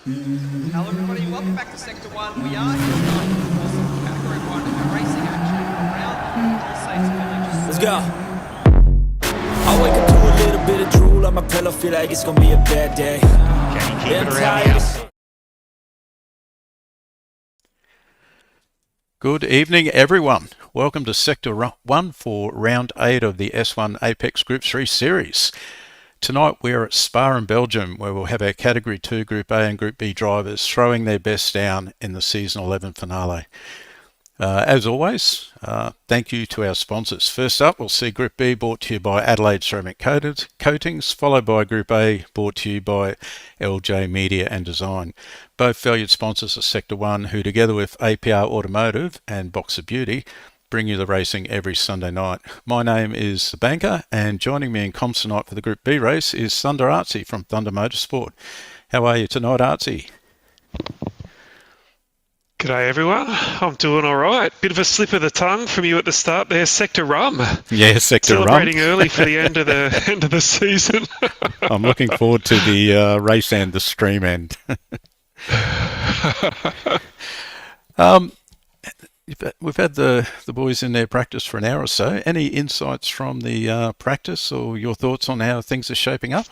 Hello everybody, welcome back to Sector 1. We are here starting with some Category 1 racing action around all states villages. Let's go. I wake up to a little bit of drool on my pillow, feel like it's gonna be a bad day. Can you keep it around the house? Good evening, everyone. Welcome to Sector 1 for Round 8 of the S1 Apex Group 3 Series. Tonight we're at Spa in Belgium, where we'll have our Category 2 Group A and Group B drivers throwing their best down in the Season 11 finale. As always, thank you to our sponsors. First up, we'll see Group B brought to you by Adelaide Ceramic Coatings, followed by Group A brought to you by LJ Media and Design. Both valued sponsors of Sector 1, who together with APR Automotive and Boxer Beauty, bring you the racing every Sunday night. My name is The Banker, and joining me in comms tonight for the Group B race is Thunder Artsy from Thunder Motorsport. How are you tonight, Artsy? G'day everyone, I'm doing all right. Bit of a slip of the tongue from you at the start there, Sector Rum. Yeah, Sector Rum. Celebrating early for the end of the season. I'm looking forward to the race and the stream end. We've had the boys in their practice for an hour or so. Any insights from the practice or your thoughts on how things are shaping up?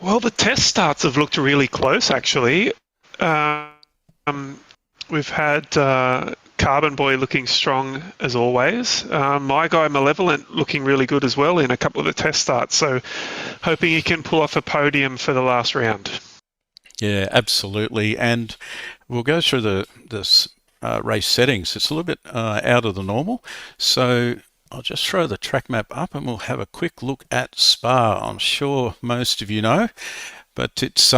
Well, the test starts have looked really close, actually. We've had Carbon Boy looking strong as always. My guy Malevolent looking really good as well in a couple of the test starts. So hoping he can pull off a podium for the last round. Yeah, absolutely. And we'll go through the race settings. It's a little bit out of the normal. So I'll just throw the track map up and we'll have a quick look at Spa. I'm sure most of you know, but it's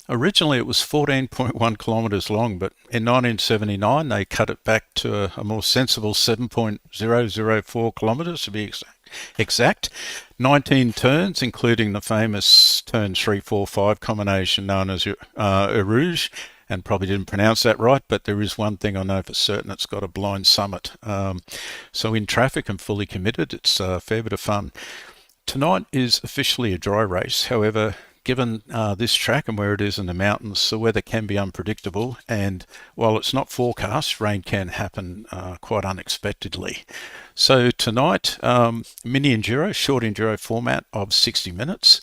originally it was 14.1 kilometres long, but in 1979 they cut it back to a more sensible 7.004 kilometres to be exact. 19 turns, including the famous turn 3, 4, 5 combination known as Rouge. And probably didn't pronounce that right, but there is one thing I know for certain: it's got a blind summit. So in traffic and fully committed, it's a fair bit of fun. Tonight is officially a dry race. However, given this track and where it is in the mountains, the weather can be unpredictable. And while it's not forecast, rain can happen quite unexpectedly. So tonight, mini enduro, short enduro format of 60 minutes,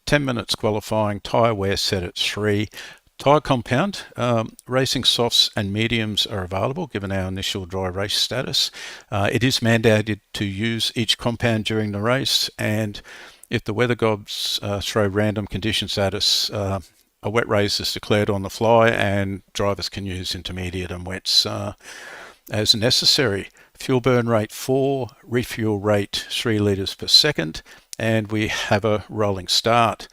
10 minutes qualifying, tyre wear set at 3. Tyre compound, racing softs and mediums are available given our initial dry race status. It is mandated to use each compound during the race, and if the weather gods throw random conditions at us, a wet race is declared on the fly and drivers can use intermediate and wets as necessary. Fuel burn rate 4, refuel rate 3 litres per second, and we have a rolling start.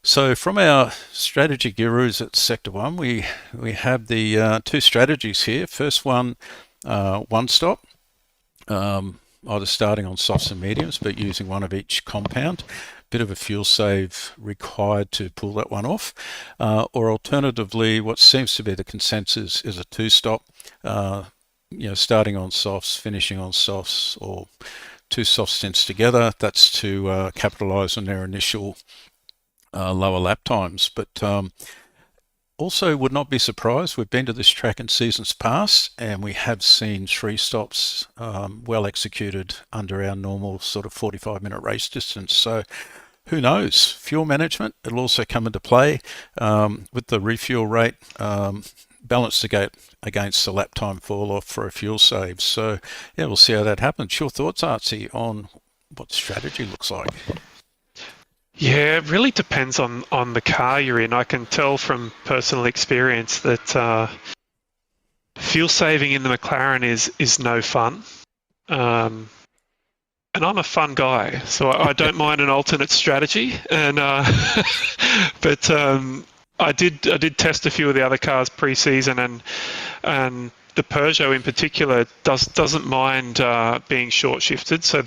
So from our strategy gurus at Sector 1, we have the two strategies here. First one stop, either starting on softs and mediums, but using one of each compound. Bit of a fuel save required to pull that one off. Or alternatively, what seems to be the consensus is a 2-stop, starting on softs, finishing on softs, or 2 soft stints together. That's to capitalise on their initial lower lap times, but also would not be surprised. We've been to this track in seasons past and we have seen 3 stops well executed under our normal sort of 45-minute race distance. So who knows? Fuel management, it'll also come into play with the refuel rate balanced against the lap time fall off for a fuel save. So yeah, we'll see how that happens. Your thoughts, Artsy, on what strategy looks like? Yeah, it really depends on the car you're in. I can tell from personal experience that fuel saving in the McLaren is no fun. And I'm a fun guy, so I don't mind an alternate strategy. And but I did test a few of the other cars pre-season, and the Peugeot in particular doesn't mind being short shifted. So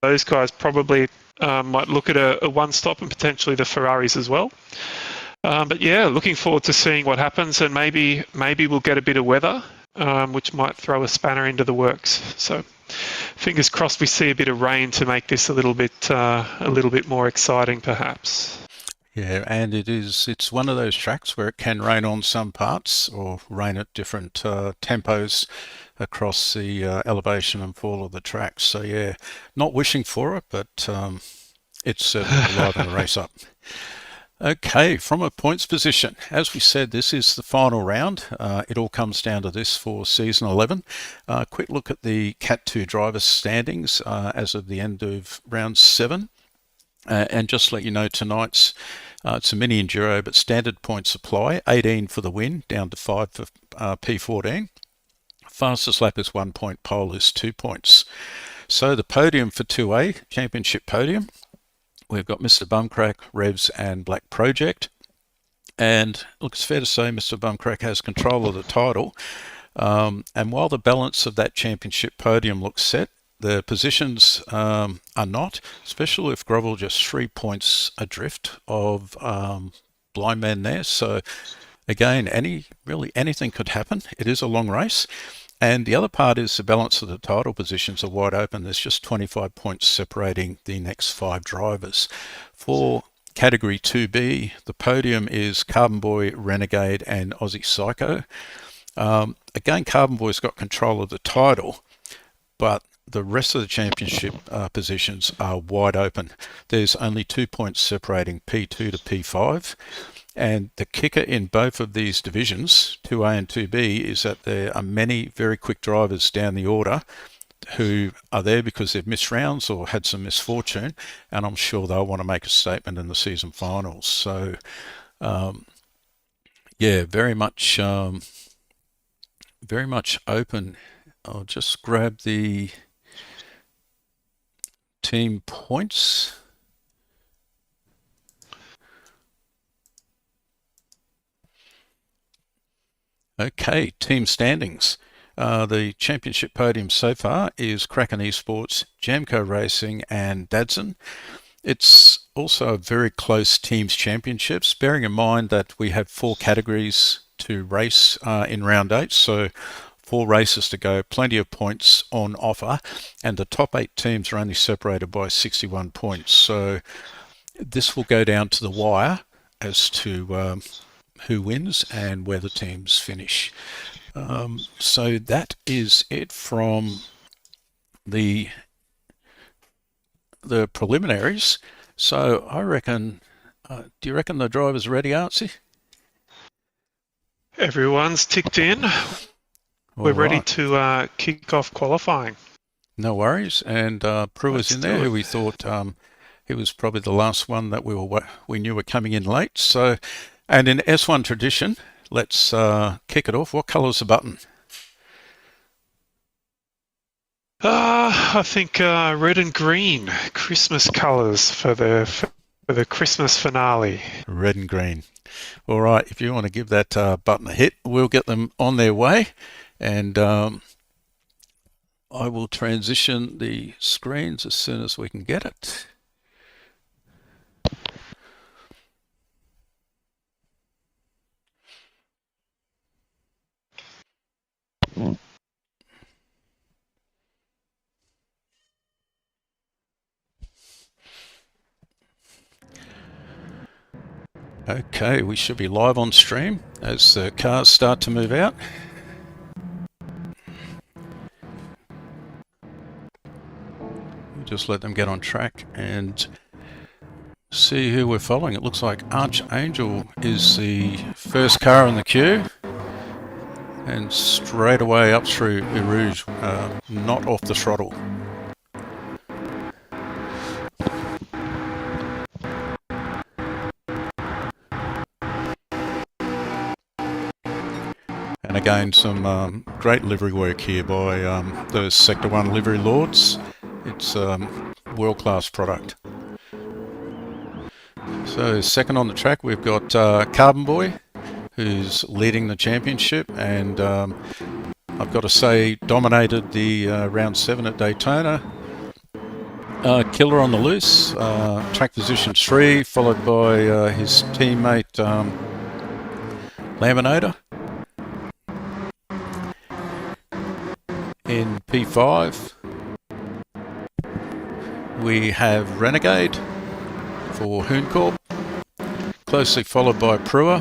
those guys probably might look at a one stop, and potentially the Ferraris as well. But yeah, looking forward to seeing what happens, and maybe we'll get a bit of weather, which might throw a spanner into the works. So fingers crossed we see a bit of rain to make this a little bit more exciting, perhaps. Yeah, and it's one of those tracks where it can rain on some parts or rain at different tempos across the elevation and fall of the track. So yeah, not wishing for it, but it's certainly will liven the race up. Okay, from a points position, as we said, this is the final round. It all comes down to this for season 11. Quick look at the Cat 2 drivers' standings as of the end of round 7. And just to let you know, tonight's it's a mini enduro, but standard points apply. 18 for the win, down to 5 for P14. Fastest lap is 1 point, pole is 2 points. So the podium for 2A, championship podium, we've got Mr. Bumcrack, Revs and Black Project. And look, it's fair to say Mr. Bumcrack has control of the title. And while the balance of that championship podium looks set, the positions are not, especially if Grovel just 3 points adrift of Blind Man there. So again, anything could happen. It is a long race. And the other part is the balance of the title positions are wide open. There's just 25 points separating the next 5 drivers. For Category 2B, the podium is Carbon Boy, Renegade and Aussie Psycho. Again, Carbon Boy's got control of the title, but the rest of the championship positions are wide open. There's only 2 points separating P2 to P5. And the kicker in both of these divisions, 2A and 2B, is that there are many very quick drivers down the order who are there because they've missed rounds or had some misfortune, and I'm sure they'll want to make a statement in the season finals. So, yeah, very much open. I'll just grab the team points. Okay, team standings. The championship podium so far is Kraken Esports, Jamco Racing and Dadson. It's also a very close teams championships, bearing in mind that we have 4 categories to race in round 8, so 4 races to go, plenty of points on offer, and the top 8 teams are only separated by 61 points. So this will go down to the wire as to who wins and where the teams finish. So that is it from the preliminaries. So I reckon, do you reckon the driver's ready, Artsy? Everyone's ticked in. We're ready to kick off qualifying. No worries. And Prue is in there, who we thought he was probably the last one that we knew were coming in late. So, and in S1 tradition, let's kick it off. What colour's the button? I think red and green, Christmas colours for the Christmas finale. Red and green. All right, if you want to give that button a hit, we'll get them on their way. And I will transition the screens as soon as we can get it. Okay, we should be live on stream as the cars start to move out. We'll just let them get on track and see who we're following. It looks like Archangel is the first car in the queue, and straight away up through Erouge, not off the throttle. And again, some great livery work here by the Sector 1 livery lords. It's world-class product. So second on the track, we've got Carbon Boy, who's leading the championship, and I've got to say, dominated the round 7 at Daytona. Killer on the loose, track position 3, followed by his teammate Laminator. In P5, we have Renegade for Hooncorp, closely followed by Prua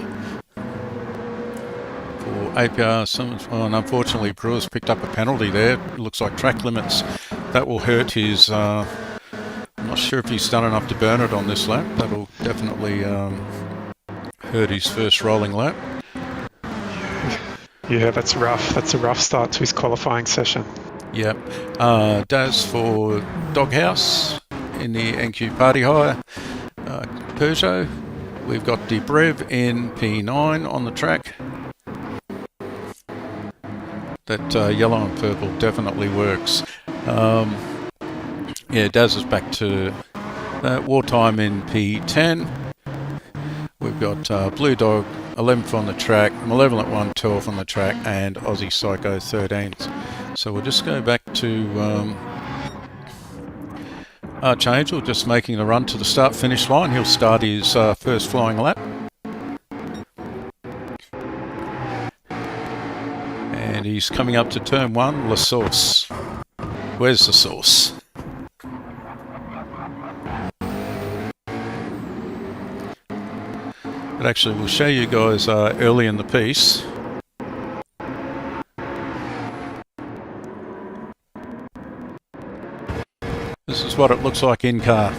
for APR. And unfortunately, Prua's picked up a penalty there. It looks like track limits. That will hurt his... I'm not sure if he's done enough to burn it on this lap. That'll definitely hurt his first rolling lap. Yeah, that's rough. That's a rough start to his qualifying session. Yep. Daz for Doghouse in the NQ Party Hire. Peugeot. We've got Debrev in P9 on the track. That yellow and purple definitely works. Yeah, Daz is back to Wartime in P10. We've got Blue Dog 11th on the track, Malevolent 1 12th on the track, and Aussie Psycho 13th. So we'll just go back to Archangel, just making the run to the start-finish line. He'll start his first flying lap. And he's coming up to turn 1, La Sauce. Where's the sauce? But actually, we'll show you guys early in the piece. This is what it looks like in car.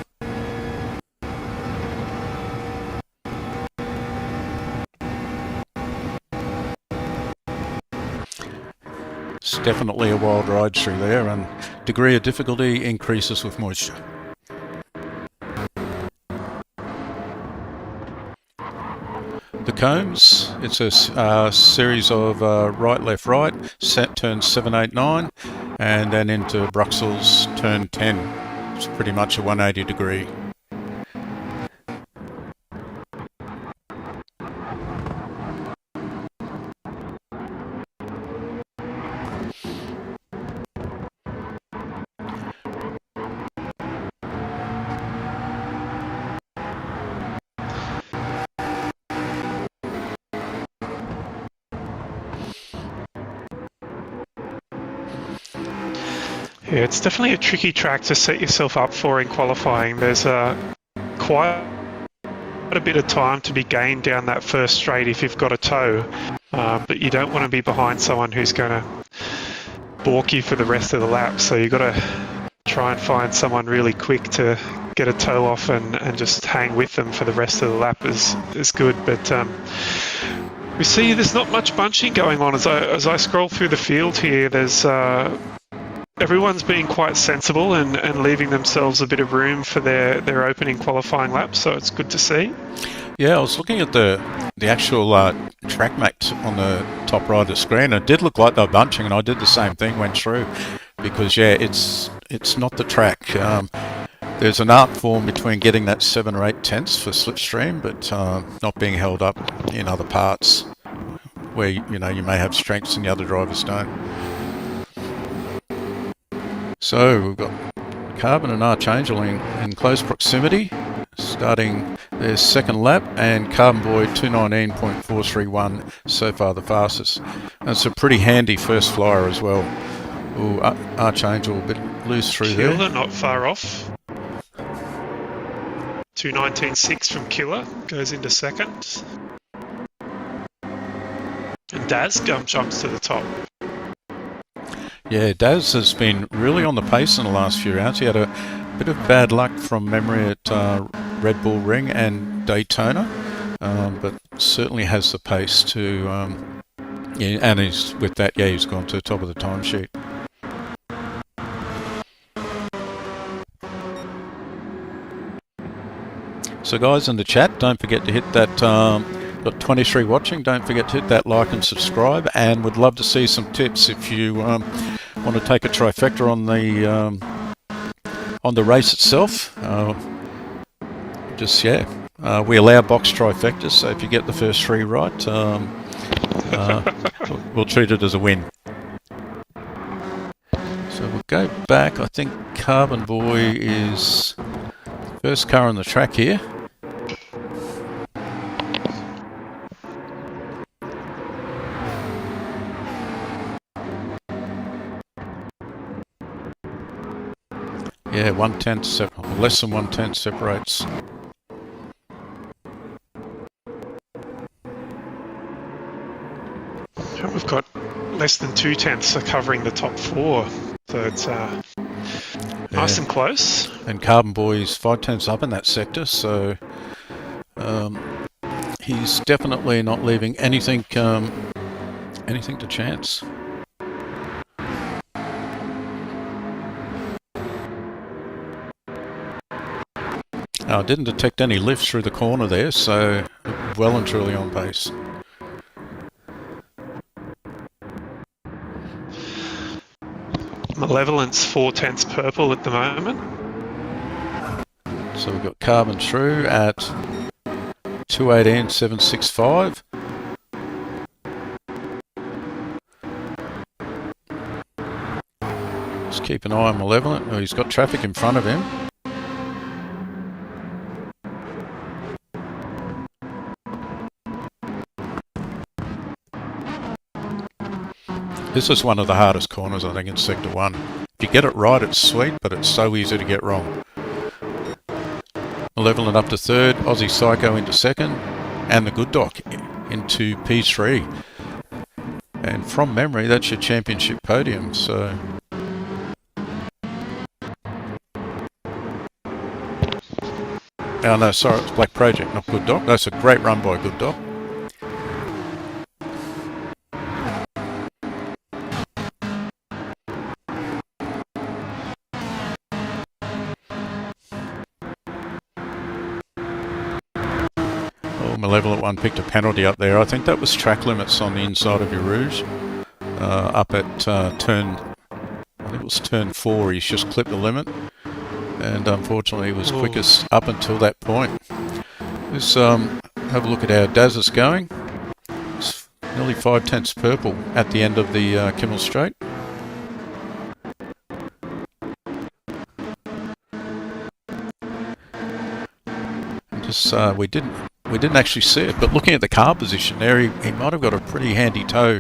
It's definitely a wild ride through there, and degree of difficulty increases with moisture. The combs, it's a series of right, left, right, set turn 7, 8, 9, and then into Bruxelles turn 10. It's pretty much a 180 degree. Yeah, it's definitely a tricky track to set yourself up for in qualifying. There's quite a bit of time to be gained down that first straight if you've got a tow, but you don't want to be behind someone who's going to balk you for the rest of the lap. So you've got to try and find someone really quick to get a tow off and just hang with them for the rest of the lap is good. But we see there's not much bunching going on. As I scroll through the field here, there's everyone's being quite sensible and leaving themselves a bit of room for their opening qualifying lap, so it's good to see. Yeah, I was looking at the actual track map on the top right of the screen. It did look like they were bunching, and I did the same thing, went through, because yeah, it's not the track. There's an art form between getting that 7 or 8 tenths for slipstream, but not being held up in other parts where you may have strengths and the other drivers don't. So we've got Carbon and Archangel in close proximity, starting their second lap, and Carbon Boy 219.431, so far the fastest. And it's a pretty handy first flyer as well. Ooh, Archangel a bit loose through Killer, there. not far off. 219.6 from Killer, goes into second. And Daz jumps to the top. Yeah, Daz has been really on the pace in the last few rounds. He had a bit of bad luck from memory at Red Bull Ring and Daytona, but certainly has the pace to, and he's gone to the top of the timesheet. So guys in the chat, don't forget to hit that got 23 watching. Don't forget to hit that like and subscribe, and would love to see some tips if you want to take a trifecta on the race itself. We allow box trifectas, so if you get the first 3 right, we'll treat it as a win. So we'll go back. I think Carbon Boy is first car on the track here. Yeah, 1/10 less than 1/10 separates. We've got less than 2/10 are covering the top 4, so it's nice and close. And Carbon Boy's 5/10 up in that sector, so he's definitely not leaving anything to chance. I didn't detect any lift through the corner there, so well and truly on pace. Malevolent's 4/10 purple at the moment. So we've got Carbon through at 2:18.765. Just keep an eye on Malevolent. Oh, he's got traffic in front of him. This is one of the hardest corners, I think, in Sector 1. If you get it right, it's sweet, but it's so easy to get wrong. Malevolent up to 3rd, Aussie Psycho into 2nd, and the Good Doc into P3. And from memory, that's your championship podium, so... Oh no, sorry, it's Black Project, not Good Doc. That's a great run by Good Doc. Malevolent one picked a penalty up there. I think that was track limits on the inside of your Rouge. Up at turn, I think it was turn 4, he's just clipped the limit. And unfortunately he was quickest up until that point. Let's have a look at how Daz is going. It's nearly 5/10 purple at the end of the Kimmel Straight. And just we didn't actually see it, but looking at the car position there, he might have got a pretty handy tow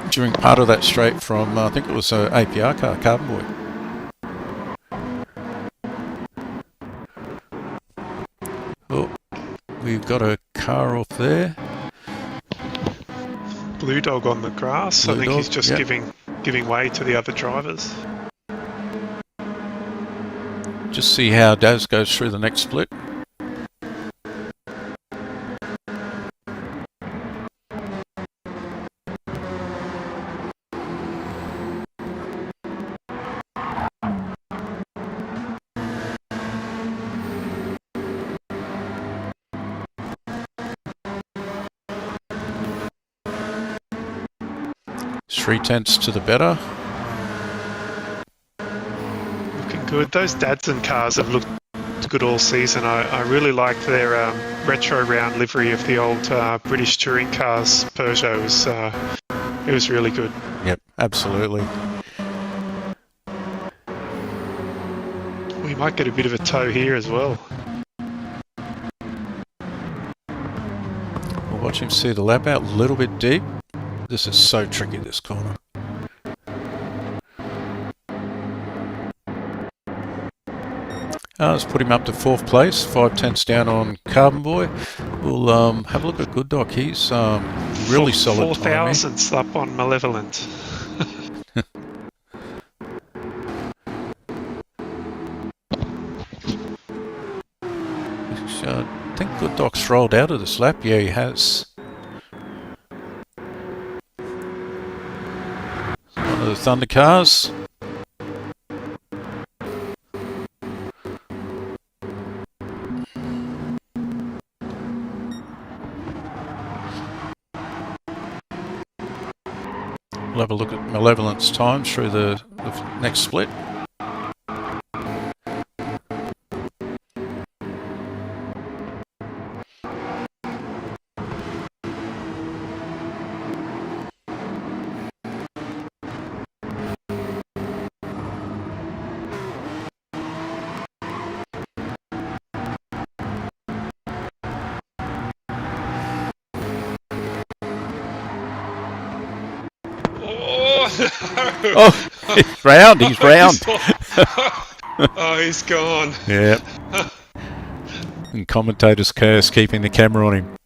during part of that straight from, I think it was an APR car, Carbon Boy. Oh, we've got a car off there. Blue Dog on the grass. I think he's just giving way to the other drivers. Just see how Daz goes through the next split. Three tenths to the better. Looking good. Those Dadson cars have looked good all season. I really liked their retro round livery of the old British touring cars. Peugeot it was really good. Yep, absolutely. We might get a bit of a tow here as well. We'll watch him see the lap out a little bit deep. This is so tricky, this corner. Let's put him up to 4th place, 5/10 down on Carbon Boy. We'll have a look at Good Doc. He's really solid. 4,000th up on Malevolent. I think Good Doc's rolled out of this lap. Yeah, he has. One of the Thunder cars. We'll have a look at Malevolent's time through the next split. Oh, no. Oh, he's round. He's round. Oh, he's gone. Yeah. And commentator's curse keeping the camera on him.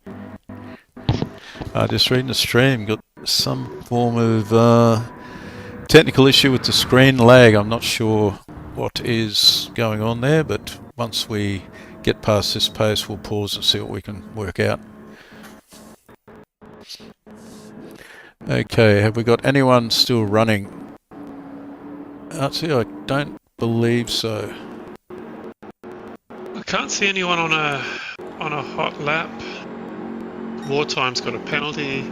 Just reading the stream, got some form of technical issue with the screen lag. I'm not sure what is going on there, but once we get past this post, we'll pause and see what we can work out. Okay, have we got anyone still running? Actually, I don't believe so. I can't see anyone on a hot lap. Wartime's got a penalty.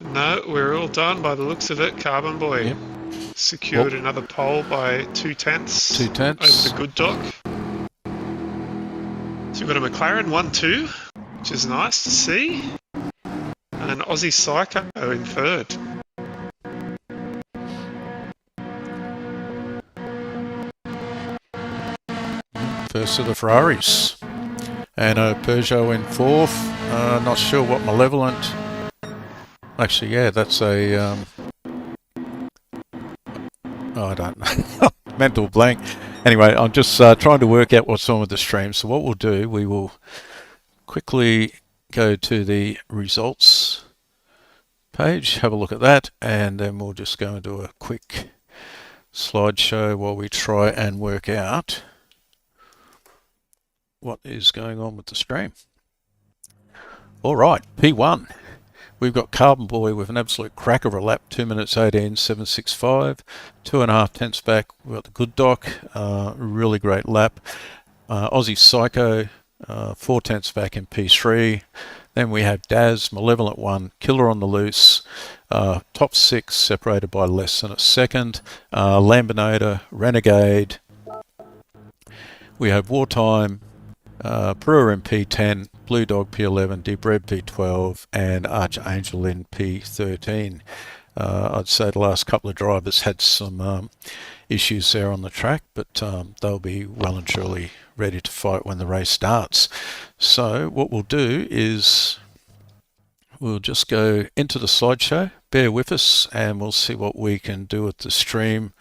No, we're all done by the looks of it. Carbon Boy Yep. secured another pole by 2/10 2/10 over the good dock. So we've got a McLaren 1-2, which is nice to see. And an Aussie Psycho in third. First of the Ferraris. And a Peugeot in fourth. Not sure what Malevolent. Actually, yeah, that's a. Oh, I don't know. Mental blank. Anyway, I'm just trying to work out what's on with the stream. So what we'll do, we will quickly go to the results page, have a look at that, and then we'll just go and do a quick slideshow while we try and work out what is going on with the stream. All right, P1. We've got Carbon Boy with an absolute crack of a lap, 2 minutes 18.765, 2.5 tenths back. We've got the Good Dock, really great lap. Aussie Psycho, 4 tenths back in P3. Then we have Daz, Malevolent 1, Killer on the Loose, top 6 separated by less than a second. Lambinator, Renegade. We have Wartime, Brewer in P10, Blue Dog P11, Deep Red P12, and Archangel in P13. I'd say the last couple of drivers had some issues there on the track, but they'll be well and truly ready to fight when the race starts. So what we'll do is we'll just go into the slideshow, bear with us, and we'll see what we can do with the stream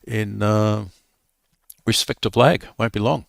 in respect of lag. Won't be long.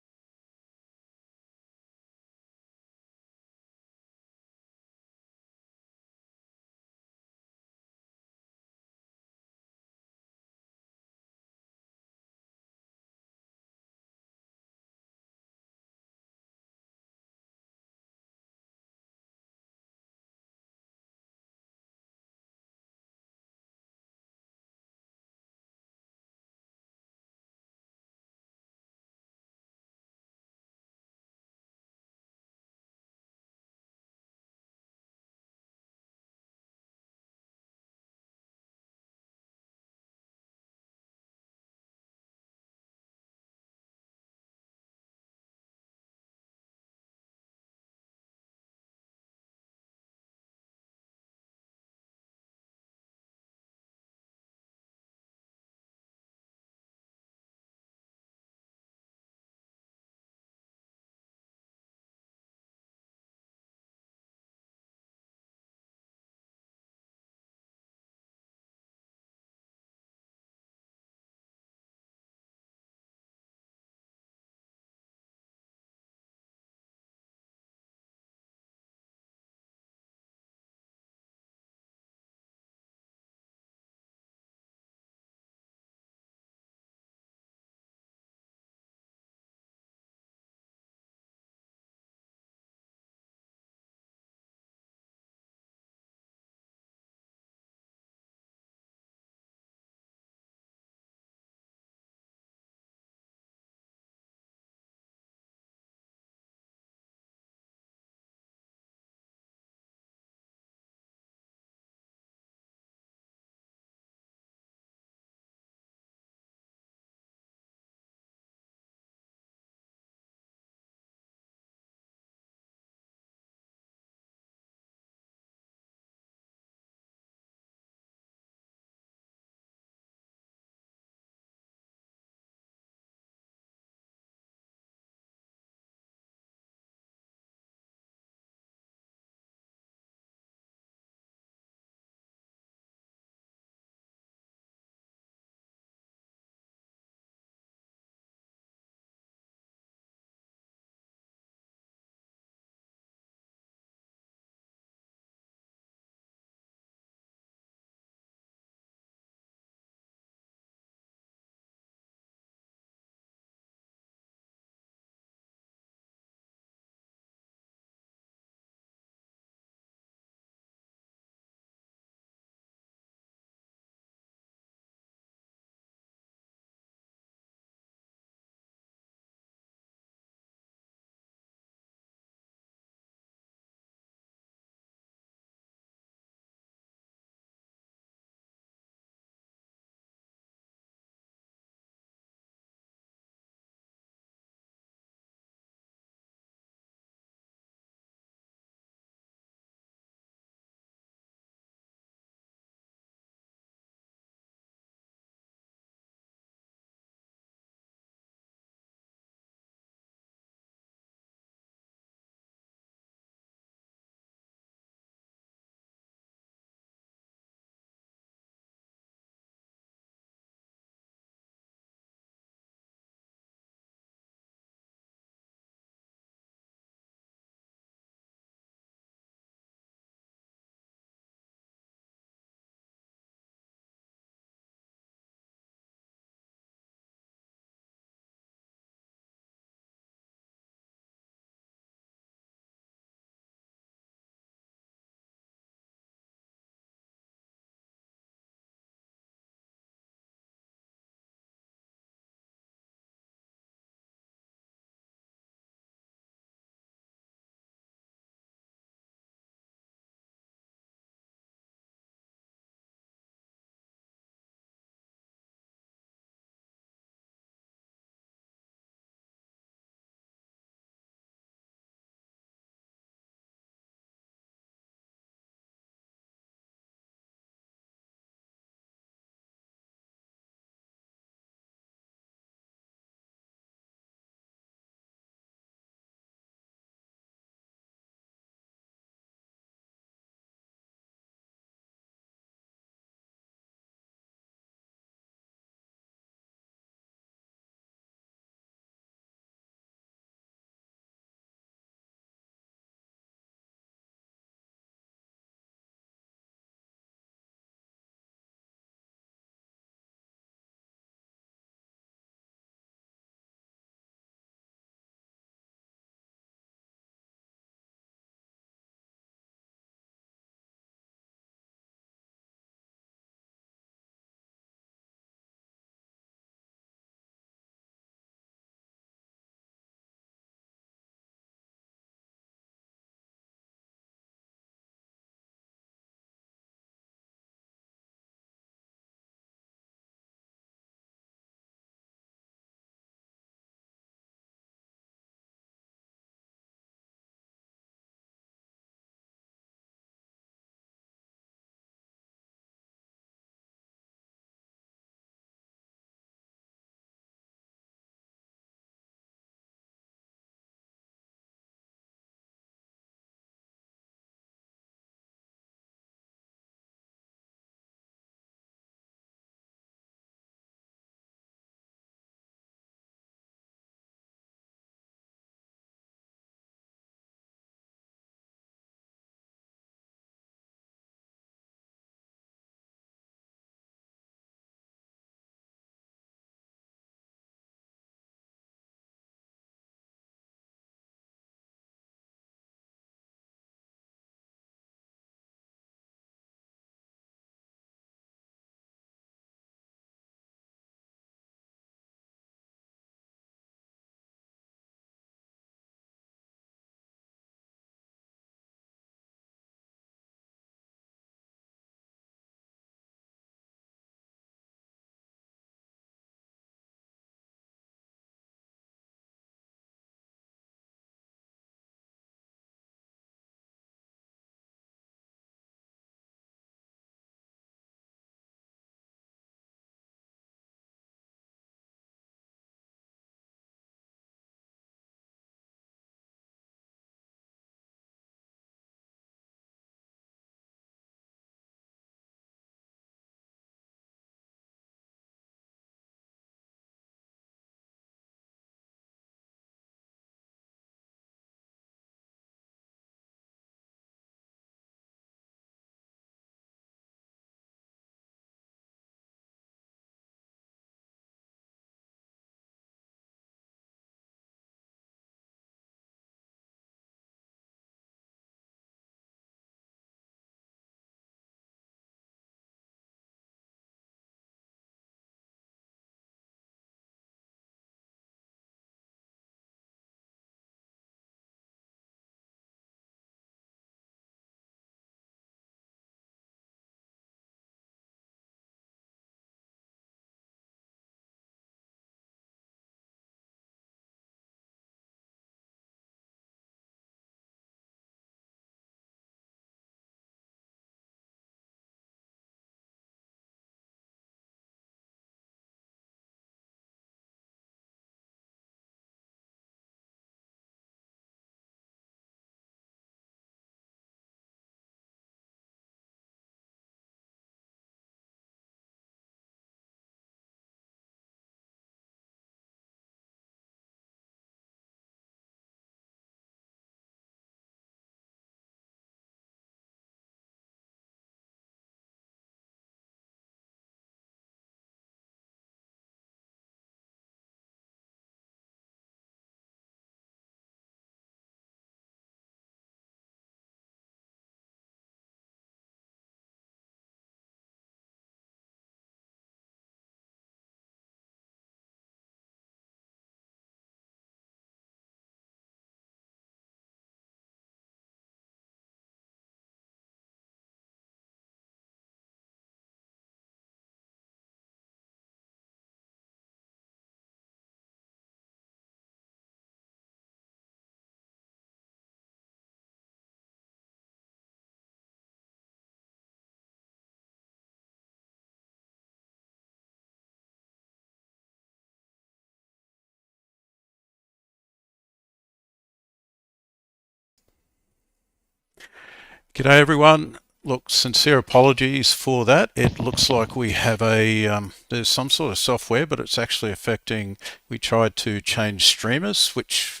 G'day everyone. Look, sincere apologies for that. It looks like we have there's some sort of software, but it's actually affecting, we tried to change streamers, which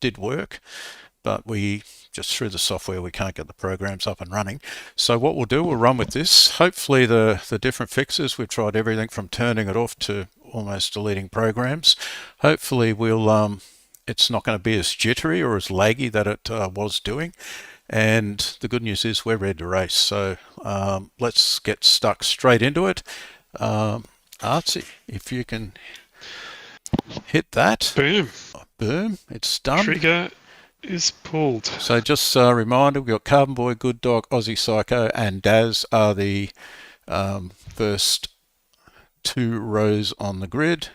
did work, but we just through the software we can't get the programs up and running. So what we'll do, we'll run with this. Hopefully the different fixes, we've tried everything from turning it off to almost deleting programs. Hopefully it's not going to be as jittery or as laggy that it was doing. And the good news is we're ready to race. So let's get stuck straight into it. Artsy, if you can hit that. Boom. Boom. It's done. Trigger is pulled. So just a reminder, we've got Carbon Boy, Good Dog, Aussie Psycho and Daz are the first 2 rows on the grid.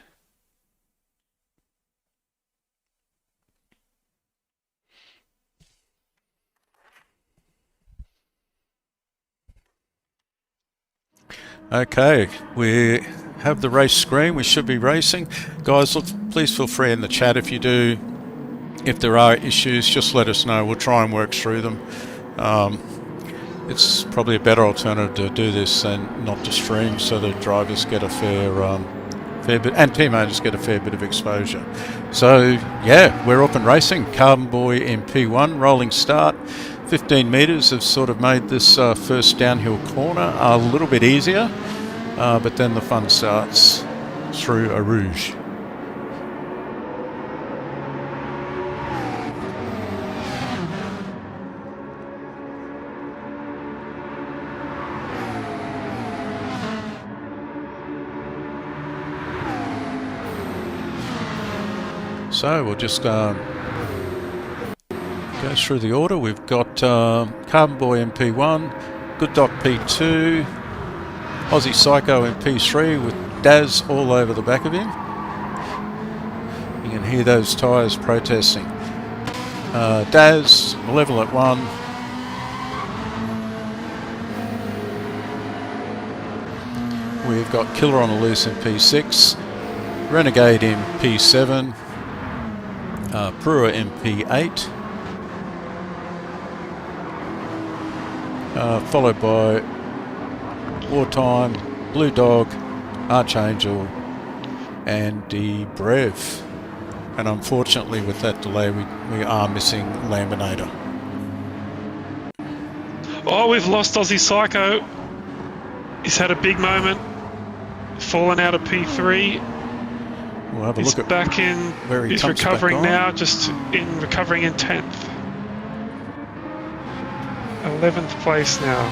Okay, we have the race screen. We should be racing. Guys, look, please feel free in the chat if you do. If there are issues, just let us know. We'll try and work through them. It's probably a better alternative to do this than not to stream, so the drivers get a fair bit, and team owners get a fair bit of exposure. So yeah, we're up and racing. Carbon Boy in P1, rolling start. 15 metres have sort of made this first downhill corner a little bit easier, but then the fun starts through a rouge. So we'll just go through the order. We've got Carbon Boy in P1, Good Dog P2, Aussie Psycho in P3 with Daz all over the back of him. You can hear those tyres protesting. Daz, level at 1. We've got Killer on the Loose in P6, Renegade in P7, Prua in P8. Followed by Wartime, Blue Dog, Archangel and the Brev. And unfortunately with that delay we are missing Laminator. Oh, we've lost Aussie Psycho. He's had a big moment. Fallen out of P3. We'll have a He's look at back in. where he He's comes recovering back on. now, just recovering in 10th. 11th place now.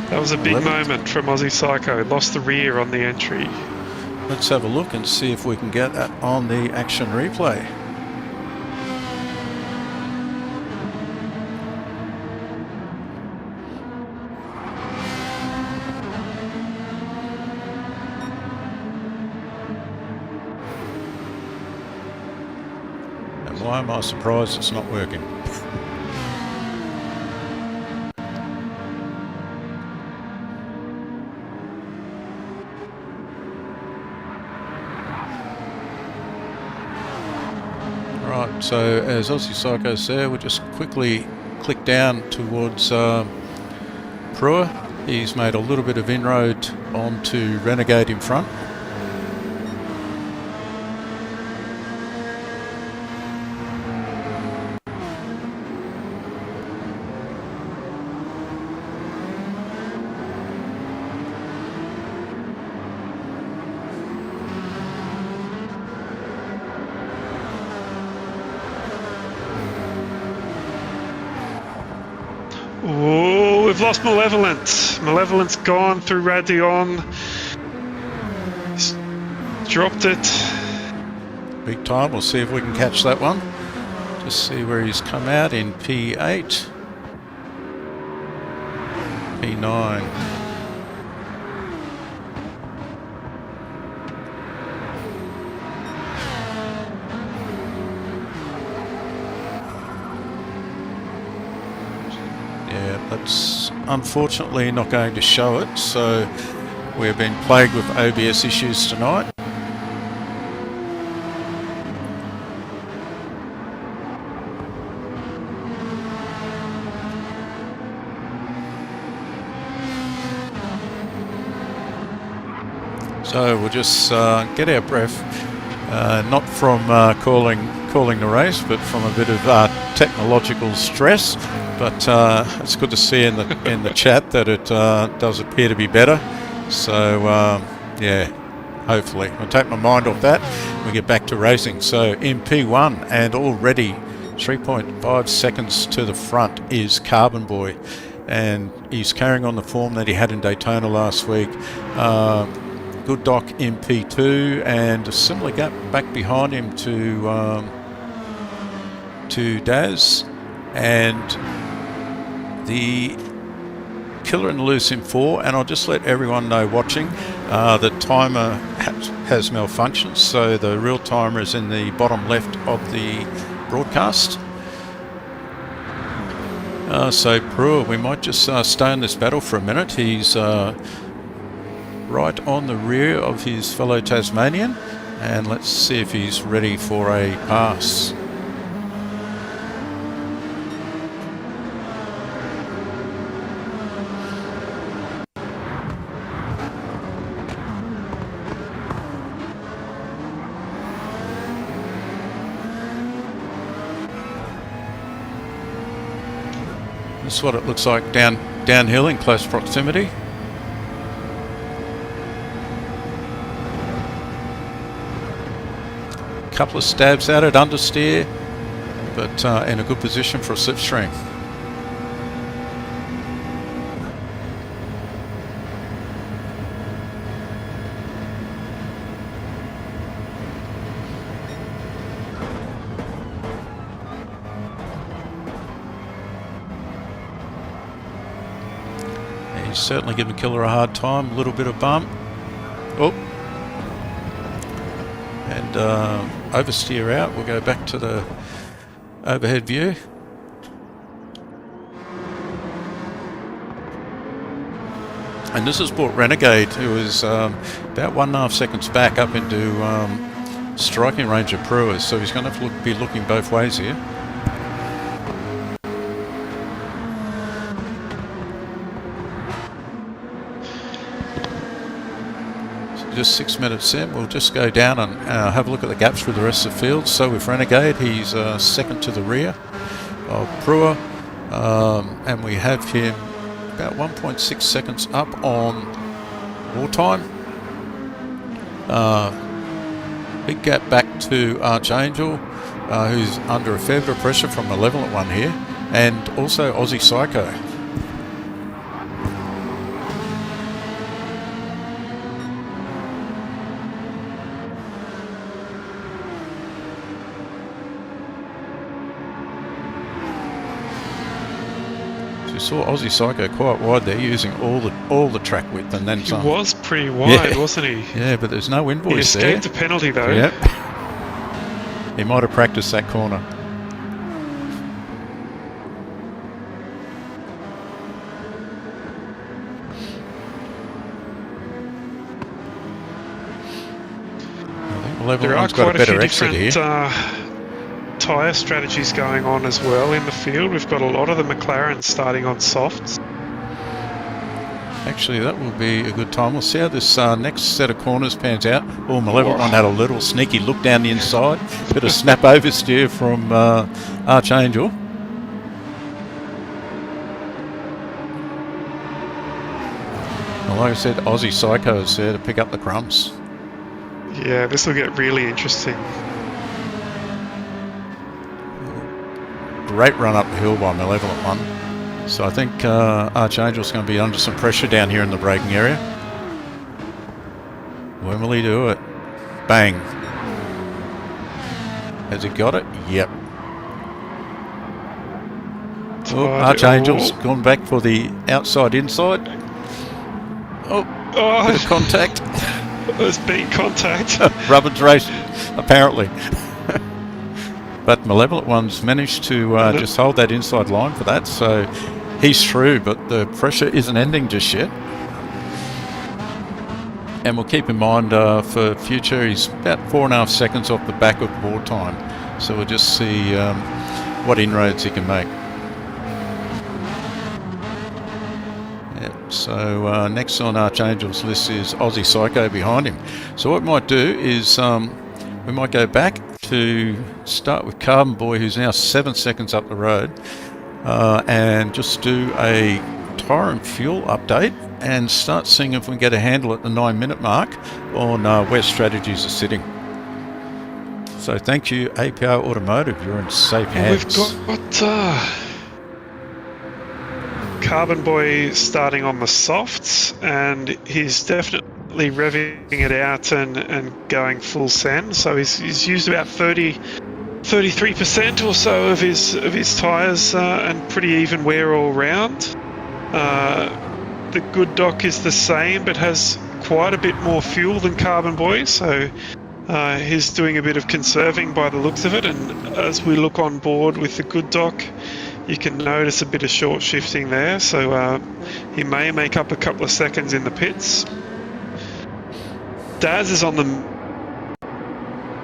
That was a big 11th. moment from Aussie Psycho. Lost the rear on the entry. Let's have a look and see if we can get that on the action replay. And why am I surprised it's not working? Right, so as Aussie Psycho's there, we'll just quickly click down towards Prua. He's made a little bit of inroad onto Renegade in front. Oh, we've lost Malevolent. Malevolent's gone through Radion. He's dropped it. Big time. We'll see if we can catch that one. Just see where he's come out in P8. P9. Yeah, that's unfortunately not going to show it, so we've been plagued with OBS issues tonight. So we'll just get our breath, not from calling the race, but from a bit of technological stress. But it's good to see in the chat that it does appear to be better. So yeah, hopefully I'll take my mind off that. We get back to racing. So in P1, and already 3.5 seconds to the front is Carbon Boy, and he's carrying on the form that he had in Daytona last week. Good Doc in P2, and a similar gap back behind him to Daz, and the Killer and the Loose in 4. And I'll just let everyone know watching, the timer has malfunctioned, so the real timer is in the bottom left of the broadcast. So Brewer, we might just stay in this battle for a minute. He's right on the rear of his fellow Tasmanian, and let's see if he's ready for a pass. This is what it looks like downhill in close proximity. Couple of stabs at it, understeer, but in a good position for a slipstream. He's certainly giving Killer a hard time, a little bit of bump. Oh. And oversteer out. We'll go back to the overhead view. And this has brought Renegade, who is about 1.5 seconds back, up into striking range of Brewers. So he's going to be looking both ways here. Just 6 minutes in, we'll just go down and have a look at the gaps with the rest of the field. So with Renegade, he's second to the rear of Brewer, and we have him about 1.6 seconds up on Wartime. Big gap back to Archangel, who's under a fair bit of pressure from Malevolent One here, and also Aussie Psycho. You saw Aussie Psycho quite wide there, using all the track width and then some. He was pretty wide, wasn't he? Yeah, but there's no invoice there. He escaped a penalty though. Yep. He might have practiced that corner. I think There are Malevolent's got quite a a better few exit here. different tyre strategies going on as well in the field. We've got a lot of the McLarens starting on softs. Actually, that will be a good time. We'll see how this next set of corners pans out. Oh, Malevolent One had a little sneaky look down the inside. Bit of snap oversteer from Archangel. Well, like I said, Aussie Psycho is there to pick up the crumbs. Yeah, this will get really interesting. Great run up the hill by Malevolent One. So I think Archangel's going to be under some pressure down here in the braking area. When will he do it? Bang. Has he got it? Yep. Oh, Archangel's gone back for the outside-inside. Oh, bit of contact. There's been contact. Rubber's racing, apparently. But Malevolent One's managed to just hold that inside line for that, so he's through, but the pressure isn't ending just yet. And we'll keep in mind for future, he's about 4.5 seconds off the back of Wartime, so we'll just see what inroads he can make. Yeah, so next on Archangel's list is Aussie Psycho behind him. So what we might do is we might go back to start with Carbon Boy, who's now 7 seconds up the road, and just do a tyre and fuel update and start seeing if we can get a handle at the 9-minute mark on where strategies are sitting. So thank you, APR Automotive. You're in safe hands. We've got Carbon Boy starting on the softs, and he's definitely revving it out and going full send. So he's used about 33% or so of his tyres, and pretty even wear all round. The Good Doc is the same, but has quite a bit more fuel than Carbon Boy, so he's doing a bit of conserving by the looks of it. And as we look on board with the Good Doc, you can notice a bit of short shifting there, so he may make up a couple of seconds in the pits. Daz is on the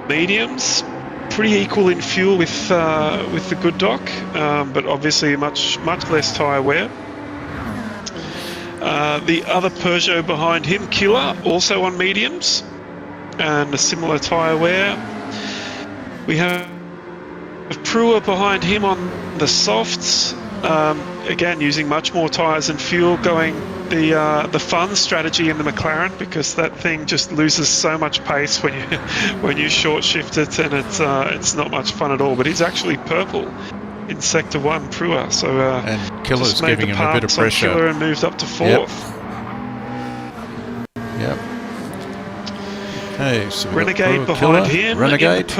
mediums, pretty equal in fuel with the Good Doc, but obviously much less tyre wear. The other Peugeot behind him, Killer, also on mediums and a similar tyre wear. We have Prua behind him on the softs, again using much more tyres and fuel, going the fun strategy in the McLaren, because that thing just loses so much pace when you short shift it, and it's not much fun at all. But he's actually purple in Sector 1, Prua, so and Killer's giving him a bit of pressure. Killer and moved up to 4th. Yep. Okay, so Renegade behind him. Renegade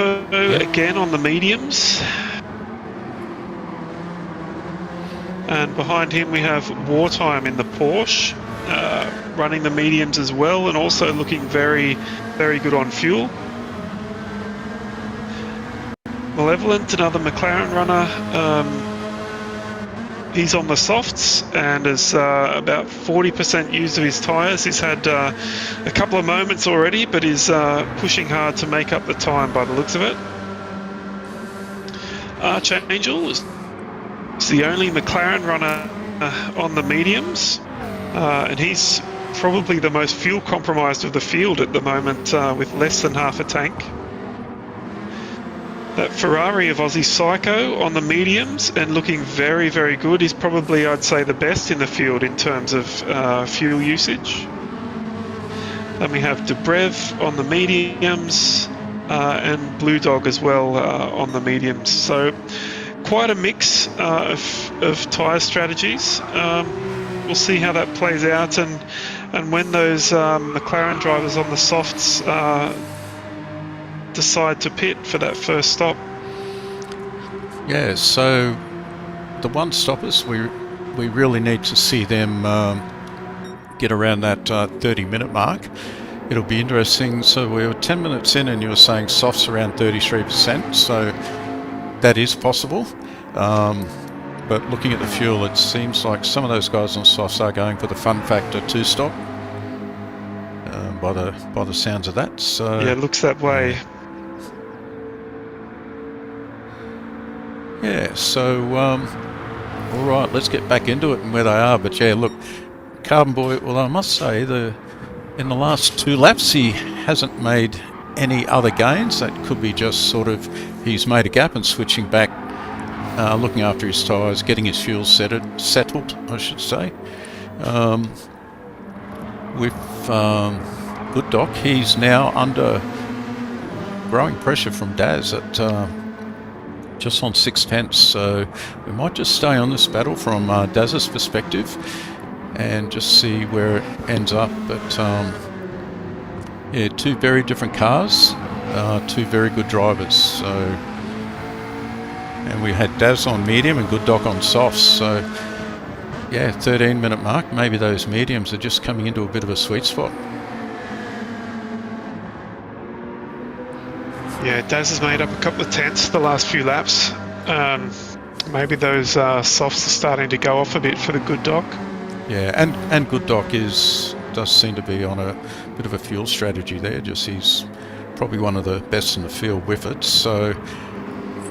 again on the mediums. And behind him we have Wartime in the Porsche, running the mediums as well, and also looking very, very good on fuel. Malevolent, another McLaren runner, he's on the softs and is about 40% used of his tyres. He's had a couple of moments already, but is pushing hard to make up the time by the looks of it. Archangel is the only McLaren runner on the mediums, and he's probably the most fuel compromised of the field at the moment, with less than half a tank. That Ferrari of Aussie Psycho on the mediums and looking very, very good. He's probably, I'd say, the best in the field in terms of fuel usage. Then we have Debrev on the mediums, and Blue Dog as well on the mediums. So quite a mix of tyre strategies. We'll see how that plays out, and when those McLaren drivers on the softs decide to pit for that first stop. Yeah, so the one stoppers, we really need to see them get around that 30-minute mark. It'll be interesting. So we were 10 minutes in and you were saying softs around 33%, so that is possible. But looking at the fuel, it seems like some of those guys on softs are going for the fun factor 2-stop, by the sounds of that. So yeah, it looks that way. Yeah, so all right, let's get back into it and where they are. But yeah, look, Carbon Boy, well, I must say, in the last 2 laps he hasn't made any other gains. That could be just sort of he's made a gap and switching back, looking after his tyres, getting his fuel settled, I should say. With Good Doc, he's now under growing pressure from Daz at just on 6/10, so we might just stay on this battle from Daz's perspective and just see where it ends up. But yeah, 2 very different cars, 2 very good drivers. So, and we had Daz on medium and Good Doc on softs. So yeah, 13-minute mark. Maybe those mediums are just coming into a bit of a sweet spot. Yeah, Daz has made up a couple of tenths the last few laps. Maybe those softs are starting to go off a bit for the Good Doc. Yeah, and Good Doc does seem to be on a bit of a fuel strategy there. Just he's probably one of the best in the field with it. So,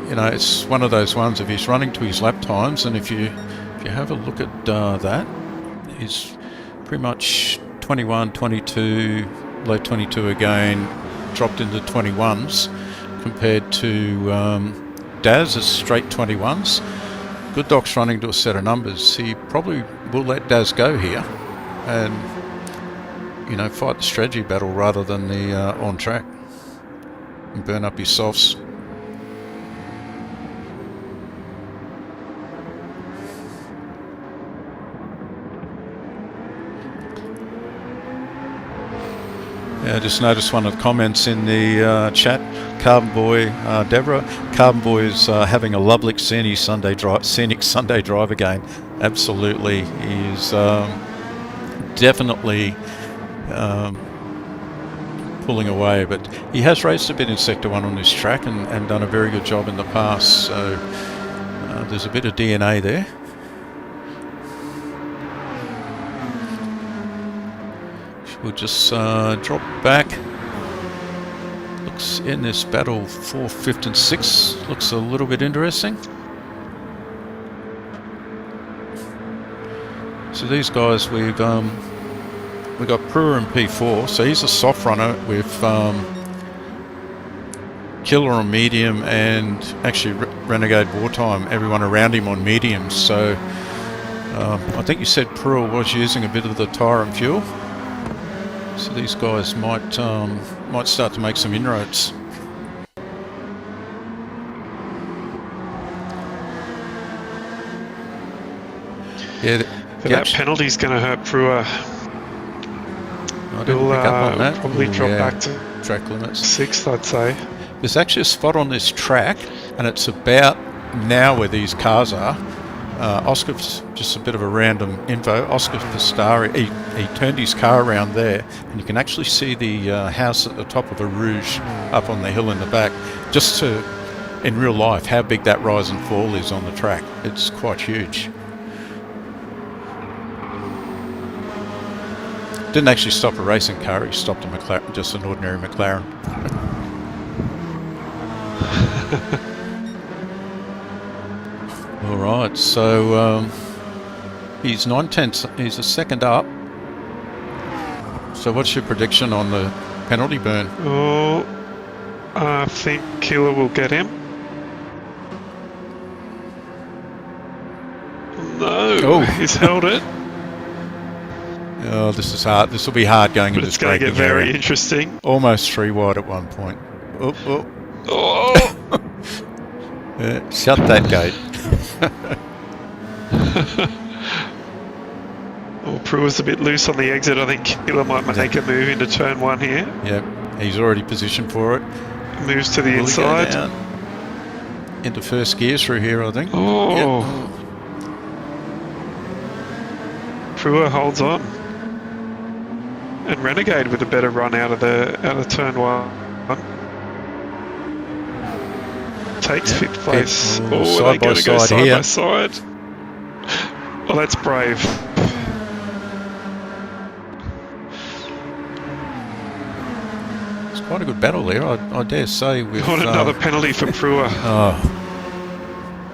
you know, it's one of those ones, if he's running to his lap times, and if you have a look at that, pretty much 21, 22, low 22 again, dropped into 21s compared to Daz is straight 21s. Good Doc's running to a set of numbers. He probably will let Daz go here and, you know, fight the strategy battle rather than the on track and burn up his softs. Yeah, I just noticed one of the comments in the chat. Carbon Boy, Deborah. Carbon Boy is having a lovely scenic Sunday drive again. Absolutely, he's definitely pulling away. But he has raced a bit in Sector 1 on this track and done a very good job in the past. So there's a bit of DNA there. We'll just drop back. Looks in this battle 4th, 5th and 6th. Looks a little bit interesting. So these guys, we've got Brewer in P4. So he's a soft runner with Killer on medium and actually Renegade Wartime, everyone around him on mediums. So I think you said Brewer was using a bit of the tyre and fuel. So these guys might start to make some inroads. Yeah, that penalty's going to hurt Brewer. I didn't pick up on that. Probably drop back to track limits. 6th, I'd say. There's actually a spot on this track, and it's about now where these cars are. Oscar, just a bit of a random info, Oscar Pastari, he turned his car around there, and you can actually see the house at the top of a Rouge up on the hill in the back, just to, in real life, how big that rise and fall is on the track. It's quite huge. Didn't actually stop a racing car, he stopped a McLaren, just an ordinary McLaren. All right, so he's 9/10. He's a second up. So what's your prediction on the penalty burn? Oh, I think Killer will get him. No, he's held it. Oh, this is hard. This will be hard going into this braking area. It's going to get very interesting. Almost 3 wide at one point. Oh. Shut that gate. Brewer's a bit loose on the exit. I think Killer might make a move into turn 1 here. Yep, he's already positioned for it. Moves to the inside. Go down into first gear through here, I think. Oh. Yep. Brewer holds on. And Renegade with a better run out of turn 1. Takes 5th place. Yep. They're going to go side by side. Oh, that's brave. It's quite a good battle there, I dare say. With another penalty for Brewer.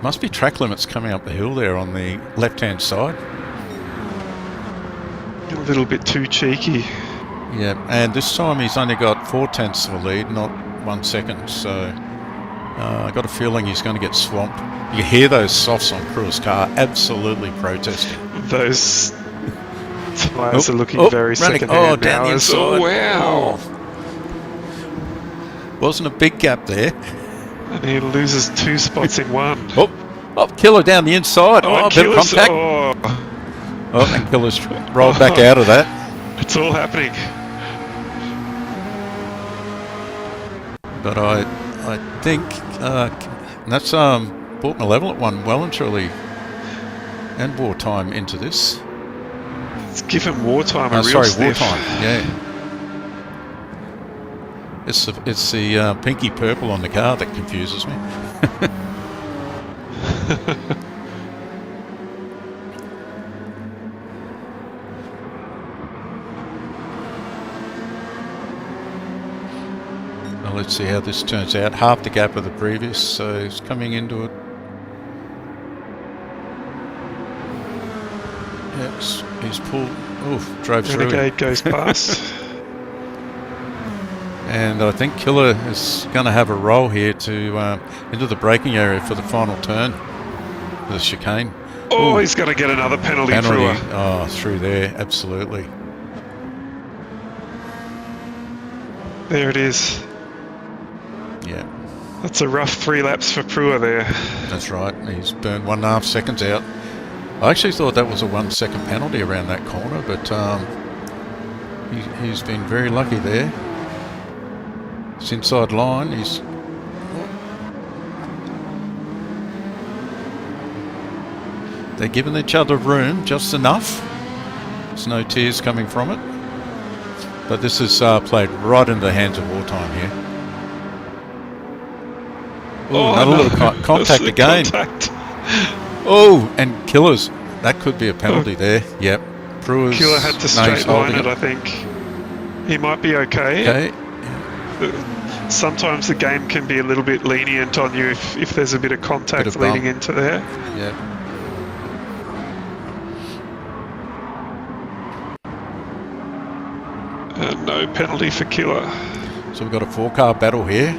Must be track limits coming up the hill there on the left-hand side. A little bit too cheeky. Yeah, and this time he's only got 4/10 of a lead, not 1 second. So I got a feeling he's going to get swamped. You hear those softs on Brewer's car absolutely protesting. Those tyres are looking very second-hand down the inside. Oh, wow. Wasn't a big gap there. And he loses 2 spots in 1. Oh, Killer down the inside. A bit of contact. And Killer's rolled back out of that. It's all happening. But I think that's brought Malevolent one well and truly, and Wartime into this. Let's give him Wartime a real sniff. Wartime, yeah. It's the pinky purple on the car that confuses me. Well, let's see how this turns out. Half the gap of the previous, so he's coming into it. Yes, he's pulled. Oof, drove through. Renegade goes past. And I think Killer is going to have a roll here to into the braking area for the final turn, the chicane. Oh, Ooh, he's going to get another penalty. penalty. Through there, absolutely. There it is. Yeah, That's a rough 3 laps for Prua there. that's right. He's burned 1.5 seconds out. I actually thought that was a 1 second penalty around that corner, but he's been very lucky there. It's inside line. They're giving each other room just enough. There's no tears coming from it. But this is played right into the hands of Wartime here. Ooh, another little contact again. Contact. Oh, and Killer's. That could be a penalty there. Yep. Brewer's. Killer had to straight line it, I think. He might be okay. Sometimes the game can be a little bit lenient on you if there's a bit of contact leading into there. Yeah. No penalty for Killer. So we've got a 4-car battle here.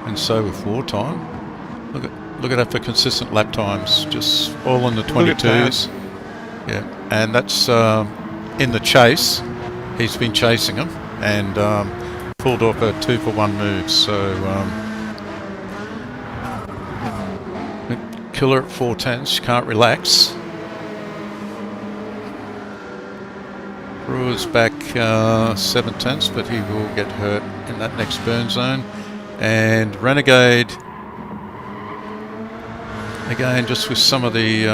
And so with Wartime, look at that for consistent lap times, just all in the 22s. Yeah, and that's in the chase. He's been chasing him and pulled off a 2-for-1 move. So Killer at 4/10s, can't relax. Brewer's back 7/10s, but he will get hurt in that next burn zone. And Renegade, again, just with some of the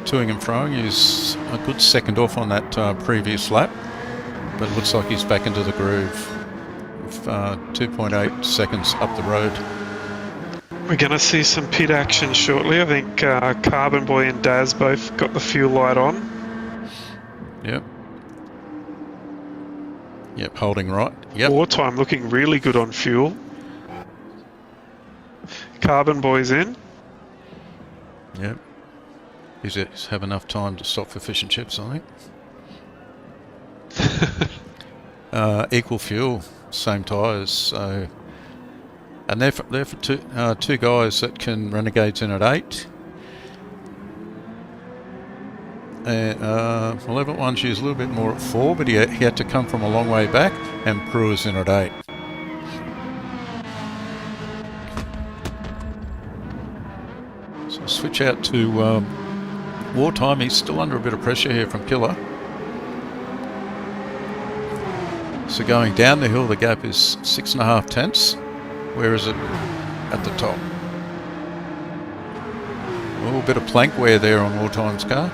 toing and froing, is a good second off on that previous lap. But it looks like he's back into the groove with 2.8 seconds up the road. We're going to see some pit action shortly. I think Carbon Boy and Daz both got the fuel light on. Yep. Yep, holding right. Yep. Wartime looking really good on fuel. Carbon Boy's in. Yep. He's have enough time to stop for fish and chips, I think. Equal fuel, same tyres, so... And they're for two guys that can Renegades in at 8. Well, Level 1's used a little bit more at 4, but he had to come from a long way back, and Brewer's in at 8. So switch out to Wartime. He's still under a bit of pressure here from Killer. So going down the hill, the gap is 6.5 tenths. Where is it at the top? A little bit of plank wear there on Wartime's car.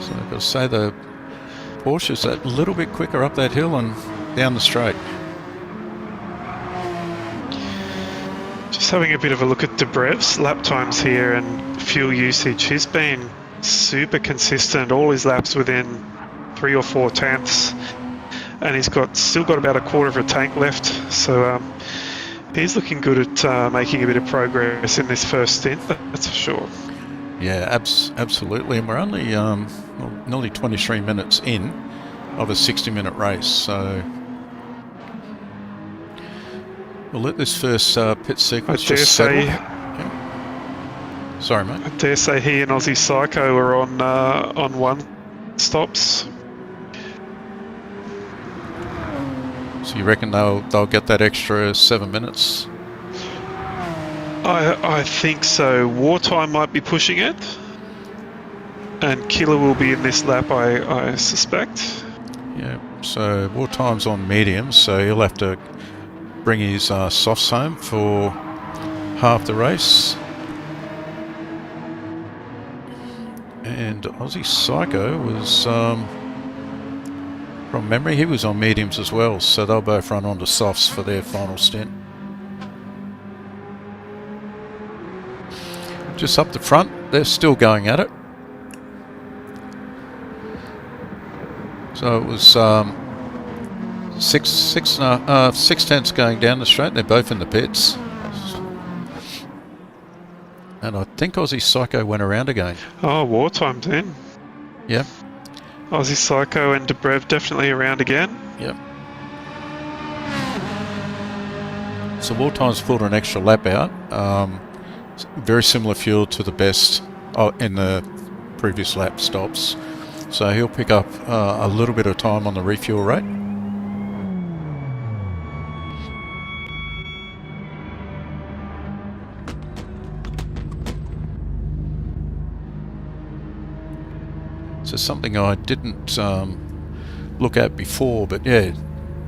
So I've got to say the Porsche's a little bit quicker up that hill and down the straight. Just having a bit of a look at Debrev's lap times here and fuel usage. He's been super consistent, all his laps within 3 or 4 tenths, and he's still got about a quarter of a tank left. So he's looking good at making a bit of progress in this first stint, that's for sure. Yeah, absolutely. And we're only nearly 23 minutes in of a 60-minute race, so we'll let this first pit sequence just settle. Yeah. Sorry, mate. I dare say he and Aussie Psycho are on 1 stops. So you reckon they'll get that extra 7 minutes? I think so. Wartime might be pushing it, and Killer will be in this lap, I suspect. Yeah, so Wartime's on mediums, so he'll have to bring his softs home for half the race. And Aussie Psycho was, from memory, he was on mediums as well, so they'll both run onto softs for their final stint. just up the front, they're still going at it. So it was 6 tenths going down the straight. They're both in the pits. And I think Aussie Psycho went around again. Oh, wartime's in. Yep. Aussie Psycho and Dobrev definitely around again. Yep. So Wartime's pulled an extra lap out. Very similar fuel to the best in the previous lap stops. So he'll pick up a little bit of time on the refuel rate. So something I didn't look at before, but yeah,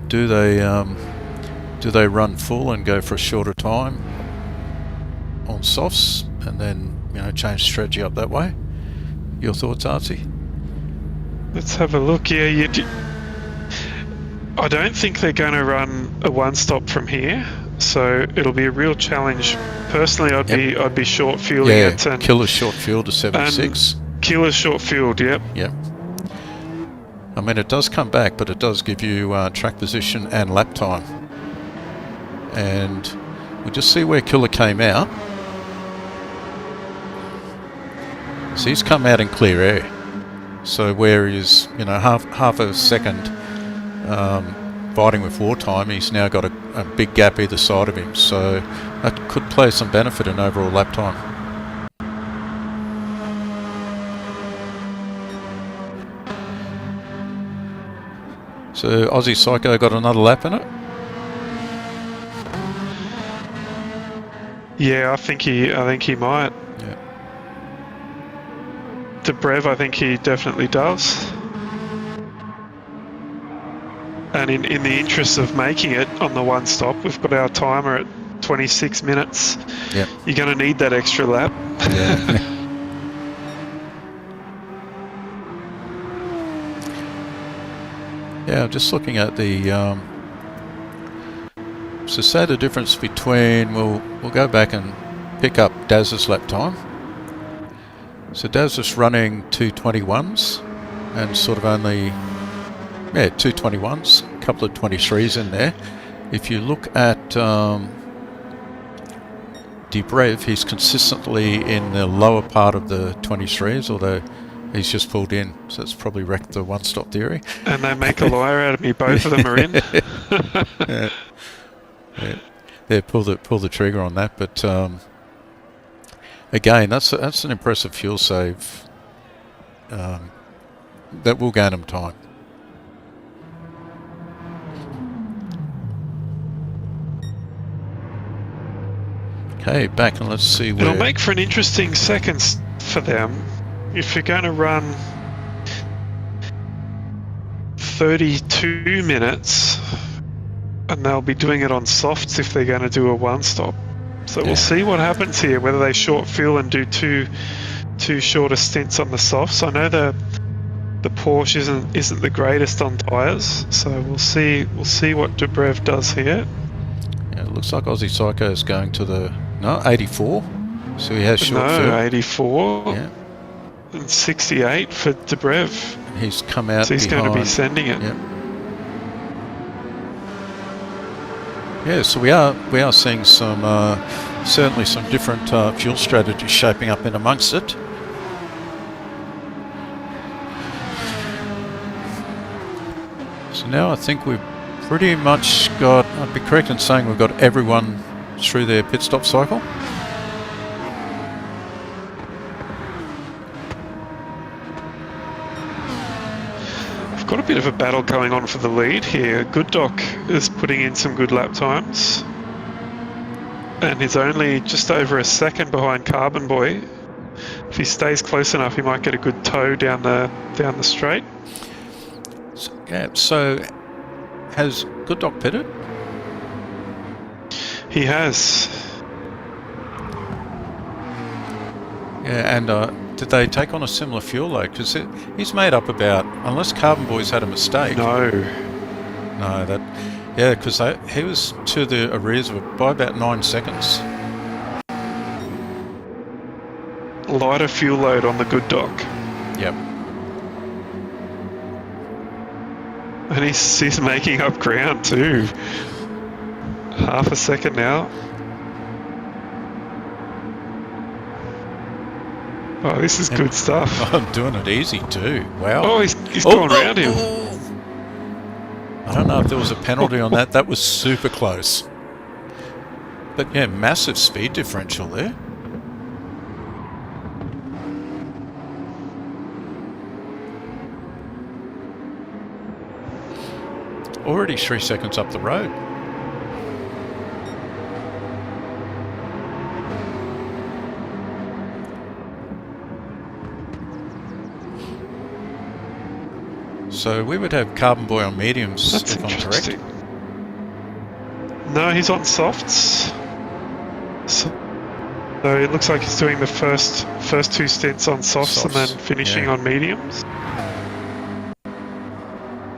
do they run full and go for a shorter time on softs, and then change strategy up that way? Your thoughts, Artsy? Let's have a look. Yeah, I don't think they're going to run a one-stop from here, so it'll be a real challenge. Personally, I'd be short fueling it. And Killer's short fuel to 76. Killer's short fueled, yep. Yep. I mean, it does come back, but it does give you track position and lap time. And we'll just see where Killer came out. So he's come out in clear air. So where he's, half a second fighting with Wartime, he's now got a big gap either side of him. So that could play some benefit in overall lap time. So Aussie Psycho got another lap in it. Yeah, I think he might. Yeah. Dobrev, I think he definitely does. And in the interest of making it on the one stop, we've got our timer at 26 minutes. Yep. You're going to need that extra lap. Yeah. Yeah, I'm just looking at the. So say the difference between. We'll go back and pick up Daz's lap time. So Daz is running 221s, and sort of only 221s, a couple of 23s in there. If you look at Dobrev, he's consistently in the lower part of the 23s, although he's just pulled in, so it's probably wrecked the one-stop theory. And they make a liar out of me. Both of them are in. Yeah, pull the trigger on that. But again, that's an impressive fuel save. That will gain them time. Okay, back and let's see where. It'll make for an interesting seconds for them. If you're going to run 32 minutes, and they'll be doing it on softs if they're going to do a one-stop. So we'll see what happens here, whether they short fuel and do two shorter stints on the softs. I know the Porsche isn't the greatest on tyres, so we'll see what Dobrev does here. Yeah, it looks like Aussie Psycho is going to 84. So he has short fuel. 84. Yeah. And 68 for Dobrev. He's come out. So he's behind. going to be sending it. Yep. Yeah, so we are seeing some certainly some different fuel strategies shaping up in amongst it. So now I think we've pretty much got. I'd be correct in saying we've got everyone through their pit stop cycle. Got a bit of a battle going on for the lead here. Good Doc is putting in some good lap times, and he's only just over a second behind Carbon Boy. If he stays close enough, he might get a good tow down the straight. So has Good Doc pitted? He has. Yeah, and did they take on a similar fuel load? Because he's made up about, unless Carbon Boy's had a mistake. No, because he was to the arrears by about 9 seconds. lighter fuel load on the good dock. Yep. And he's making up ground too. Half a second now. Oh, this is good stuff. I'm doing it easy too. Wow. Oh, he's gone around him. I don't know if there was a penalty on that. That was super close. But yeah, massive speed differential there. Already 3 seconds up the road. So we would have Carbon Boy on mediums, That's if I'm correct. interesting. No, he's on softs. So it looks like he's doing the first 2 stints on softs and then finishing on mediums.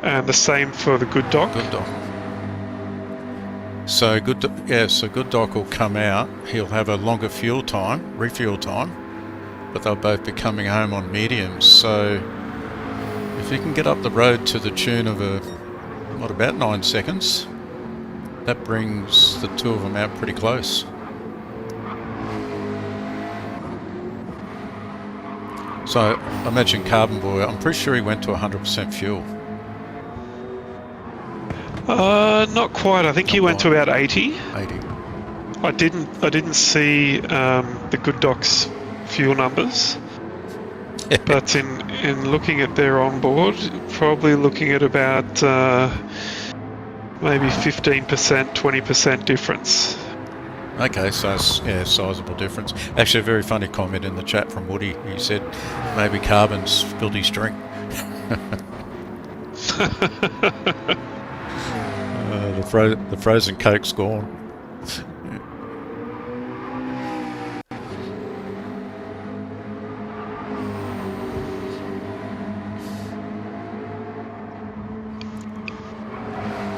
And the same for the good dock. Good dock. So good dock will come out. He'll have a longer refuel time, but they'll both be coming home on mediums. So if you can get up the road to the tune of about 9 seconds, that brings the two of them out pretty close. So I mentioned Carbon Boy. I'm pretty sure he went to 100% fuel. Not quite. I think he went to about 80. 80. I didn't see the good dock's fuel numbers. But in looking at their onboard, probably looking at about maybe 15%, 20% difference. Okay, so yeah, sizable difference. Actually, a very funny comment in the chat from Woody. He said maybe Carbon's spilled his drink. The frozen Coke's gone.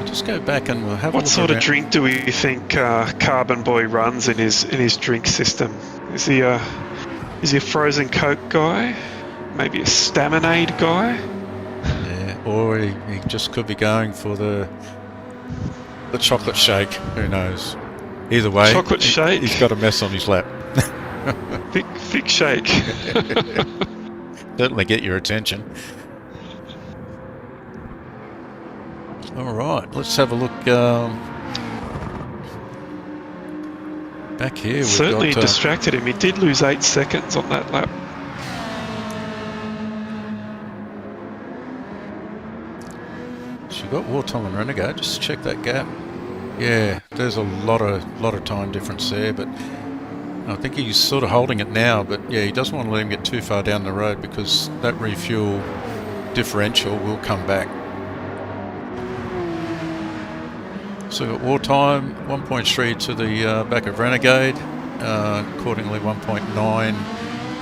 Just go back and we'll have a look. What sort of around. drink do we think Carbon Boy runs in his drink system? Is he a frozen Coke guy? Maybe a Staminade guy? Yeah, or he just could be going for the chocolate shake. Who knows? Either way, Chocolate shake? He's got a mess on his lap. Thick shake. Certainly get your attention. All right, let's have a look back here. Certainly we've got, distracted him. He did lose 8 seconds on that lap. So you've got Wartime and Renegade. Just check that gap. Yeah, there's a lot of time difference there, but I think he's sort of holding it now. But yeah, he doesn't want to let him get too far down the road because that refuel differential will come back. So we've got Wartime 1.3 to the back of Renegade, accordingly 1.9,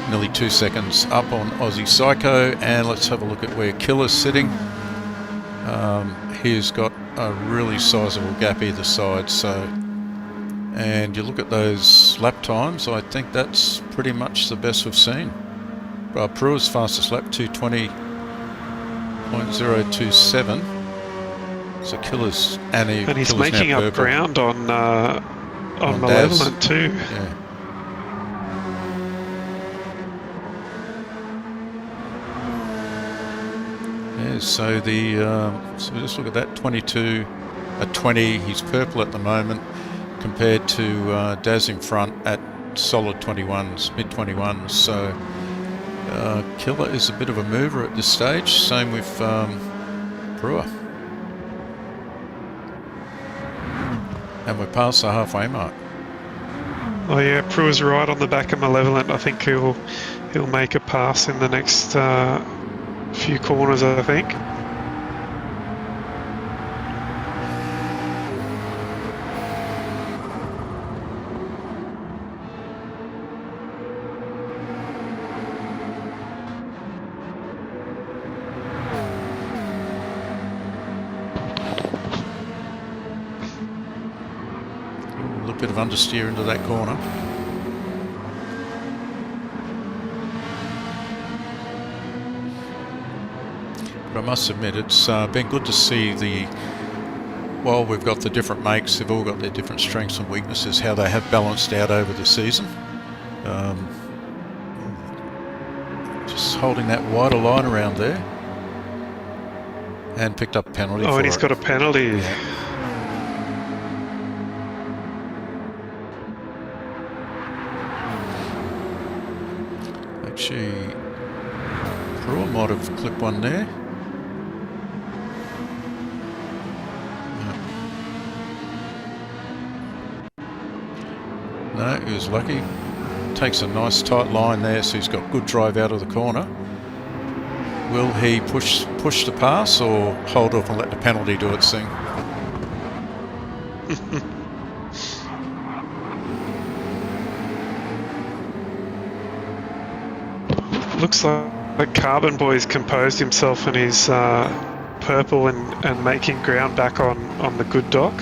nearly 2 seconds up on Aussie Psycho. And let's have a look at where Killer's sitting. He's got a really sizable gap either side. So, and you look at those lap times, I think that's pretty much the best we've seen. Prua's fastest lap 2:20.027. So Killer's and he's Killer's making now up purple. ground on Malevolent too. Yeah. Yeah, so so we just look at that 22 at 20. He's purple at the moment, compared to Daz in front at solid 21s, mid 21s. So Killer is a bit of a mover at this stage. Same with Brewer. And we're past the halfway mark. Oh yeah, Prua's right on the back of Malevolent. I think he'll make a pass in the next few corners, I think. A little bit of understeer into that corner. But I must admit, it's been good to see while we've got the different makes, they've all got their different strengths and weaknesses, how they have balanced out over the season. Just holding that wider line around there. And picked up a penalty for and he's it. got a penalty. Yeah. Actually, Brewer might have clipped one there. No, he was lucky. Takes a nice tight line there, so he's got good drive out of the corner. Will he push the pass or hold off and let the penalty do its thing? Looks like Carbon Boy's composed himself and he's purple and making ground back on the good dock.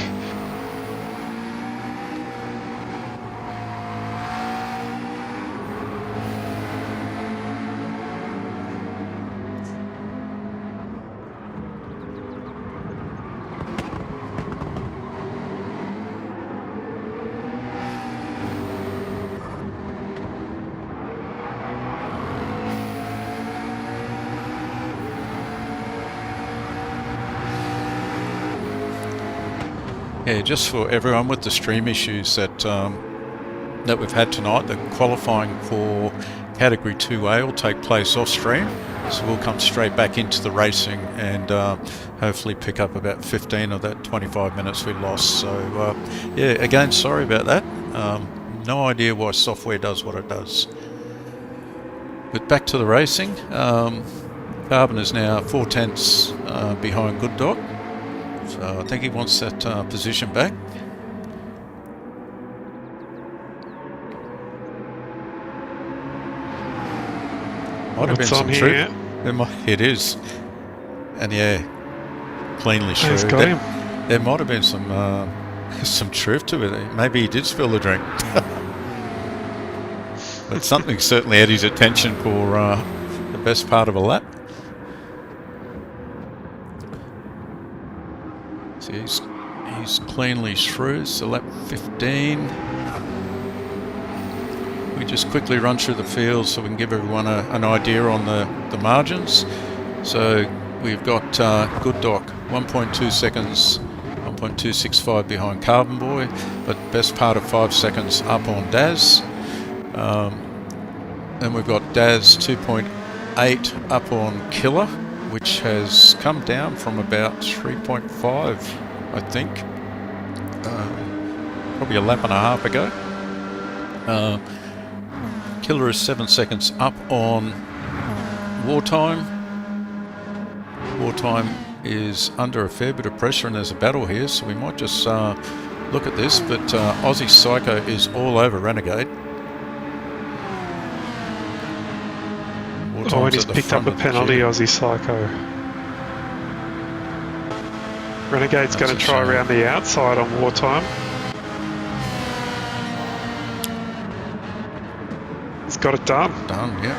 Yeah, just for everyone with the stream issues that we've had tonight, the qualifying for Category 2A will take place off stream, so we'll come straight back into the racing and hopefully pick up about 15 of that 25 minutes we lost. So yeah, again, sorry about that. No idea why software does what it does. But back to the racing. Carbon is now 4/10 behind Good Dog. So I think he wants that position back. Might have been some truth. It is. And yeah, cleanly He's shrewd. got him. There might have been some truth to it. Maybe he did spill the drink. But something certainly had his attention for the best part of a lap. So he's cleanly through, so lap 15. We just quickly run through the field so we can give everyone an idea on the margins. So we've got Good Doc, 1.2 seconds, 1.265 behind Carbon Boy, but best part of 5 seconds up on Daz. Then we've got Daz 2.8 up on Killer, which has come down from about 3.5, I think, probably a lap and a half ago. Killer is 7 seconds up on Wartime. Wartime is under a fair bit of pressure and there's a battle here, so we might just look at this, but Aussie Psycho is all over Renegade. And he's picked up a penalty, Aussie Psycho. Renegade's going to try around the outside on Wartime. He's got it done. Done, yeah.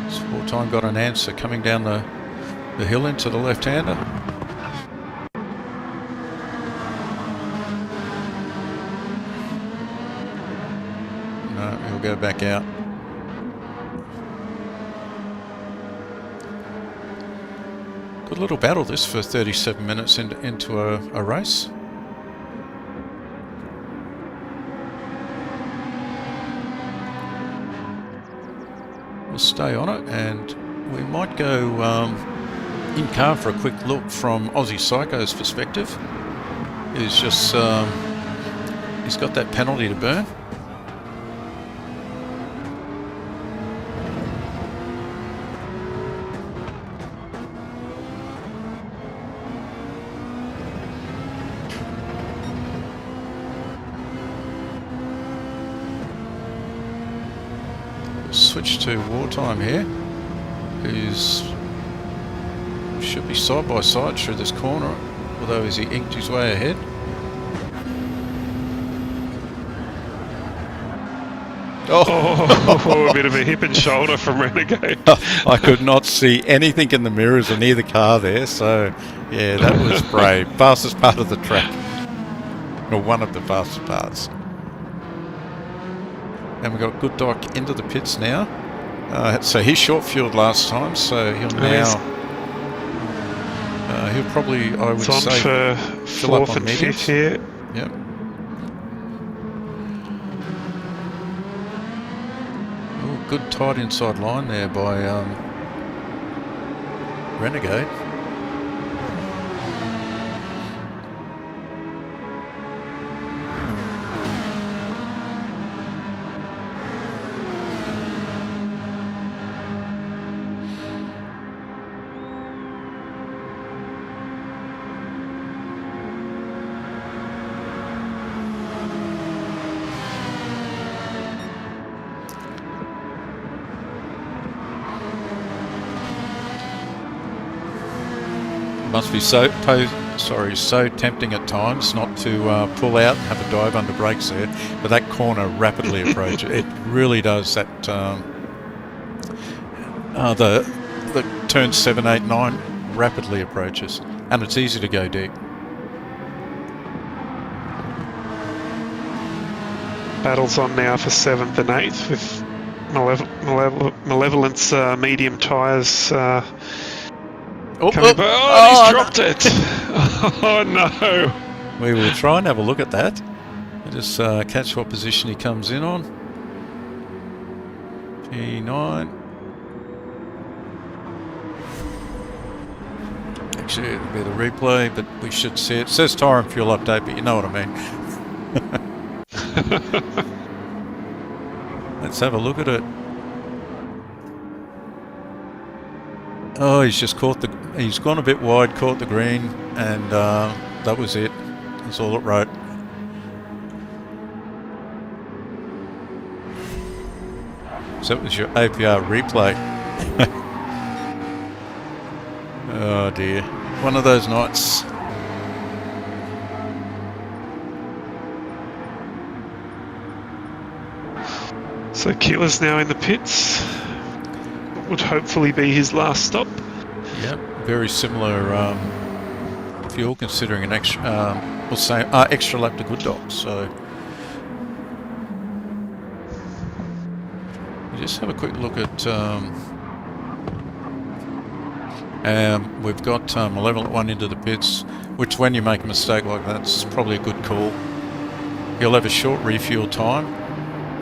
So Wartime got an answer coming down the hill into the left-hander. He'll go back out. Good little battle this for 37 minutes into a race. We'll stay on it and we might go in car for a quick look from Aussie Psycho's perspective. He's just he's got that penalty to burn. Switch to Wartime here, who's should be side by side through this corner, although as he inked his way ahead. Oh, a bit of a hip and shoulder from Renegade. I could not see anything in the mirrors of either car there, so yeah, that was brave. Fastest part of the track, or one of the fastest parts. And we've got Good Doc into the pits now. So he short fueled last time, so he'll now. He'll probably, I would it's on say, for fill up fourth on and mediums. fifth here. Yep. Oh, good tight inside line there by Renegade. Must be so tempting at times not to pull out and have a dive under brakes there, but that corner rapidly approaches. It really does. That the turn 7, 8, 9 rapidly approaches, and it's easy to go deep. Battles on now for 7th and 8th with Malevolent's medium tyres coming. He's dropped it! Oh no! We will try and have a look at that. Just catch what position he comes in on. P9. Actually, it'll be the replay, but we should see it. It says tyre and fuel update, but you know what I mean. Let's have a look at it. Oh, he's just he's gone a bit wide, caught the green, and that was it. That's all it wrote. So that was your APR replay. Oh dear. One of those nights. So Keeler's now in the pits. Would hopefully be his last stop. Yep, very similar fuel, considering an extra, we'll say extra lap to Good Doc. So just have a quick look at. We've got Malevolent 1 into the pits, which when you make a mistake like that, it's probably a good call. He'll have a short refuel time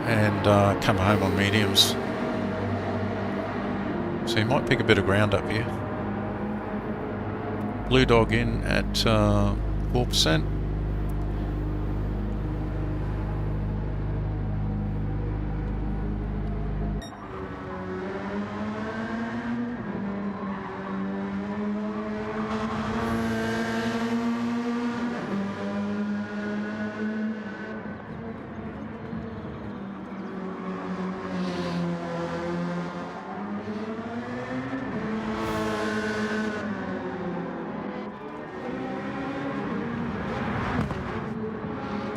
and come home on mediums. So he might pick a bit of ground up here. Blue Dog in at 4%.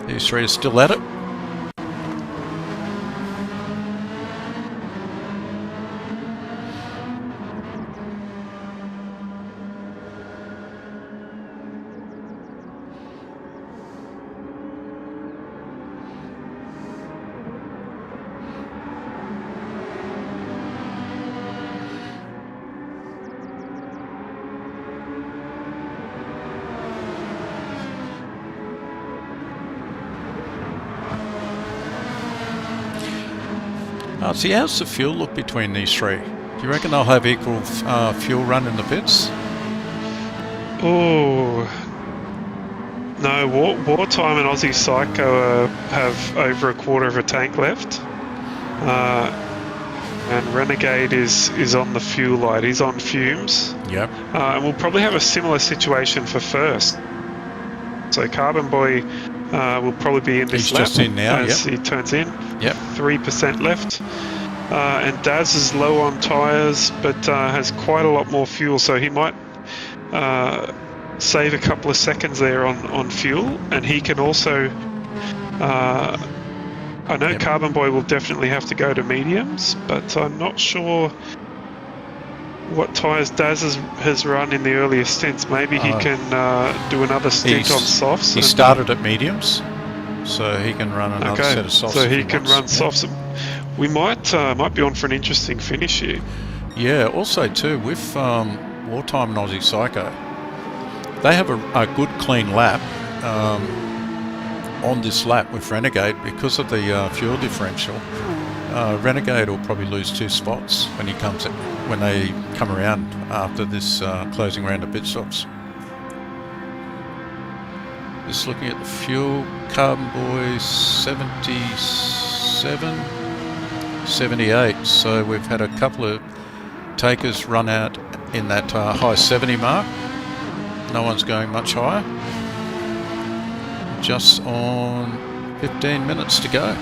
These three are still at it. See, how's the fuel look between these three? Do you reckon they'll have equal fuel run in the pits? Oh, no. Wartime and Aussie Psycho have over a quarter of a tank left. And Renegade is on the fuel light. He's on fumes. Yep. And we'll probably have a similar situation for first. So Carbon Boy will probably be in this lap just in now, as he turns in. Yep. 3% left. And Daz is low on tyres, but has quite a lot more fuel, so he might save a couple of seconds there on fuel, and he can also I know Yep. Carbon Boy will definitely have to go to mediums, but I'm not sure what tyres Daz has run in the earlier stints. Maybe he can do another stint on softs. He started at mediums, so he can run another set of softs so if he he can wants. run softs. We might be on for an interesting finish here. Yeah, also too, with Wartime and Aussie Psycho, they have a good clean lap on this lap with Renegade because of the fuel differential. Renegade will probably lose 2 spots when they come around after this closing round of pit stops. Just looking at the fuel, Carbon Boys 77, 78. So we've had a couple of takers run out in that high 70 mark. No one's going much higher. Just on 15 minutes to go.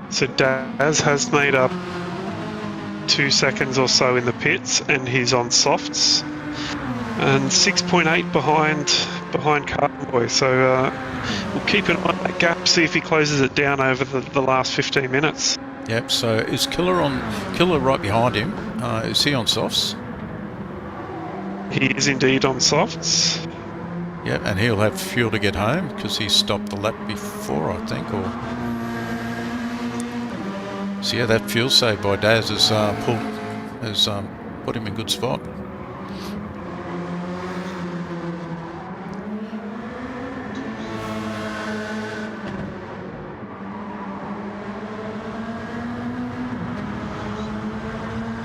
So Daz has made up 2 seconds or so in the pits, and he's on softs, and 6.8 behind Carbon Boy. So we'll keep an eye on that gap, see if he closes it down over the last 15 minutes. Yep. So is Killer right behind him? Is he on softs? He is indeed on softs. Yep, and he'll have fuel to get home because he stopped the lap before, I think. So yeah, that fuel save by Daz has put him in good spot.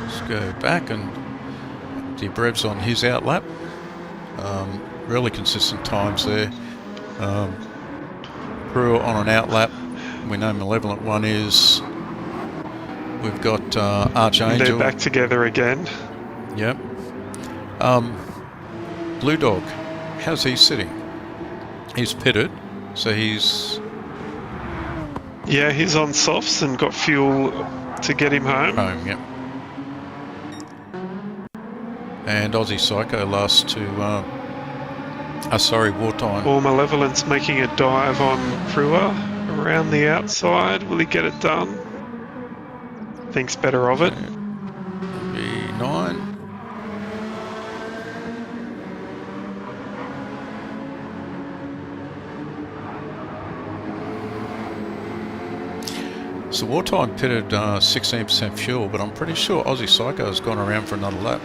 Let's go back, and Debrev's on his out lap. Really consistent times there. Brewer on an out lap. We know Malevolent one is. We've got Archangel. They're back together again. Yep. Blue Dog, how's he sitting? He's pitted, so he's... Yeah, he's on softs and got fuel to get him home. Yep. And Aussie Psycho last to... Wartime. Or Malevolent's making a dive on Brewer around the outside. Will he get it done? Thinks better of it. B9. So Wartime pitted 16% fuel, but I'm pretty sure Aussie Psycho has gone around for another lap.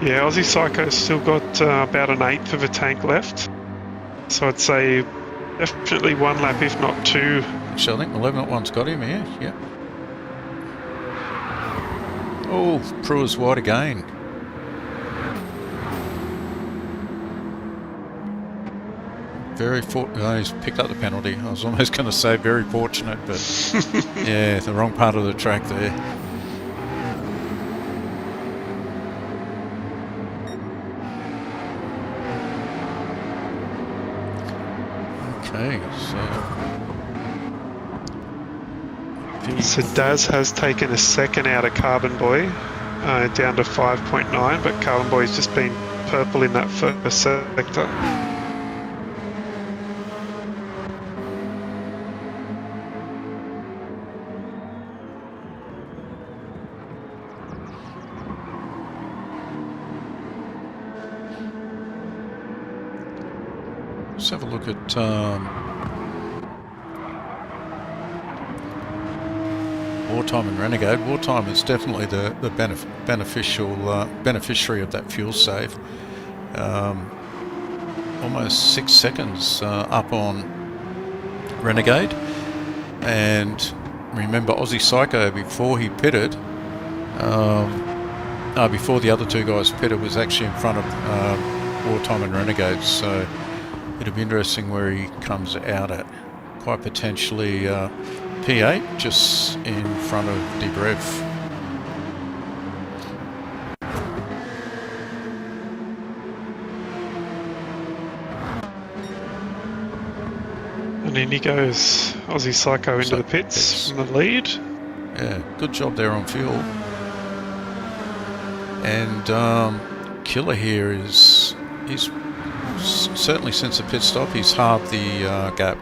Yeah, Aussie Psycho's still got about an eighth of a tank left. So I'd say definitely 1 lap, if not 2. So I think Malevolent one's got him here, yeah. Oh, Brewer's wide again. He's picked up the penalty. I was almost going to say very fortunate, but yeah, the wrong part of the track there. Okay, So Daz has taken a second out of Carbon Boy, down to 5.9, but Carbon Boy's just been purple in that first sector. let's have a look at Wartime and Renegade. Wartime is definitely the beneficiary of that fuel save. Almost 6 seconds up on Renegade, and remember Aussie Psycho before he pitted, before the other 2 guys pitted, was actually in front of Wartime and Renegade. So it'll be interesting where he comes out at. Quite potentially P8, just in front of Debrev. And in he goes, Aussie Psycho into the pits in the lead. Yeah, good job there on fuel. And Killer here he's certainly since the pit stop, he's halved the gap.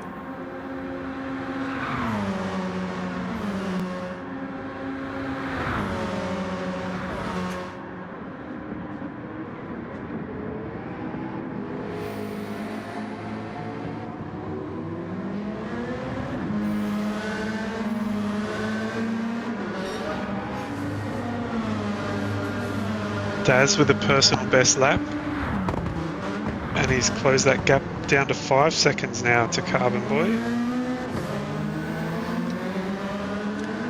Daz with a personal best lap, and he's closed that gap down to 5 seconds now to Carbon Boy.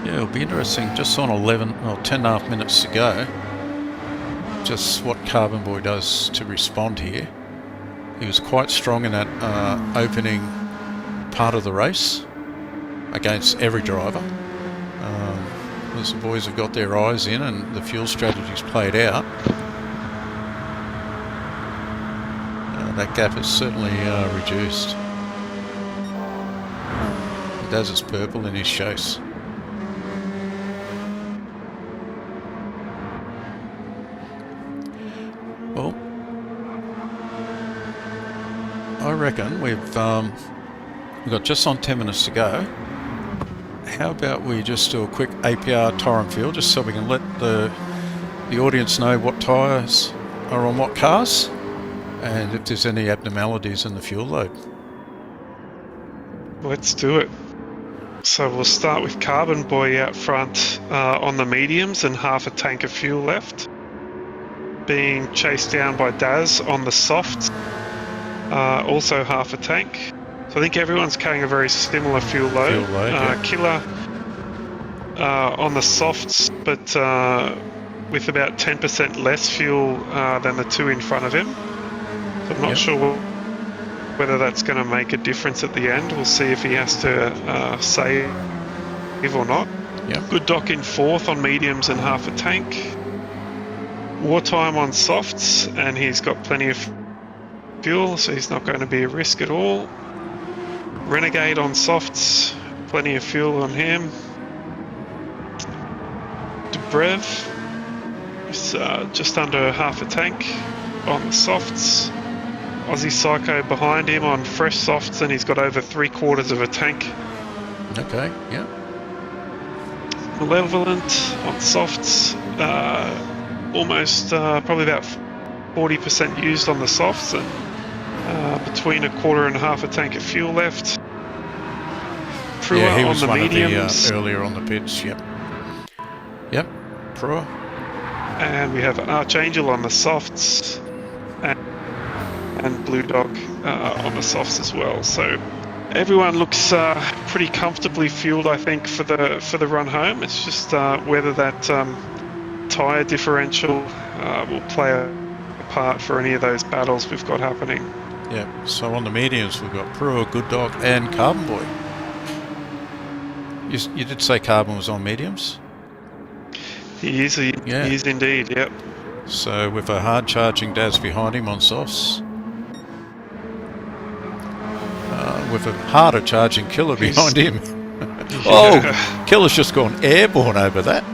Yeah, it'll be interesting, just on 10 and a half minutes to go, just what Carbon Boy does to respond here. He was quite strong in that opening part of the race against every driver. As the boys have got their eyes in and the fuel strategies played out, that gap is certainly reduced. Daz is purple in his chase. Well, I reckon we've got just on 10 minutes to go. How about we just do a quick APR tyre and fuel, just so we can let the audience know what tyres are on what cars and if there's any abnormalities in the fuel load. Let's do it. So we'll start with Carbon Boy out front on the mediums and half a tank of fuel left, being chased down by Daz on the softs, also half a tank. So I think everyone's carrying a very similar fuel load. Yeah. Killer on the softs, but with about 10% less fuel than the two in front of him. So I'm not sure whether that's going to make a difference at the end. We'll see if he has to save or not. Yep. Good Doc in fourth on mediums and half a tank. Wartime on softs, and he's got plenty of fuel, so he's not going to be a risk at all. Renegade on softs, plenty of fuel on him. Debrev is just under half a tank on the softs. Aussie Psycho behind him on fresh softs, and he's got over 3/4 of a tank. Okay, yeah. Malevolent on softs, almost probably about 40% used on the softs, and between 1/4 and half a tank of fuel left. Prua Yeah, he on was the one mediums. of the earlier on the pitch. Yep, Prua. And we have Archangel on the softs, and Blue Dog on the softs as well. So everyone looks pretty comfortably fueled, I think, for the run home. It's just whether that tyre differential will play a part for any of those battles we've got happening. Yeah, so on the mediums we've got Prua, Good Dog and Carbon Boy. You did say Carbon was on mediums? He is indeed, yep. So with a hard charging Daz behind him on softs, with a harder charging Killer behind him. Oh, Killer's just gone airborne over that.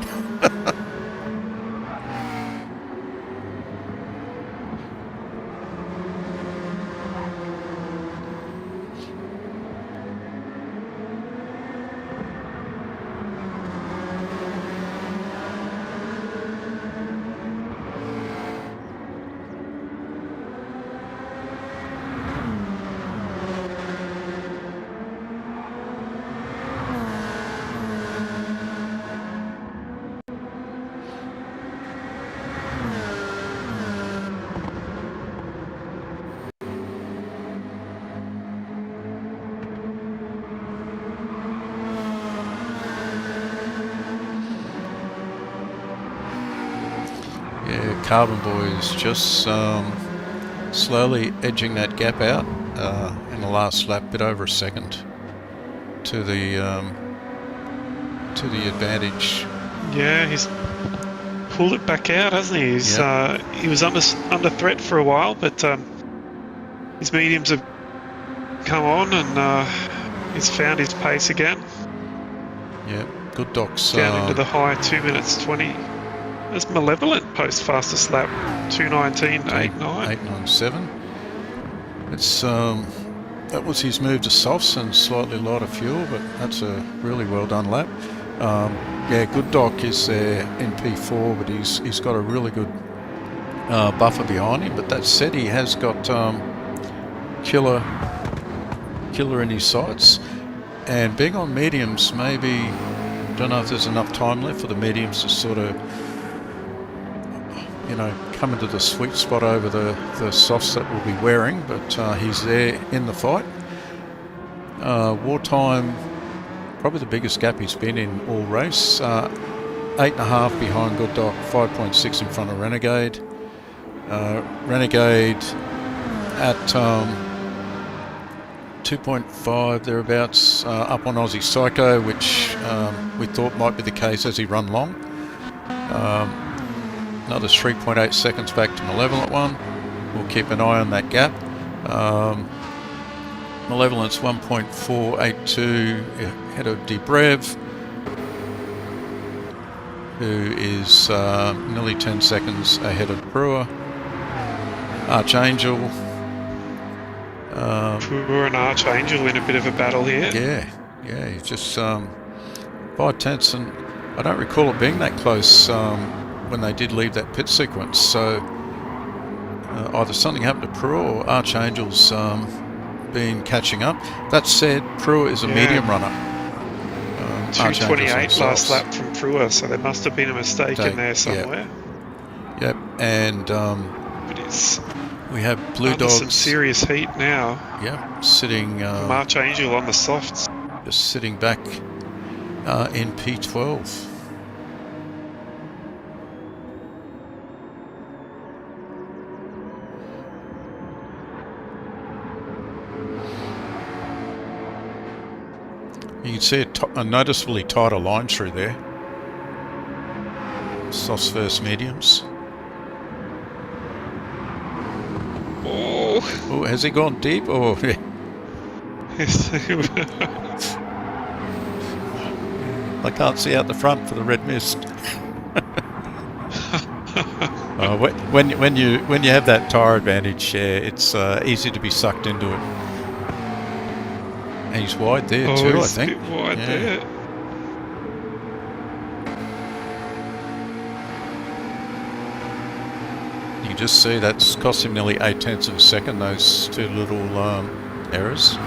Yeah, Carbon Boy is just slowly edging that gap out in the last lap, bit over a second to the advantage. Yeah, he's pulled it back out, hasn't he? He was under threat for a while, but his mediums have come on, and he's found his pace again. Yeah, Good Doc's down into the high 2 minutes 20. As Malevolent post fastest lap, 2:19.89. 8:97. It's that was his move to softs and slightly lighter fuel, but that's a really well done lap. Yeah, Good Doc is there in P4, but he's got a really good buffer behind him. But that said, he has got killer in his sights, and being on mediums, maybe don't know if there's enough time left for the mediums to sort of, you know, come into the sweet spot over the softs that we'll be wearing, but he's there in the fight. Wartime, probably the biggest gap he's been in all race. 8.5 behind Good Doc, 5.6 in front of Renegade. Renegade at 2.5 thereabouts, up on Aussie Psycho, which we thought might be the case as he run long. Another 3.8 seconds back to Malevolent one. We'll keep an eye on that gap. Malevolent's 1.482 ahead of Debrev, who is nearly 10 seconds ahead of Brewer. Archangel. Brewer and Archangel in a bit of a battle here. Yeah, he's just 5/10, and I don't recall it being that close when they did leave that pit sequence. So either something happened to Brewer or Archangel's been catching up. That said, Brewer is a medium runner. 2:28 last lap from Brewer, so there must have been a mistake in there somewhere. Yep, and But it's we have Blue under Dogs. some serious heat now. Yeah, sitting Archangel on the softs. just sitting back in P12. You can see a noticeably tighter line through there. Softs versus mediums. Oh, has he gone deep? Oh, yeah. I can't see out the front for the red mist. When you have that tyre advantage, it's easy to be sucked into it. And he's wide there too, I think. A bit wide there. You can just see that's cost him nearly 0.8 of a second, those two little errors.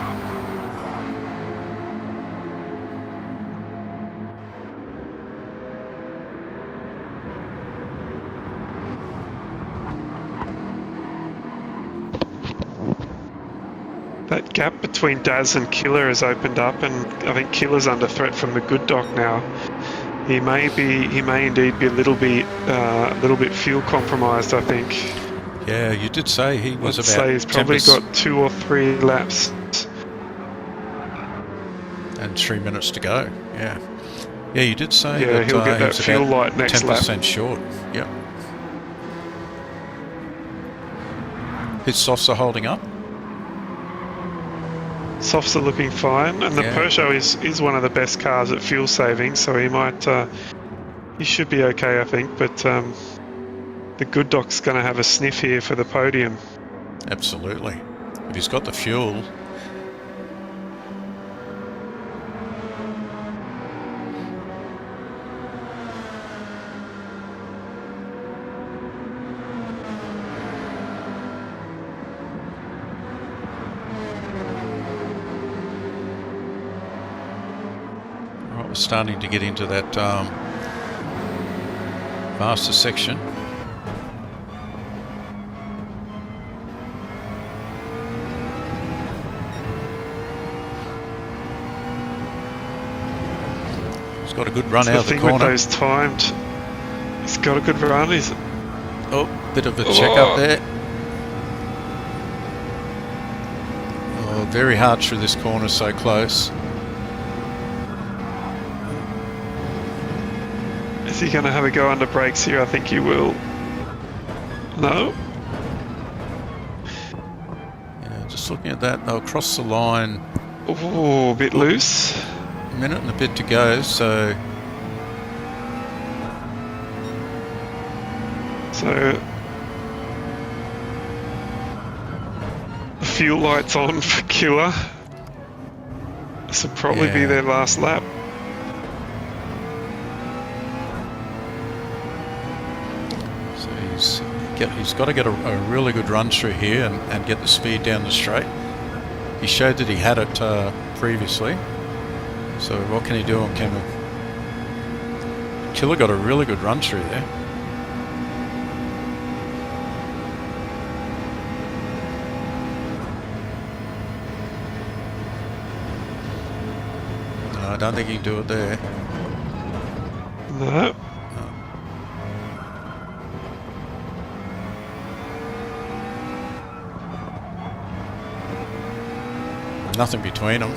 That gap between Daz and Killer has opened up, and I think Killer's under threat from the Good Doc now. He may indeed be a little bit fuel compromised, I think. Yeah, you did say he was I'd about. say he's probably 10%. got 2 or 3 laps. And 3 minutes to go. Yeah, you did say Yeah, that he'll get that he's fuel about light next lap. 10% short. Yep. His softs are holding up. Softs are looking fine, and the Yeah. Peugeot is one of the best cars at fuel saving, so he should be okay, I think. But the Good Doc's going to have a sniff here for the podium. Absolutely. If he's got the fuel. Right, we're starting to get into that faster section. He's got a good run out of the thing with corner. those timed, he's got a good run. Oh, bit of a check up there. Oh, very hard through this corner, so close. Is he going to have a go under brakes here? I think he will. No? Yeah, just looking at that, they'll cross the line. Oh, a bit loose. A minute and a bit to go, so So the fuel lights on for Killer. This will probably be Yeah. their last lap. So he's got to get a really good run through here and get the speed down the straight. He showed that he had it previously. So what can he do on camera? Killer got a really good run through there. No, I don't think he can do it there. No. Nothing between them.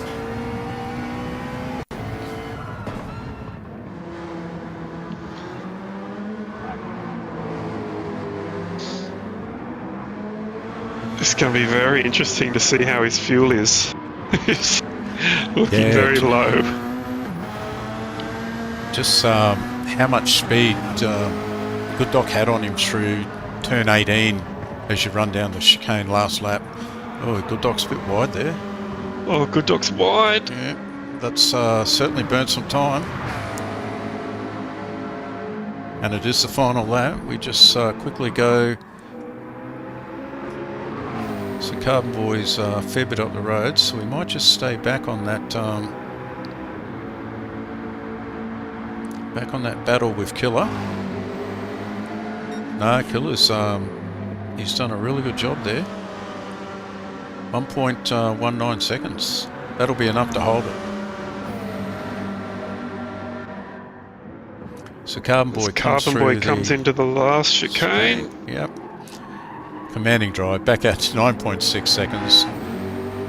It's going to be very interesting to see how his fuel is. It's looking very low. Just how much speed Good Doc had on him through turn 18 as you run down the chicane last lap. Oh, Good Doc's a bit wide there. Oh, Good Doc's wide. Yeah, that's certainly burnt some time. And it is the final lap. We just quickly go. So Carbon Boy's a fair bit up the road, so we might just stay back on that battle with Killer. No, Killer's he's done a really good job there. 1.19 seconds. That'll be enough to hold it. So Carbon Boy comes into the last chicane. Yep. Commanding drive, back at 9.6 seconds.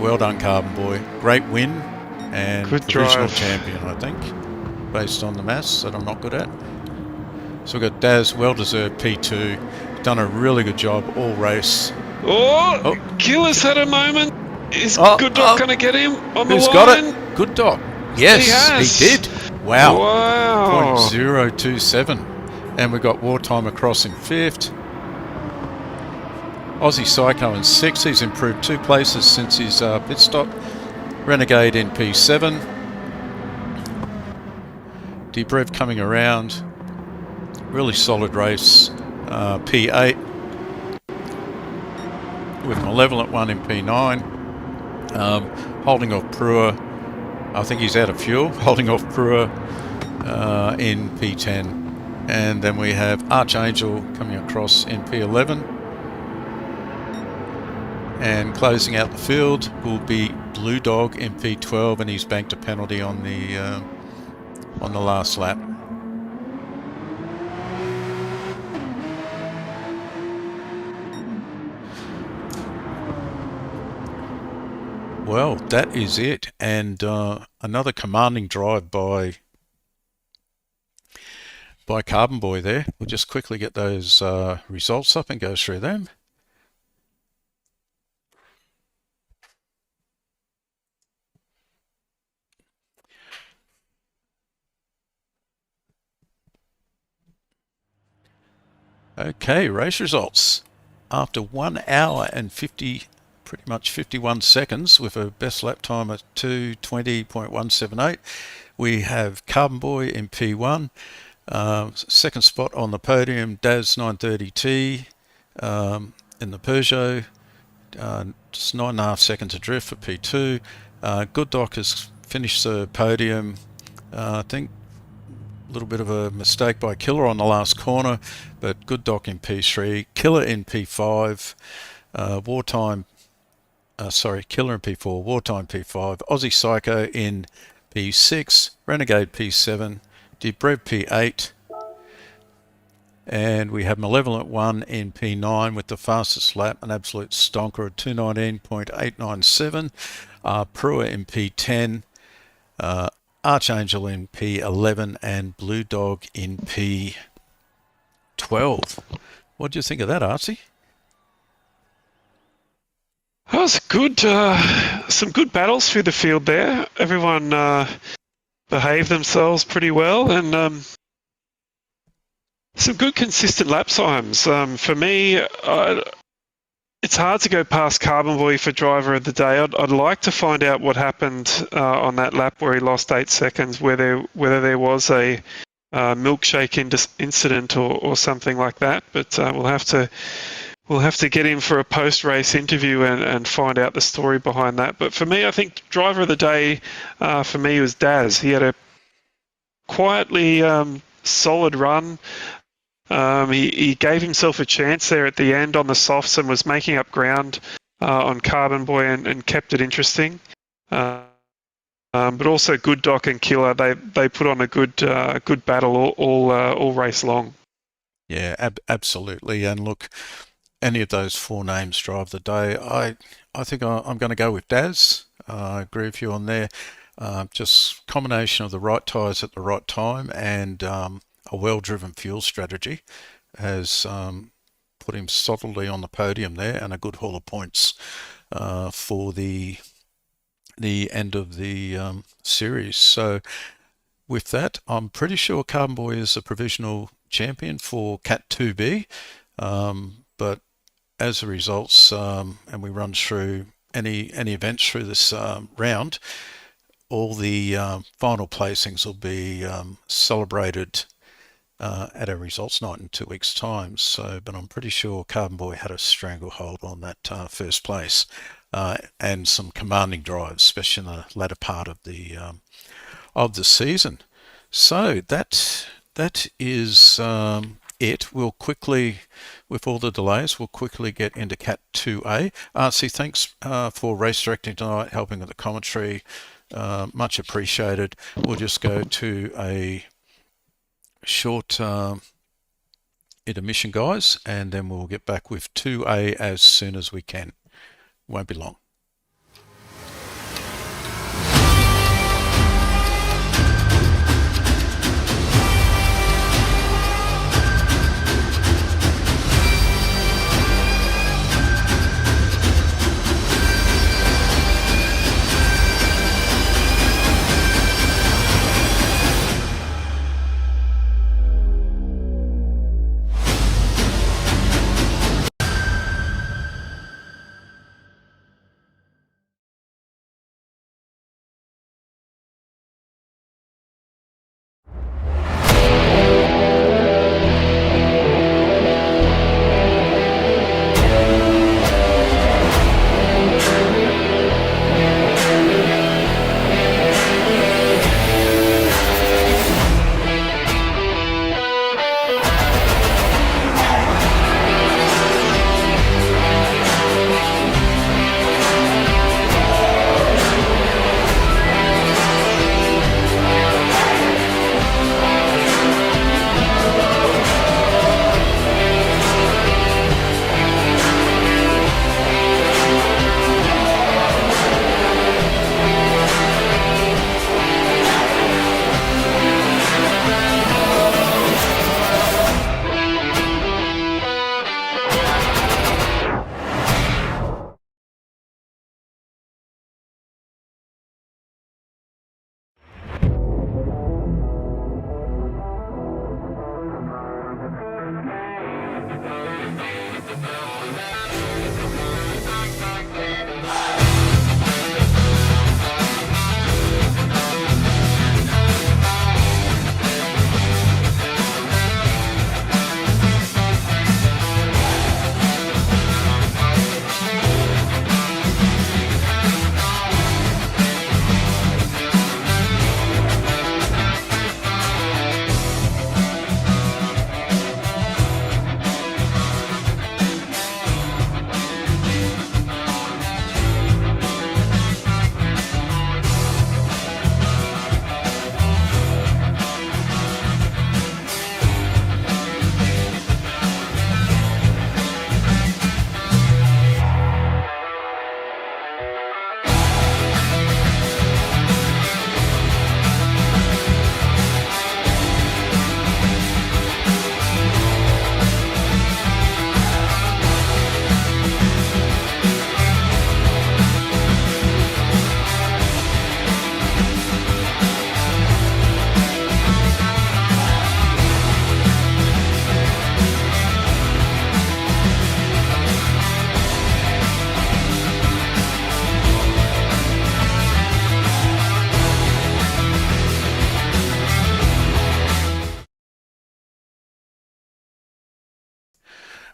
Well done, Carbon Boy. Great win and Good provisional drive. champion, I think, based on the maths that I'm not good at. So we've got Daz, well-deserved P2. Done a really good job all race. Oh, Killer's had a moment. Is Oh, Good Doc going to get him on the Who's line? got it? Good Doc. Yes, he did. Wow. Wow. 0.027. And we've got Wartime across in 5th. Aussie Psycho in 6th. He's improved 2 places since his pit stop. Renegade in P7. Debrev coming around. Really solid race. P8. With Malevolent 1 in P9. Holding off Prua. I think he's out of fuel. Holding off Prua in P10. And then we have Archangel coming across in P11. And closing out the field will be Blue Dog in P12, and he's banked a penalty on the last lap. Well, that is it, and another commanding drive by Carbon Boy there. We'll just quickly get those results up and go through them. Okay, race results. After 1 hour and pretty much 51 seconds with a best lap time of 2:20.178, we have Carbon Boy in P1. Second spot on the podium, Daz 930T in the Peugeot. Just 9.5 seconds adrift for P2. Good Doc has finished the podium. I think a little bit of a mistake by Killer on the last corner, but Good Doc in P3, Killer in P5, Killer in P4, Wartime P5, Aussie Psycho in P6, Renegade P7, Debrev P8, and we have Malevolent 1 in P9 with the fastest lap, an absolute stonker at 2:19.897, Prua in P10, Archangel in P11, and Blue Dog in P12. What do you think of that, Archie? That was good. Some good battles through the field there. Everyone behaved themselves pretty well, and Some good consistent lap times. For me, it's hard to go past Carbon Boy for driver of the day. I'd like to find out what happened on that lap where he lost 8 seconds, whether there was a milkshake incident or something like that. But we'll have to get in for a post-race interview and find out the story behind that. But for me, I think driver of the day for me was Daz. He had a quietly solid run. He gave himself a chance there at the end on the softs and was making up ground on Carbon Boy and kept it interesting. But also Good Doc and Killer, they put on a good battle all race long. Yeah, absolutely. And look, any of those 4 names drive the day. I think I'm going to go with Daz. I agree with you on there. Just combination of the right tyres at the right time and a well-driven fuel strategy has put him solidly on the podium there, and a good haul of points for the end of the series. So with that, I'm pretty sure Carbon Boy is a provisional champion for Cat 2B, but as the results and we run through any events through this round, all the final placings will be celebrated at our results night in 2 weeks' time. So, but I'm pretty sure Carbon Boy had a stranglehold on that first place and some commanding drives, especially in the latter part of the season. So that is it. We'll quickly, with all the delays, we'll quickly get into Cat 2A. RC, thanks for race directing tonight, helping with the commentary. Much appreciated. We'll just go to a short intermission, guys, and then we'll get back with 2A as soon as we can. Won't be long.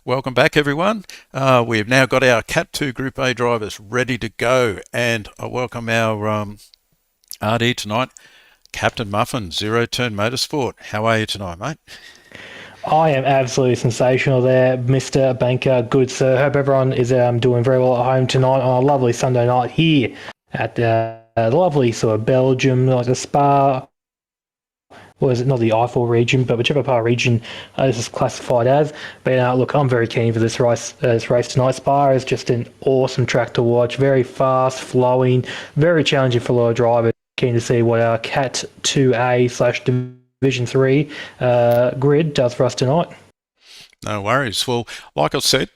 Welcome back, everyone. We have now got our Cat 2 Group A drivers ready to go, and I welcome our RD tonight, Captain Muffin, Zero Turn Motorsport. How are you tonight, mate? I am absolutely sensational there, Mr. Banker. Good, sir. Hope everyone is doing very well at home tonight on a lovely Sunday night here at the lovely sort of Belgium, like the Spa. Well, is it not the Eiffel region, but whichever part of region this is classified as. But look, I'm very keen for this race tonight. Spa is just an awesome track to watch. Very fast, flowing, very challenging for a lot of drivers. Keen to see what our Cat 2A / Division 3 grid does for us tonight. No worries. Well, like I said,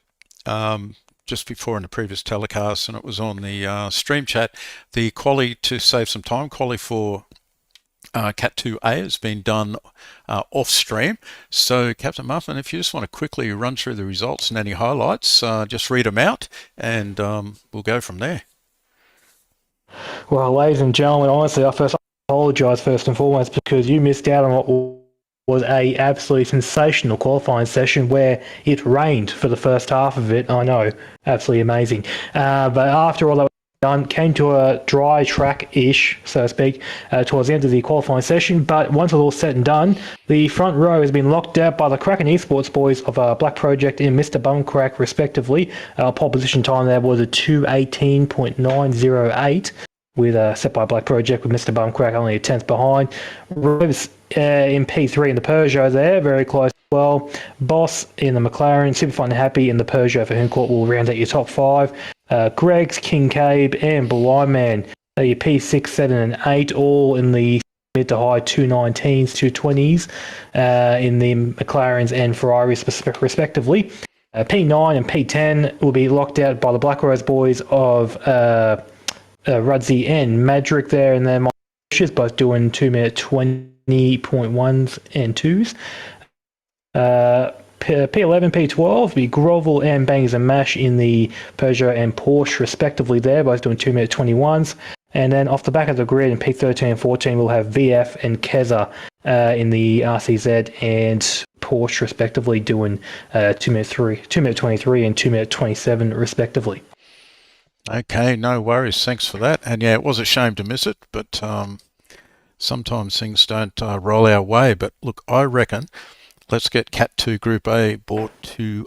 just before in the previous telecast, and it was on the stream chat, the quali, to save some time, quali for Cat 2A has been done off stream. So, Captain Muffin, if you just want to quickly run through the results and any highlights, just read them out, and we'll go from there. Well, ladies and gentlemen, honestly, I first apologise first and foremost because you missed out on what was a absolutely sensational qualifying session where it rained for the first half of it. I know, absolutely amazing. But after all that was done, came to a dry track-ish, so to speak, towards the end of the qualifying session. But once it was all said and done, the front row has been locked out by the Kraken Esports boys of Black Project and Mr. Bumcrack, respectively. Pole position time there was a 2:18.908. With set by Black Project, with Mr. Bumcrack only a tenth behind. Revs in P3 in the Peugeot there, very close as well. Boss in the McLaren, Super Fun and Happy in the Peugeot for Hincourt will round out your top five. Greg's, Kincaid and Blyman, your P6, 7 and 8, all in the mid to high 219s, 220s in the McLarens and Ferraris respectively. P9 and P10 will be locked out by the Black Rose boys of Rudsey and Madrick there, and then She's both doing 2-minute 20.1s and 2s. P11, P12, be Grovel and Bangers and Mash in the Peugeot and Porsche respectively there, both doing 2-minute 21s. And then off the back of the grid in P13 and 14, we'll have VF and Keza in the RCZ and Porsche respectively doing 2-minute 23 and 2-minute 27 respectively. Okay, no worries. Thanks for that. And yeah, it was a shame to miss it, but sometimes things don't roll our way. But look, I reckon let's get Cat 2 Group A brought to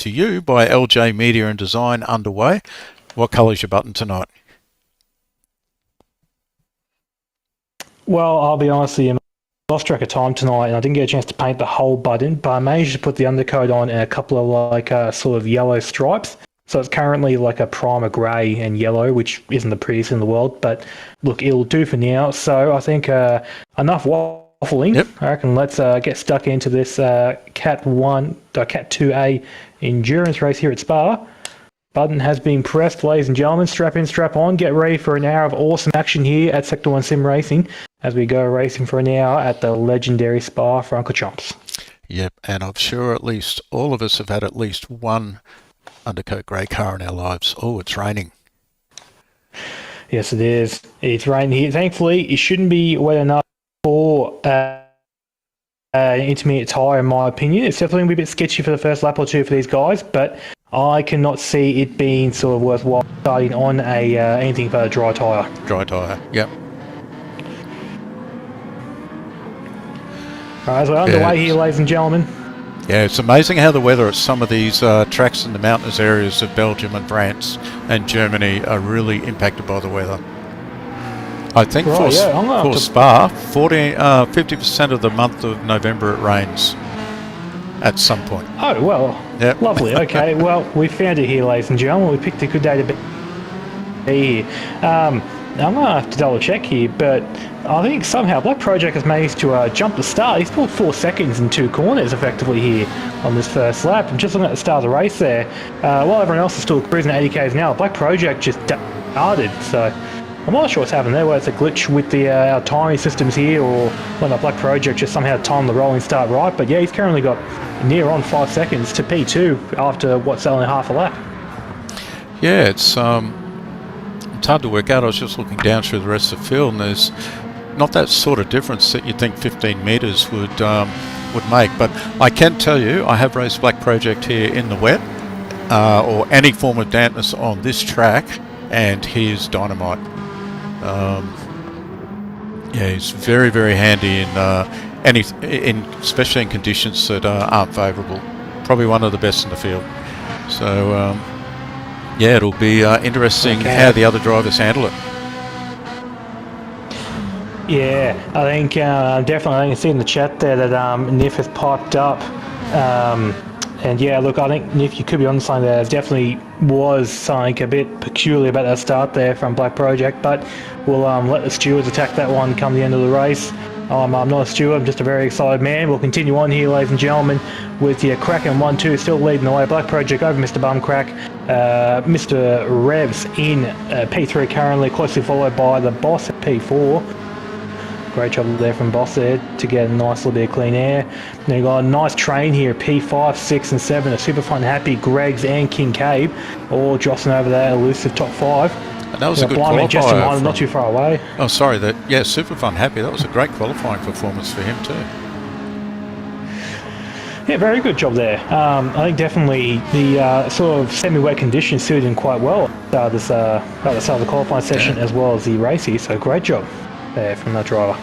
you by LJ Media and Design underway. What colour's your button tonight? Well, I'll be honest with you, I lost track of time tonight and I didn't get a chance to paint the whole button, but I managed to put the undercoat on and a couple of sort of yellow stripes. So it's currently like a primer grey and yellow, which isn't the prettiest in the world, but look, it'll do for now. So I think enough waffling. Yep. I reckon let's get stuck into this Cat 2A endurance race here at Spa. Button has been pressed, ladies and gentlemen. Strap in, strap on. Get ready for an hour of awesome action here at Sector 1 Sim Racing as we go racing for an hour at the legendary Spa-Francorchamps. Yep, and I'm sure at least all of us have had at least one undercoat grey car in our lives. Oh, it's raining. Yes, it is. It's raining here. Thankfully, it shouldn't be wet enough for an intermediate tyre, in my opinion. It's definitely going to be a bit sketchy for the first lap or two for these guys, but I cannot see it being sort of worthwhile starting on a anything but a dry tyre. Dry tyre, yep. All right, so we're underway here, ladies and gentlemen. Yeah, it's amazing how the weather at some of these tracks in the mountainous areas of Belgium and France and Germany are really impacted by the weather. I think for Spa, 50% of the month of November it rains at some point. Oh, well, yep. Lovely. Okay, well, we found it here, ladies and gentlemen. We picked a good day to be here. I'm going to have to double check here, but I think somehow Black Project has managed to jump the start. He's pulled 4 seconds in 2 corners effectively here on this first lap. I'm just looking at the start of the race there. While everyone else is still cruising at 80 k's an hour, Black Project just started. So I'm not sure what's happened there, whether it's a glitch with the our timing systems here or whether Black Project just somehow timed the rolling start right. But yeah, he's currently got near on 5 seconds to P2 after what's only half a lap. Yeah, it's hard to work out. I was just looking down through the rest of the field and there's not that sort of difference that you'd think 15 metres would would make. But I can tell you, I have raced Black Project here in the wet, or any form of dampness on this track, and he is dynamite. Yeah, he's very, very handy in especially in conditions that aren't favourable. Probably one of the best in the field. So yeah, it'll be interesting how the other drivers handle it. Yeah, I think definitely. I can see in the chat there that Nif has piped up, and yeah, look, I think Nif, you could be on something there. There definitely was something a bit peculiar about that start there from Black Project, but we'll let the stewards attack that one come the end of the race. I'm not a steward, I'm just a very excited man. We'll continue on here, ladies and gentlemen, with your Kraken 1-2 still leading the way. Black Project over Mr. Bumcrack. Mr. Revs in P3 currently, closely followed by the Boss at P4. Great job there from Boss there to get a nice little bit of clean air. Then you got a nice train here, P5, 6 and 7, a super fun happy Greggs and Kincaid, all jostling over that elusive top 5. And that was a good qualifier. Not too far away. Oh, sorry. Yeah, super fun happy. That was a great qualifying performance for him too. Yeah, very good job there. I think definitely the sort of semi-wet conditions suited him quite well at the start of the qualifying session as well as the race here. So great job there from that driver.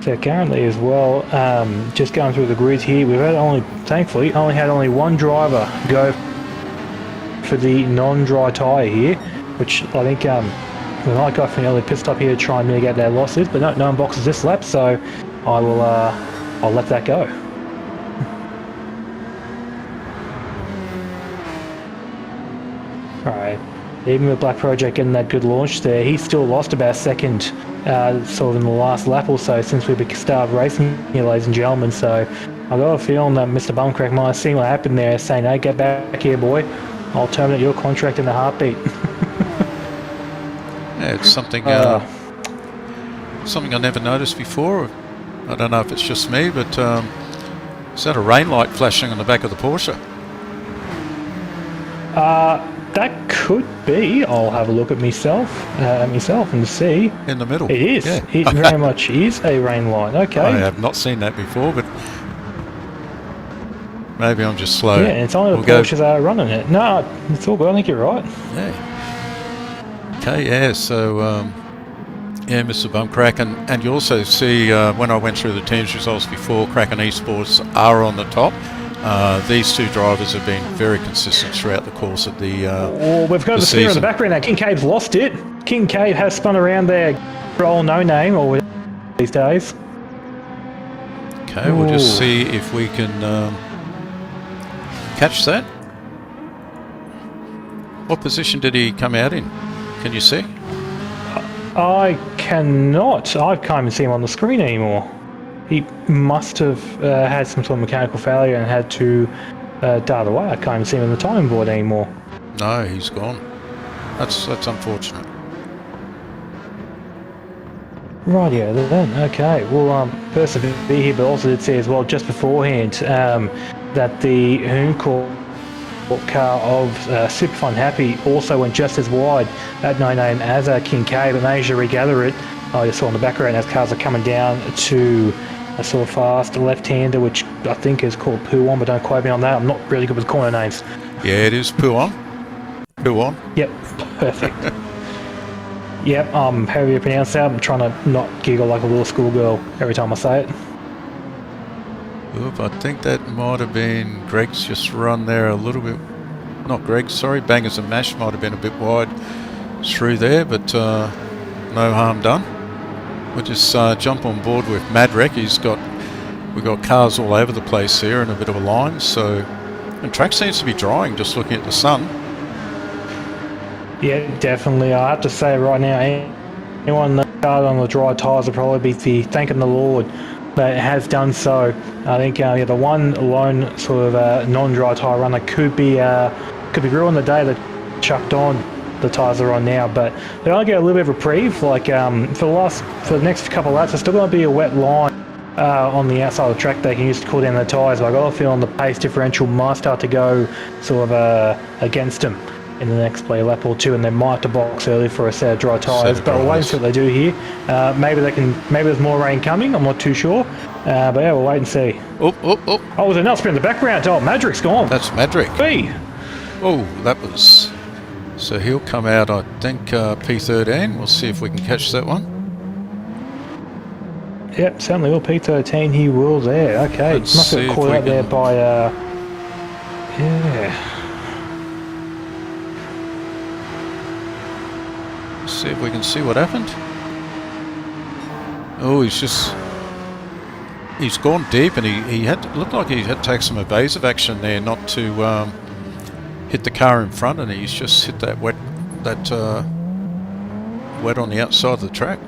So currently as well, just going through the grid here, we've had thankfully only one driver go for the non-dry tyre here, which I think we might go from early pit stop here to try and mitigate their losses, but no one boxes this lap, so I will I'll let that go. Alright, even with Black Project getting that good launch there, he still lost about a second sort of in the last lap or so since we started racing here, ladies and gentlemen, so I've got a feeling that Mr. Bumcrack might have seen what happened there, saying, hey, get back here, boy. I'll terminate your contract in a heartbeat. Yeah, it's something something I never noticed before. I don't know if it's just me, but is that a rain light flashing on the back of the Porsche? That could be. I'll have a look at myself and see. In the middle. It is. Yeah. It very much is a rain light. Okay. I have not seen that before, but maybe I'm just slow. Yeah, and it's only the Porsches that are running it. No, it's all good. I think you're right. Yeah. Okay, yeah, so, yeah, Mr. Bumcrack, and you also see when I went through the team's results before, Kraken Esports are on the top. These two drivers have been very consistent throughout the course of the we've got the steer in the background now. Kincaid's lost it. Kincaid has spun around there. Roll no name or these days. Okay, we'll just see if we can catch that. What position did he come out in? Can you see? I cannot. I can't even see him on the screen anymore. He must have had some sort of mechanical failure and had to dart away. I can't even see him on the timing board anymore. No, he's gone. That's unfortunate. Rightio then. Okay. Well, persevere here, but also did see as well just beforehand that the Hooncourt car of Superfun Happy also went just as wide at no name as Kincaid, but managed to regather it. I just saw in the background as cars are coming down to a sort of fast left-hander, which I think is called Puon, but don't quote me on that. I'm not really good with corner names. Yeah, it is Puon. Puon. Yep, perfect. Yep, however you pronounce that, I'm trying to not giggle like a little schoolgirl every time I say it. Oop, I think that might have been Greg's just run there a little bit. Not Greg, sorry. Bangers and Mash might have been a bit wide through there, but no harm done. We'll just jump on board with Madrek. We've got cars all over the place here in a bit of a line. So, the track seems to be drying just looking at the sun. Yeah, definitely. I have to say right now, anyone that started on the dry tyres will probably be thanking the Lord that it has done so. I think the one lone sort of non-dry tyre runner could be ruining the day that chucked on the tyres are on now, but they only get a little bit of reprieve. Like for the next couple of laps, there's still going to be a wet line on the outside of the track they can use to cool down the tyres. But I got a feeling the pace differential might start to go sort of against them in the next lap or two, and they might have to box early for a set of dry tyres. But we'll wait and see what they do here. Maybe there's more rain coming. I'm not too sure. But yeah, we'll wait and see. Oh, oh, oh. Oh, there's an announcement in the background. Oh, Madric's gone. That's Madrick. B. Oh, that was... So he'll come out, I think, P13. We'll see if we can catch that one. Yep, certainly will. P13, he will there. Okay, Let's must see have if caught we out there can- by... yeah. See if we can see what happened. Oh, he's gone deep, and he looked like he had to take some evasive action there, not to hit the car in front, and he's just hit that wet on the outside of the track.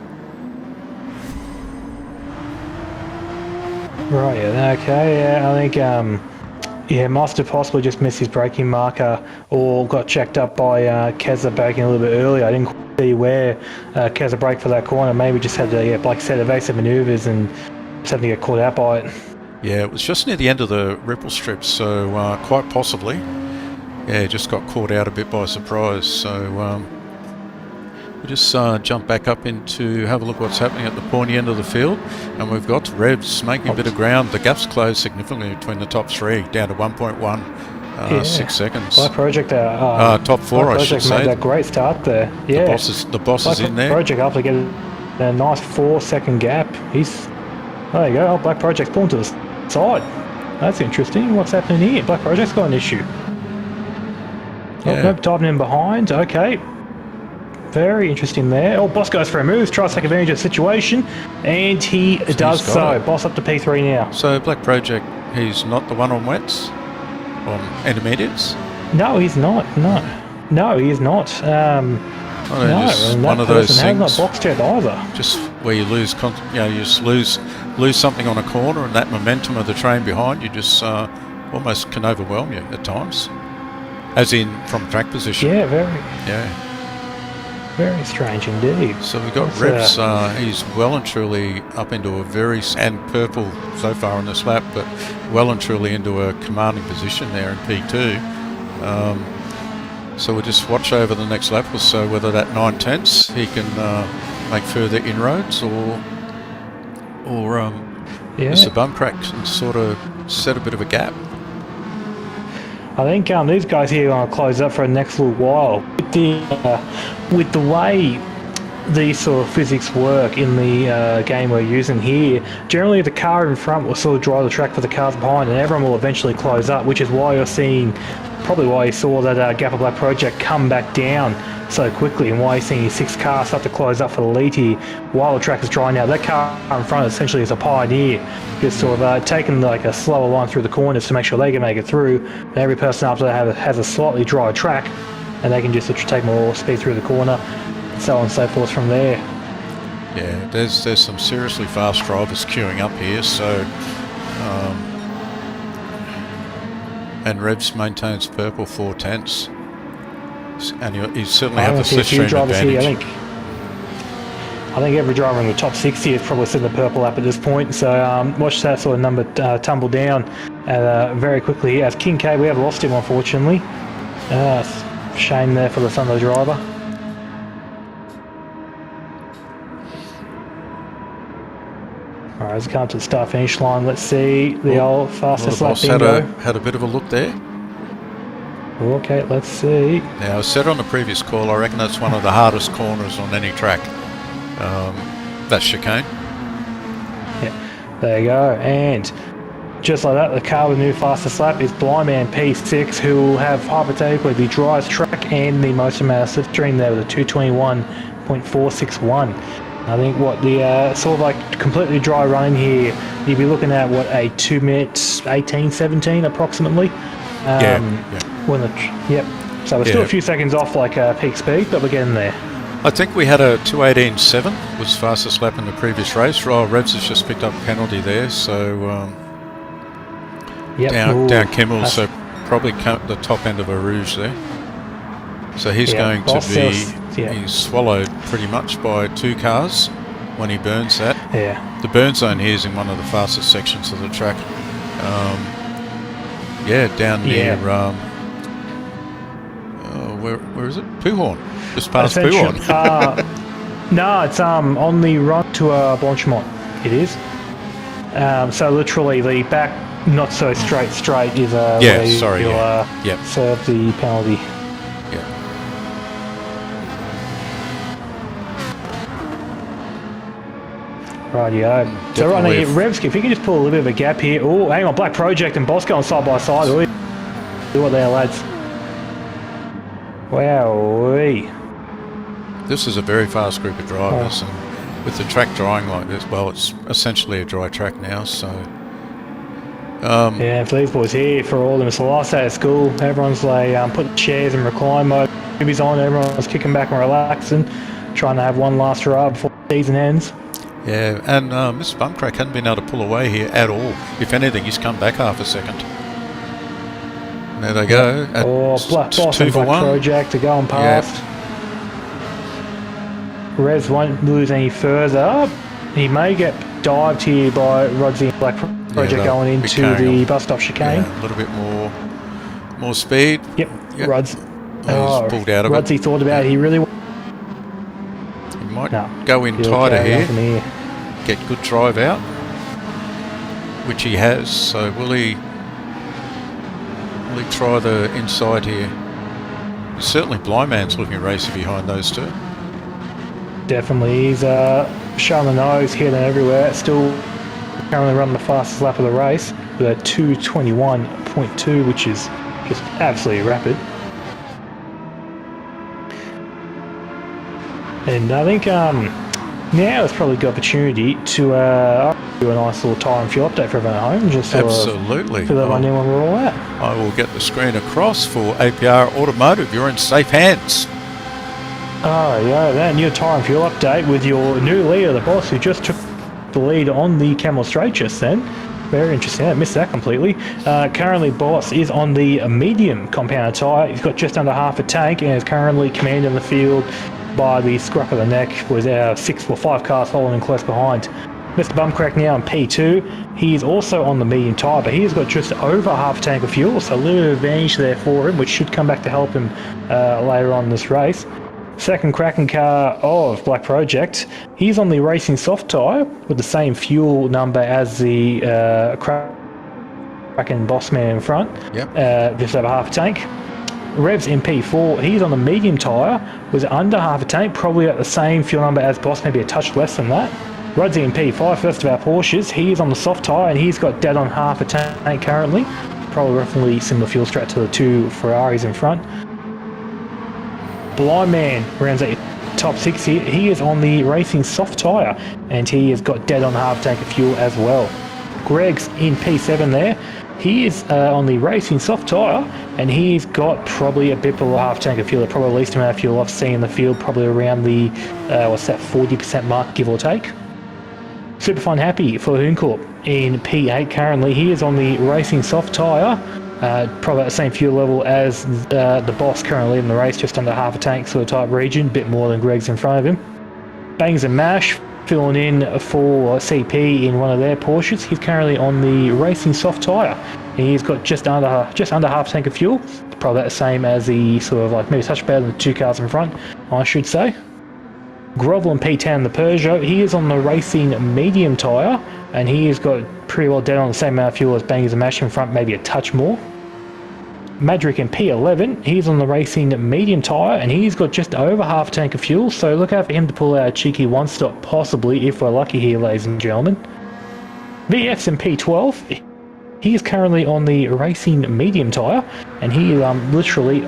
Right, yeah, okay, yeah, I think, yeah, must have possibly just missed his braking marker or got checked up by Keza braking a little bit earlier. I didn't quite see where Keza braked for that corner. Maybe just had to, yeah, like I said, evasive manoeuvres and just had to get caught out by it. Yeah, it was just near the end of the ripple strip, so quite possibly, yeah, just got caught out a bit by surprise. So we'll just jump back up into have a look what's happening at the pointy end of the field, and we've got Revs making a bit of ground. The gap's closed significantly between the top three, down to 1.16 seconds. Black Project, top four, Black I should Project say. made that great start there. Yeah, The boss is in there. Project after getting a nice 4-second gap. There you go. Oh, Black Project's pulling to the side. That's interesting. What's happening here? Black Project's got an issue. Oh, Yeah. nope, diving in behind. Okay. Very interesting there. Oh, Boss goes for a move, tries to take advantage of the situation, and he does got so. it. Boss up to P3 now. So Black Project, he's not the one on wets, on intermediates. No, he's not. No, he is not. Oh, No, just and one that of those person has things. not boxed yet either. Just where you lose, you just lose something on a corner, and that momentum of the train behind you just almost can overwhelm you at times, as in from track position. Yeah, Yeah. very strange indeed. So we've got That's, Revs. He's well and truly up into a and purple so far on this lap, but well and truly into a commanding position there in P2. So we'll just watch over the next lap or so whether that 9/10 he can make further inroads or Yeah. Mr. Bumcrack can sort of set a bit of a gap. I think these guys here are going to close up for the next little while. With the way these sort of physics work in the game we're using here, generally the car in front will sort of drive the track for the cars behind, and everyone will eventually close up, which is why you're seeing, probably why you saw that Gap of Black Project come back down so quickly, and why you're seeing 6 cars start to close up for the lead here while the track is drying out. That car in front essentially is a pioneer, just sort of taking like a slower line through the corners to make sure they can make it through, and every person after that has a slightly drier track, and they can just take more speed through the corner, so on and so forth from there. Yeah, there's some seriously fast drivers queuing up here, so and Revs maintains purple 4/10, and you certainly have the slipstream advantage. I think every driver in the top 60 is probably sitting the purple lap at this point, so watch that sort of number tumble down very quickly. As King K, we have lost him unfortunately. Shame there for the son of the driver. Alright, let's come to the start finish line. Let's see the old fastest lap bingo. Had a bit of a look there. Okay, let's see. Now, I said on the previous call, I reckon that's one of the hardest corners on any track. That chicane. Yeah, there you go. And just like that, the car with the new fastest lap is Blindman P6, who will have hypothetically the driest track and the most amount of slipstream there with a 221.461. I think what the sort of like completely dry run here, you'd be looking at what, a 2 minutes 18-17 approximately. When yep. So we're still a few seconds off like peak speed, but we're getting there. I think we had a 2:18.7 was fastest lap in the previous race. Revs has just picked up a penalty there, so down Kimmel, so probably the top end of a rouge there. So he's going to be he's swallowed pretty much by 2 cars when he burns that. Yeah. The burn zone here is in one of the fastest sections of the track. Down near where is it? Poohorn. Just past Poohorn. No, it's on the run to Blanchemont. It is. So literally the back not so straight is Yeah, where sorry, you'll yeah. Yep. serve the penalty. Yeah. Rightio. So right now, Definitely. Revski, if you can just pull a little bit of a gap here. Oh, hang on, Black Project and Boss going side by side. Oi. Do what there, lads. Wow. This is a very fast group of drivers, and with the track drying like this, well, it's essentially a dry track now, so... Yeah, for these boys here, for all of them, it's the last day of school. Everyone's like putting chairs in recline mode. Movies on, everyone's kicking back and relaxing, trying to have one last ride before the season ends. Yeah, and Mr. Bumcrack hasn't been able to pull away here at all. If anything, he's come back half a second. There they go. At Black Boss 2 and for Black 1. Project are going past. Revs won't lose any further. He may get dived here by Rodsy and Black Project going into the bus stop chicane. Yeah, a little bit more speed. Yep, Yep. Rods. Oh, he's pulled out of Rodsy it. thought about it. He really He might no, go in he'll tighter carry here, on from here. get good drive out, which he has. So will he try the inside here? Certainly Blind Man's looking racy behind those two. Definitely, he's showing the nose, hitting everywhere. Still currently running the fastest lap of the race with a 2:21.2, which is just absolutely rapid. And I think now is probably a good opportunity to do a nice little tyre and fuel update for everyone at home. Just sort Absolutely. of fill everyone in when we're all out. I will get the screen across for APR Automotive. You're in safe hands. Oh, yeah, that new tyre and fuel update with your new leader, the boss, who just took the lead on the Camel Straight just then. Very interesting. I missed that completely. Currently, Boss is on the medium compound tyre. He's got just under half a tank and is currently commanding the field by the scruff of the neck, with our 5 cars following close behind. Mr. Bumcrack now on P2. He is also on the medium tyre, but he has got just over half a tank of fuel, so a little advantage there for him, which should come back to help him later on in this race. Second cracking car of Black Project. He's on the racing soft tyre with the same fuel number as the cracking boss man in front. Yep. Just over half a tank. Revs in P4, he's on the medium tyre with under half a tank, probably at the same fuel number as Boss, maybe a touch less than that. Rodsy in P5, first of our Porsches, he is on the soft tyre and he's got dead on half a tank currently. Probably roughly similar fuel strat to the 2 Ferraris in front. Blind Man rounds out your top 6 here. He is on the racing soft tyre and he has got dead on half a tank of fuel as well. Greg's in P7 there. He is on the racing soft tyre and he's got probably a bit below half tank of fuel, probably the least amount of fuel I've seen in the field, probably around the 40% mark, give or take. Super Fun Happy for Hooncorp in P8 currently. He is on the racing soft tyre, probably at the same fuel level as the boss currently in the race, just under half a tank sort of type region, bit more than Greg's in front of him. Bangs and Mash filling in for CP in one of their Porsches. He's currently on the racing soft tyre. He's got just under half a tank of fuel, probably the same as the sort of like maybe a touch better than the 2 cars in front, I should say. Grovel and P10, the Peugeot, he is on the racing medium tyre and he has got pretty well dead on the same amount of fuel as Bangers and Mash in front, maybe a touch more. Madrick in P11, he's on the racing medium tyre and he's got just over half a tank of fuel, so look out for him to pull out a cheeky one stop possibly if we're lucky here, ladies and gentlemen. VF's in P12, he is currently on the racing medium tyre and he literally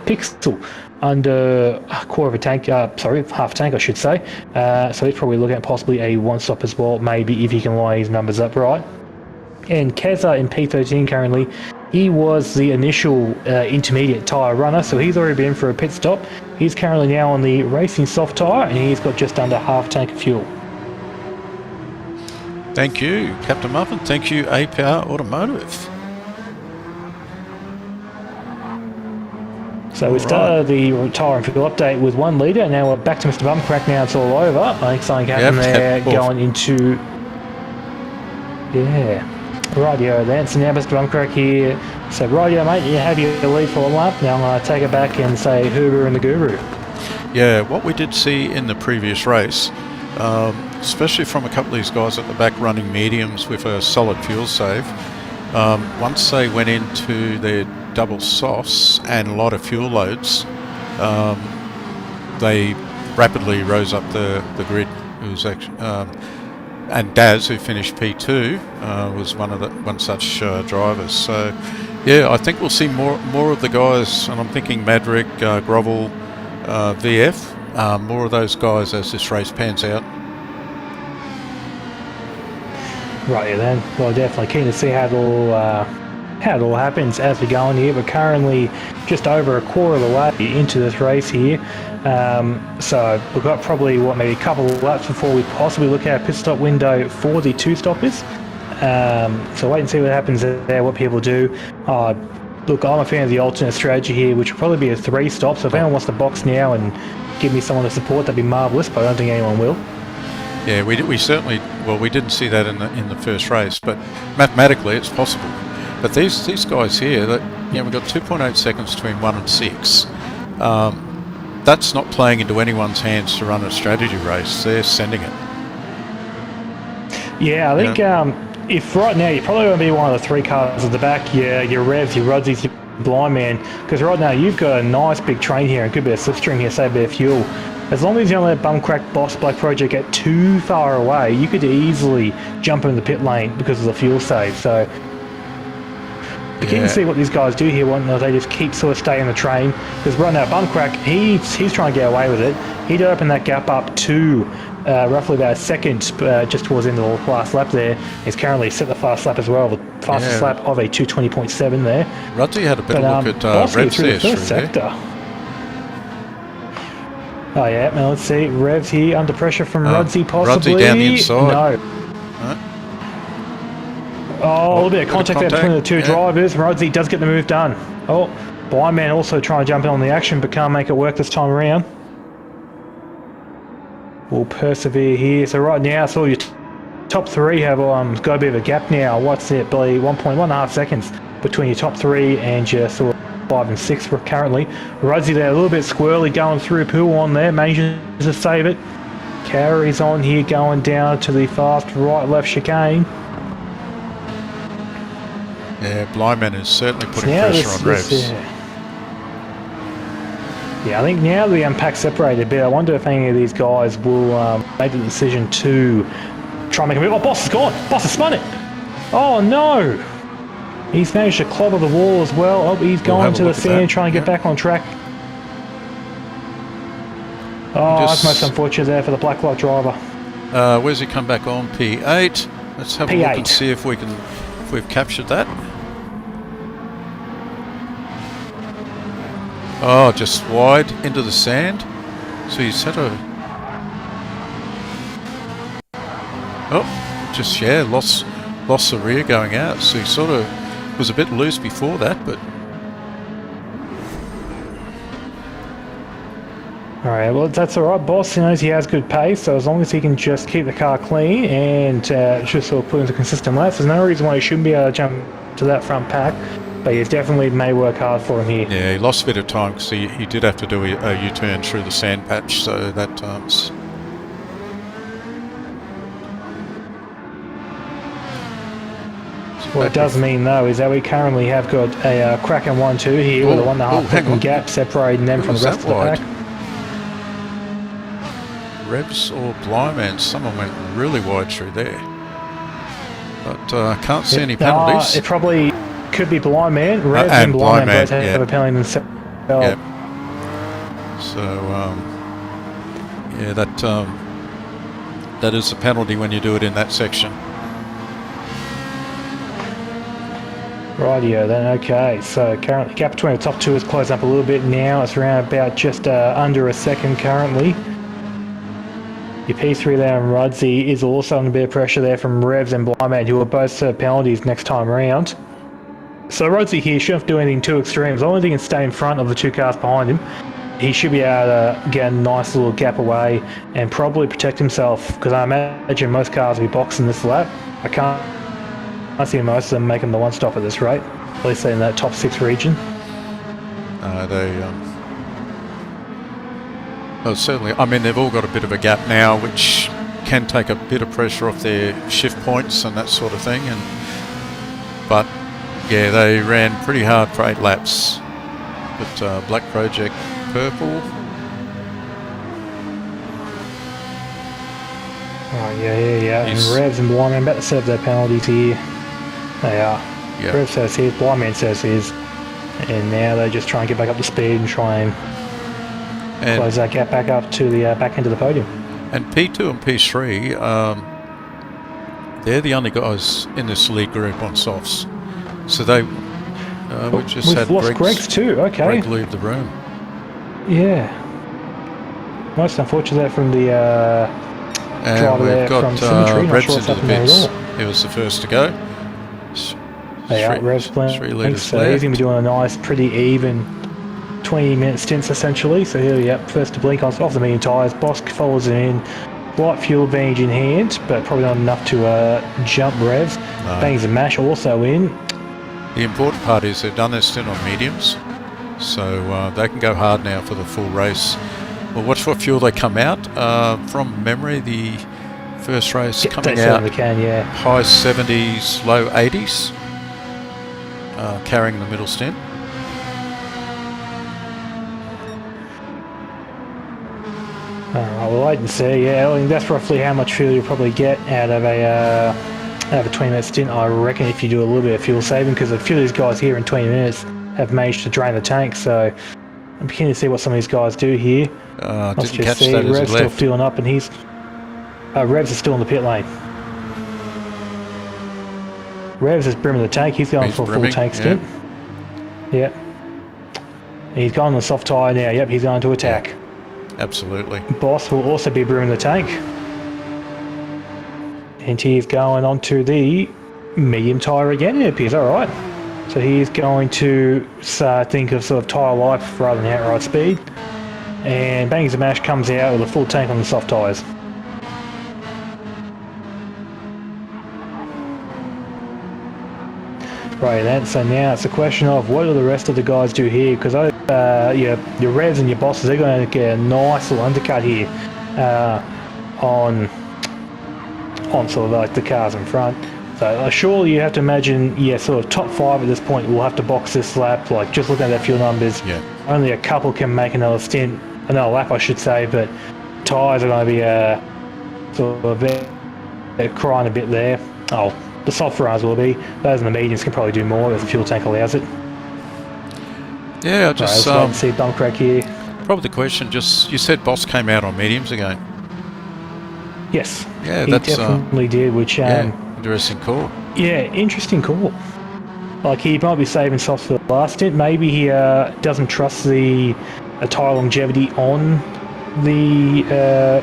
pixel under a quarter of a tank, half a tank I should say, so he's probably looking at possibly a one stop as well, maybe if he can line his numbers up right. And Keza in P13 currently, he was the initial intermediate tyre runner, so he's already been for a pit stop. He's currently now on the racing soft tyre and he's got just under half a tank of fuel. Thank you, Captain Muffin. Thank you, APR Automotive. So we started the tyre and fuel update with 1 litre, and now we're back to Mr. Bumcrack. Now it's all over. I think something happened there going into... Yeah. Rightio then. So now Mr. Bumcrack here. So rightio mate, you have your lead for a lap. Now I'm going to take it back and say Huber and the Guru. Yeah, what we did see in the previous race especially from a couple of these guys at the back running mediums with a solid fuel save. Once they went into their double softs and a lot of fuel loads, they rapidly rose up the grid. It was actually, and Daz, who finished P2, was one such drivers. So, yeah, I think we'll see more of the guys, and I'm thinking Madrick, Grovel, VF, more of those guys as this race pans out. Right, then. Well, definitely keen to see how it all happens as we go on here. We're currently just over a quarter of the way into this race here. So we've got probably, maybe a couple of laps before we possibly look at a pit stop window for the two-stoppers. So wait and see what happens there, what people do. Look, I'm a fan of the alternate strategy here, which will probably be a 3-stop. So if anyone wants to box now and give me someone to support, that'd be marvellous, but I don't think anyone will. Yeah, we certainly, well, we didn't see that in the first race, but mathematically it's possible. But these guys here, we've got 2.8 seconds between 1 and 6. That's not playing into anyone's hands to run a strategy race. They're sending it. Yeah, I think if right now you're probably going to be one of the 3 cars at the back, your Revs, your Rudsies, your Blind Man, because right now you've got a nice big train here and a good bit of slipstream here, save a bit of fuel. As long as you don't let Bumcrack Boss Black Project get too far away, you could easily jump in the pit lane because of the fuel save. So you can see what these guys do here. They just keep sort of staying the train, because right now Bumcrack, he's trying to get away with it. He did open that gap up to roughly about a second just towards the end of the last lap there. He's currently set the fast lap as well, the fastest lap of a 220.7 there. Ruddy had a better look at Revs there through sector. Oh yeah, now let's see. Revs here under pressure from Rudsey possibly. Rudsey down the inside. No. Oh, a little bit of contact there between the two drivers. Rudsey does get the move done. Oh, Blind Man also trying to jump in on the action, but can't make it work this time around. We'll persevere here. So right now, so your top 3 have got a bit of a gap now. What's it, Billy? 1.5 seconds between your top 3 and your sort of 5 and 6 currently. Rudsey there, a little bit squirrely going through pool on there. Manages to save it. Carries on here, going down to the fast right-left chicane. Yeah, Blind Man is certainly putting pressure on Revs. Yeah, I think now the pack separated a bit. I wonder if any of these guys will make the decision to try and make a move. Oh, Boss is gone. Boss has spun it. Oh, no. He's managed to clobber the wall as well. Oh, he's going to the sand, trying to get back on track. Oh, that's most unfortunate there for the black light driver. Where's he come back on? P8. Let's have a look and see if we've captured that. Oh, just wide into the sand. So he's had a... Oh, just, lost the rear going out. So he sort of was a bit loose before that, but... Alright, well, that's alright. Boss knows he has good pace, so as long as he can just keep the car clean and just sort of put into consistent laps, there's no reason why he shouldn't be able to jump to that front pack. But he's definitely may work hard for him here. Yeah, he lost a bit of time because he did have to do a U-turn through the sand patch, so that what it does mean, though, is that we currently have got a Kraken 1-2 here with a 1.5 second gap separating them from the rest of the pack. Revs or Blind Man, someone went really wide through there. But I can't see any penalties. It probably could be Blind Man. Revs and Blind Man both have a penalty themselves. Yep. So, that is a penalty when you do it in that section. Rightio then, okay. So currently the gap between the top 2 is closed up a little bit now. It's around about just under a second currently. Your P3 there and Rudsey is also under a bit of pressure there from Revs and Blind Man, who will both serve penalties next time around. So Rudsey here shouldn't have to do anything too extreme. As long as he can stay in front of the 2 cars behind him, he should be able to get a nice little gap away and probably protect himself, because I imagine most cars will be boxing this lap. I see most of them making the 1-stop at this rate, at least in that top 6 region. Well, certainly, I mean, they've all got a bit of a gap now, which can take a bit of pressure off their shift points and that sort of thing. But yeah, they ran pretty hard for 8 laps. But Black Project purple. Oh, yeah. And Revs and Blind Man about to serve their penalties here. They are. Yeah. Rev says his, Blind Man says his. And now they just try and get back up to speed and try and close that gap back up to the back end of the podium. And P2 and P3, they're the only guys in this league group on softs. So they, we've just had lost Greg's too, okay. Greg leave the room. Yeah. Most unfortunate from the driver we've there got from Symmetry. Not Revs sure what's into the happening pits. at all. He was the first to go. They are Revs playing. 3 So litres he's left. going to be doing a nice, pretty even 20-minute stints essentially. So here, first to blink off the medium tyres. Bosk follows him in. Light fuel advantage in hand, but probably not enough to jump Revs. No. Bangs and Mash also in. The important part is they've done their stint on mediums, so they can go hard now for the full race. We'll watch what fuel they come out. From memory, the first race coming out high 70s, low 80s, carrying the middle stint. We'll wait and see. Yeah, I think that's roughly how much fuel you'll probably get out of a 20-minute stint. I reckon if you do a little bit of fuel saving, because a few of these guys here in 20 minutes have managed to drain the tank. So I'm beginning to see what some of these guys do here. Didn't catch that as Rev's he still left. fueling up, and he's Revs is still in the pit lane. Revs is brimming the tank. He's going for a full tank stint. Yep. He's gone on the soft tyre now. Yep, he's going to attack. Absolutely. Boss will also be brimming the tank. And he's going on to the medium tyre again, it appears. Alright. So he's going to think of sort of tyre life rather than outright speed. And Bangs and Mash comes out with a full tank on the soft tyres. Right then, so now it's a question of what do the rest of the guys do here, because your Revs and your Bosses, they're going to get a nice little undercut here on sort of like the cars in front. So surely you have to imagine, sort of top 5 at this point will have to box this lap. Like just looking at their fuel numbers, only a couple can make another lap I should say, but tyres are going to be sort of they're crying a bit there. Oh, the soft runners will be. Those in the mediums can probably do more if the fuel tank allows it. Yeah, I just let's wait and see bump crack here. probably the question. Just you said Boss came out on mediums again. Yes, Yeah, he that's definitely did. Which interesting call. yeah, interesting call. Like he might be saving softs for the last stint. Maybe he doesn't trust the tyre longevity on the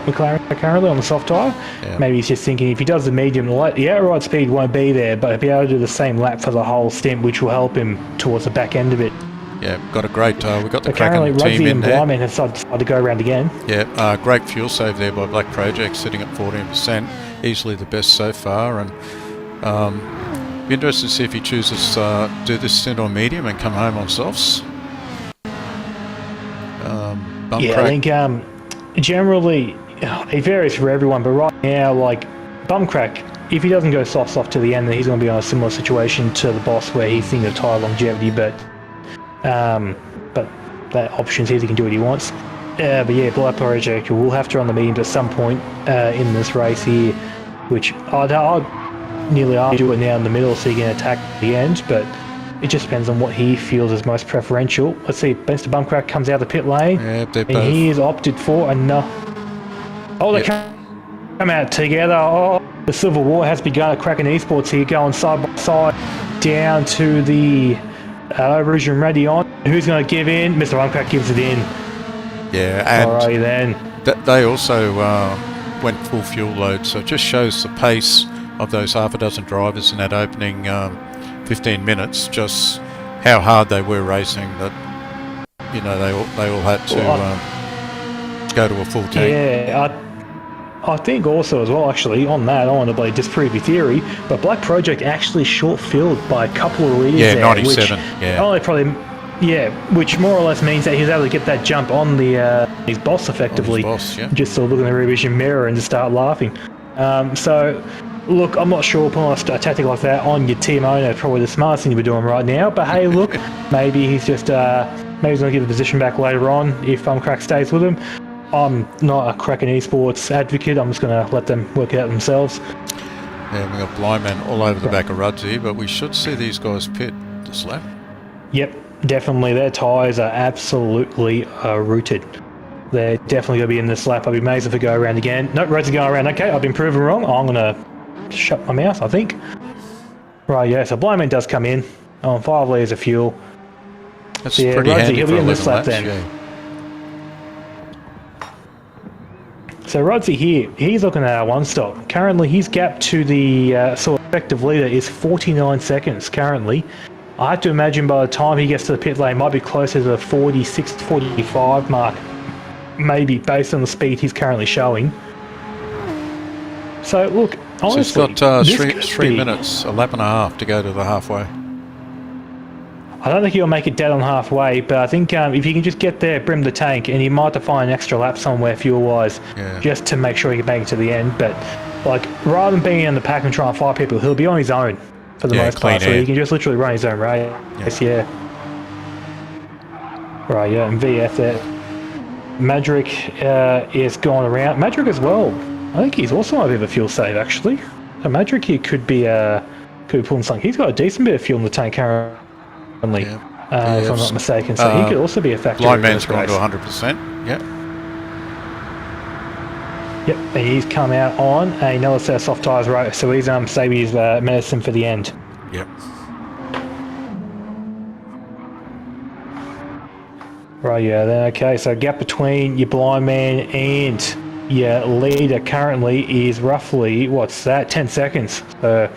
McLaren currently on the soft tyre. Yeah. Maybe he's just thinking if he does the medium, the outright speed won't be there, but he'll be able to do the same lap for the whole stint, which will help him towards the back end of it. Yeah, got a great. We've got the Currently, Kraken team Rugsy in and there. Blyman have decided to go around again. Yeah, great fuel save there by Black Project, sitting at 14%, easily the best so far. And be interested to see if he chooses to do this stint on medium and come home on softs. Bump Yeah, crack. I think generally it varies for everyone, but right now, like bum crack, if he doesn't go soft to the end, then he's going to be on a similar situation to the Boss where he's thinking of tyre longevity, but that option says he can do what he wants. But yeah, Black Project will have to run the mediums at some point in this race here, which I'd nearly do it now in the middle so he can attack at the end, but it just depends on what he feels is most preferential. Let's see, Mr. Bumcrack comes out of the pit lane, Yeah, they're and both. he has opted for enough. Oh, they Yep. come out together. Oh, the Civil War has begun at Kraken Esports here, going side by side down to the Rouge and Radion. Who's going to give in? Mr. Bumcrack gives it in. Yeah, and Alrighty then. they also went full fuel load, so it just shows the pace of those half a dozen drivers in that opening 15 minutes, just how hard they were racing, that they all had to go to a full tank. Yeah, I think also as well, actually, on that, I want to disprove your theory, but Black Project actually short-filled by a couple of litres there. 97, Which more or less means that he was able to get that jump on his boss effectively. Boss, yeah. Just sort of look in the rear vision mirror and just start laughing. So, look, I'm not sure putting a tactic like that on your team owner is probably the smartest thing to be doing right now. But hey, look, maybe he's just maybe he's going to get the position back later on if Crack stays with him. I'm not a Kraken Esports advocate. I'm just going to let them work it out themselves. Yeah, we've got blind man all over the back of Rudsey, but we should see these guys pit this lap. Yep, definitely. Their tyres are absolutely rooted. They're definitely going to be in this lap. I'd be amazed if we go around again. Nope, Rudsey going around. Okay, I've been proven wrong. I'm going to shut my mouth, I think. Right, yeah, so blind man does come in on 5 litres of fuel. That's So, yeah, pretty Rudsey, handy he'll for be in this 11 lap laps, then. yeah. So Rudsey here, he's looking at our one stop. Currently, his gap to the sort of effective leader is 49 seconds currently. I have to imagine by the time he gets to the pit lane, might be closer to the 46, 45 mark, maybe based on the speed he's currently showing. So look, honestly, So he's got this could three be- minutes, a lap and a half to go to the halfway. I don't think he'll make it dead on halfway, but I think if he can just get there, brim the tank, and he might have to find an extra lap somewhere fuel-wise, Yeah. just to make sure he can make it to the end. But like, rather than being in the pack and trying to fight people, he'll be on his own for the Yeah, most clean part, so air. he can just literally run his own race. Yeah. Right, yeah, and VF there. Madrick is going around. Madrick as well. I think he's also a bit of a fuel save actually. So Madrick here could be pulling something. He's got a decent bit of fuel in the tank currently. Yeah. If I'm not mistaken, so he could also be a factor. Blind in man's this gone race. to 100%. Yeah. Yep, and he's come out on another set of soft tyres, right? So he's saving his medicine for the end. Yep. Right, yeah. Then okay, so gap between your blind man and your leader currently is roughly 10 seconds. So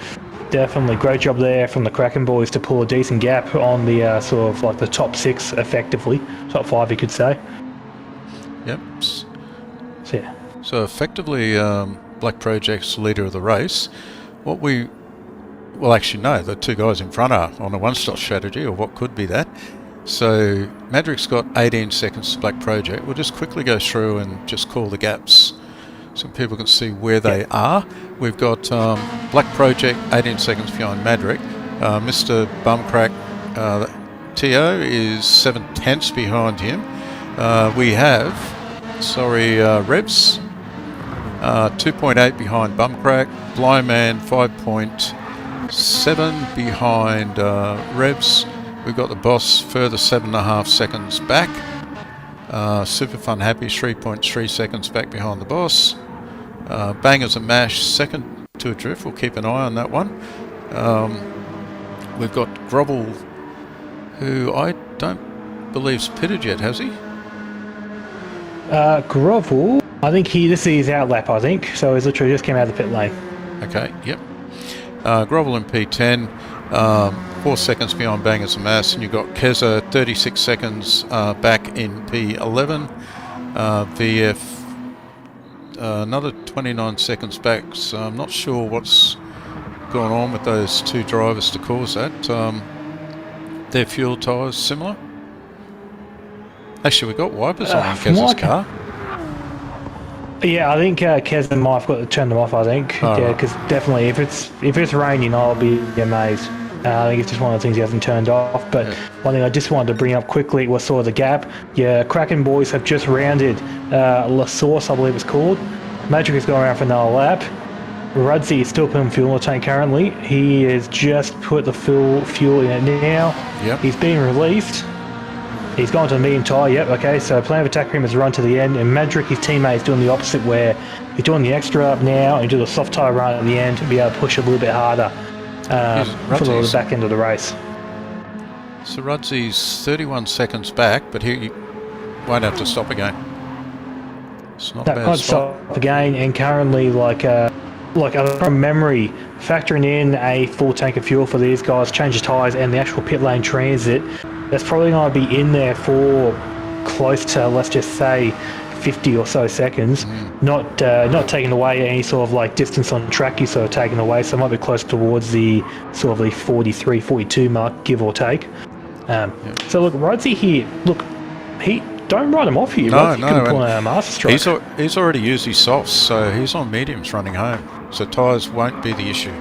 definitely great job there from the Kraken boys to pull a decent gap on the sort of like the top 6 effectively, top 5 you could say. Yep. So yeah. So effectively, Black Project's leader of the race. What we, well, actually no, the two guys in front are on a one-stop strategy, or what could be that. So Madrick's got 18 seconds to Black Project. We'll just quickly go through and just call the gaps so people can see where they are. We've got Black Project 18 seconds behind Madrick. Mr. Bumcrack TO is 7/10 behind him. We have, Rebs 2.8 behind Bumcrack. Blind Man 5.7 behind Rebs. We've got the boss further 7.5 seconds back. Super Fun Happy 3.3 seconds back behind the boss. Bangers and Mash second to a drift. We'll keep an eye on that one. We've got Grovel, who I don't believe's pitted yet, has he? Grovel, I think this is his out lap, I think. So he's literally just came out of the pit lane. Okay, yep. Grovel in P10, 4 seconds behind Bangers and Mass, and you've got Keza 36 seconds back in P11. VF another 29 seconds back, so I'm not sure what's going on with those two drivers to cause that. Their fuel tyres similar. Actually, we've got wipers on Keza's car. Yeah, I think Kez and Mike got to turn them off. I think, Oh, because definitely if it's raining, I'll be amazed. I think it's just one of the things he hasn't turned off. But one thing I just wanted to bring up quickly was sort of the gap. Yeah, Kraken boys have just rounded La Source, I believe it's called. Magic is going around for another lap. Rudsey is still putting fuel in the tank currently. He has just put the fuel in it now. Yep. He's being released. He's gone to the medium tyre, yep, okay, so plan of attack for him is run to the end, and Madrick, his teammate, is doing the opposite where he's doing the extra up now and do the soft tyre run at the end to be able to push a little bit harder for the back end of the race. So Rudsey's 31 seconds back, but he won't have to stop again. It's not a That bad might spot. stop again, and currently, from memory, factoring in a full tank of fuel for these guys, change the tyres, and the actual pit lane transit, that's probably going to be in there for close to, let's just say, 50 or so seconds. Not taking away any sort of like distance on track you sort of taking away, so it might be close towards the sort of the 43, 42 mark, give or take. So look, Rudsey here, look, don't write him off here. No, He could pull and a master stroke. he's already used his softs, so he's on mediums running home. So tyres won't be the issue.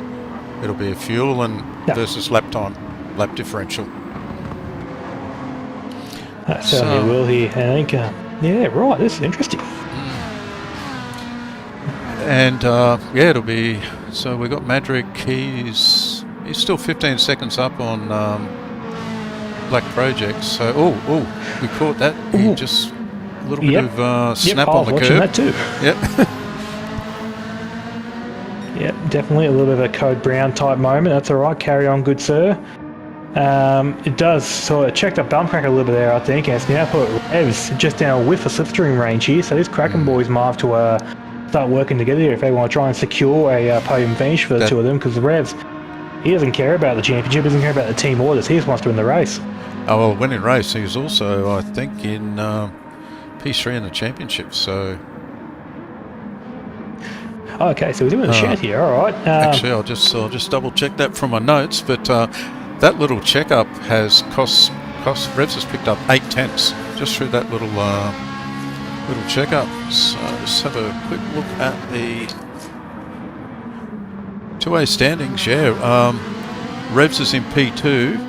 It'll be a fuel and versus lap time, lap differential. That certainly will here. I think, yeah, right, this is interesting. And yeah, it'll be. So we got Madrick. He's still 15 seconds up on Black Project. So we caught that. He just a little bit of snap on the curb. That too. Yep. Yep, definitely a little bit of a Code Brown type moment. That's all right. Carry on, good sir. It does sort of check the bump crack a little bit there, I think, and it's now put Revs just down a whiff of slipstream range here. So these Kraken boys might have to start working together here if they want to try and secure a podium finish for the two of them, because the Revs, he doesn't care about the championship, he doesn't care about the team orders, he just wants to win the race. Oh, well, winning race, he was also, I think, in P3 in the championship, so... Okay, so we're doing a shout here, alright. Actually, I'll just double check that from my notes, but that little checkup has cost Revs has picked up 8 tenths just through that little checkup. So just have a quick look at the 2A standings. Yeah, Revs is in P2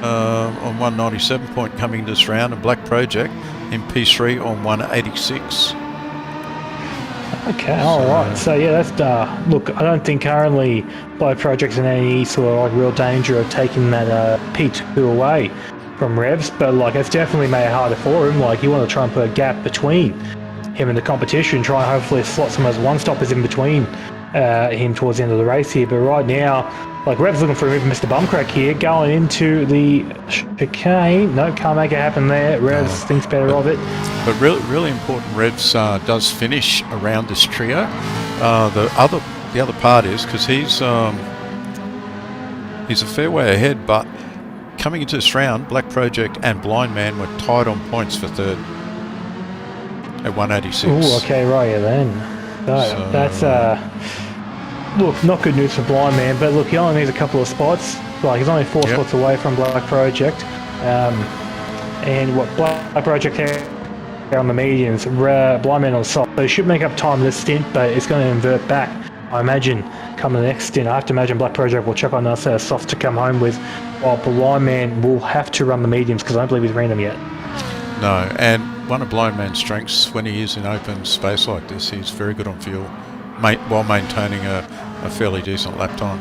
on 197 point coming this round, and Black Project in P3 on 186. Okay, alright. So yeah, that's look, I don't think currently Black Project's in any sort of like real danger of taking that P2 away from Revs, but like it's definitely made it harder for him. Like you want to try and put a gap between him and the competition, try and hopefully slot some of those one-stoppers in between him towards the end of the race here. But right now, like Revs looking for a move, Mr. Bumcrack here, going into the chicane. No, can't make it happen there. Revs thinks better of it. But really important, Revs does finish around this trio. The other part is because he's a fair way ahead, but coming into this round, Black Project and Blind Man were tied on points for third at 186. Oh, okay, right, yeah, then. So that's look, not good news for Blind Man, but look, he only needs a couple of spots. Like he's only 4 spots away from Black Project, and what Black Project here on the mediums, Blind Man on the soft. So he should make up time this stint, but it's going to invert back. I imagine come the next stint. I have to imagine Black Project will check on us soft to come home with, while Blind Man will have to run the mediums because I don't believe he's ran them yet. No, and one of Blind Man's strengths when he is in open space like this, he's very good on fuel, while maintaining a fairly decent lap time.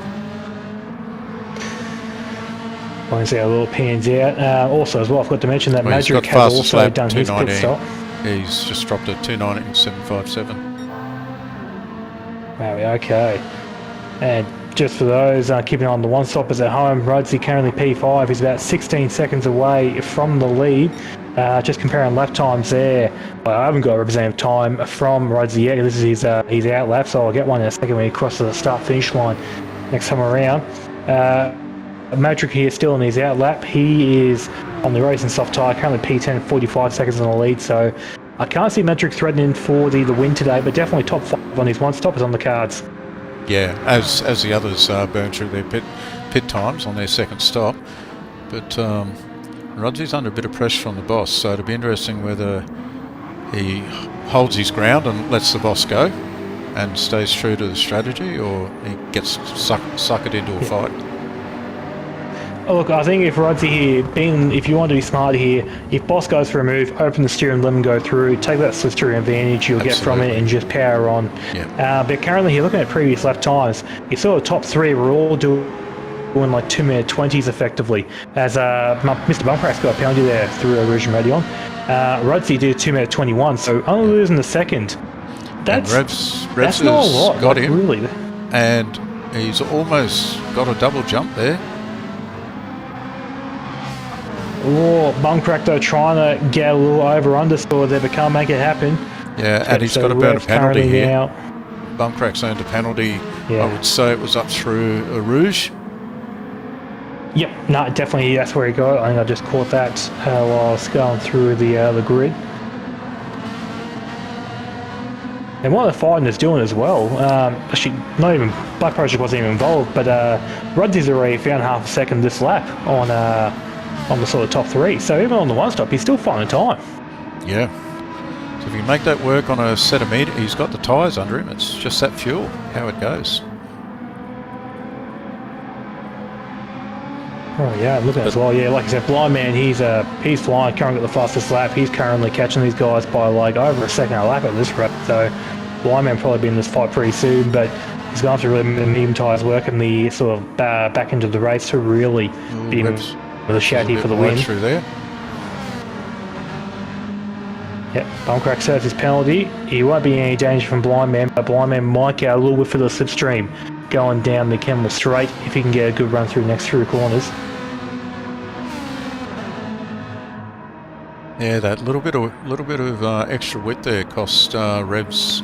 I can see how little pans out. Also, as well, I forgot to mention that Madrick has also done his pit stop. He's just dropped a 2:19.757. Wow, okay. And just for those keeping on the one-stoppers at home, Rhodesy currently P5. He's about 16 seconds away from the lead. Just comparing lap times there. I haven't got a representative time from Rhodesy yet. This is his out lap, so I'll get one in a second when he crosses the start-finish line next time around. Madrick here still in his out lap. He is on the racing soft tyre, currently P10, 45 seconds on the lead, so I can't see Madrick threatening for the win today, but definitely top 5 on his one-stoppers on the cards. Yeah, as the others burn through their pit times on their second stop. But Rodsy's under a bit of pressure from the boss, so it'll be interesting whether he holds his ground and lets the boss go and stays true to the strategy, or he gets suckered into a fight. Oh, look, I think if Rodsy here, if you want to be smart here, if boss goes for a move, open the steering, let him go through, take that slipstream advantage you'll get from it and just power on. Yeah. But currently here, looking at previous lap times, you saw the top 3 were all doing like 2-minute 20s effectively, as Mr. Bumcrack's got a penalty there through a Rouge Radion. Rodsy did 2-minute 21, so only losing the second. That's not a lot, got him, really. And he's almost got a double jump there. Oh, Bumcrack though trying to get a little over-under score there, but can't make it happen. Yeah, and he's got to burn a penalty here. Bumcrack's earned a penalty. I would say it was up through a Rouge. Yep, no, definitely that's where he got it. I think I just caught that while I was going through the grid. And what the fighting is doing as well, actually, not even Black Project wasn't even involved, but Rodsy's already found half a second this lap on the sort of top 3. So even on the one stop, he's still finding time. Yeah. So if you make that work on a set of meter, he's got the tyres under him. It's just that fuel, how it goes. Oh yeah, look at it as well. Yeah, like I said, Blind Man, he's flying, currently at the fastest lap. He's currently catching these guys by like over a second a lap at this rate. So Blind Man probably be in this fight pretty soon, but he's going to have to really make the medium tyres work in the sort of back into the race to really be with a shout here for the win. Through there. Yep, Bumcrack serves his penalty. He won't be in any danger from Blind Man, but Blind Man might get a little bit for the slipstream going down the Kemmel straight if he can get a good run through the next 3 corners. Yeah, that little bit of extra width there cost Revs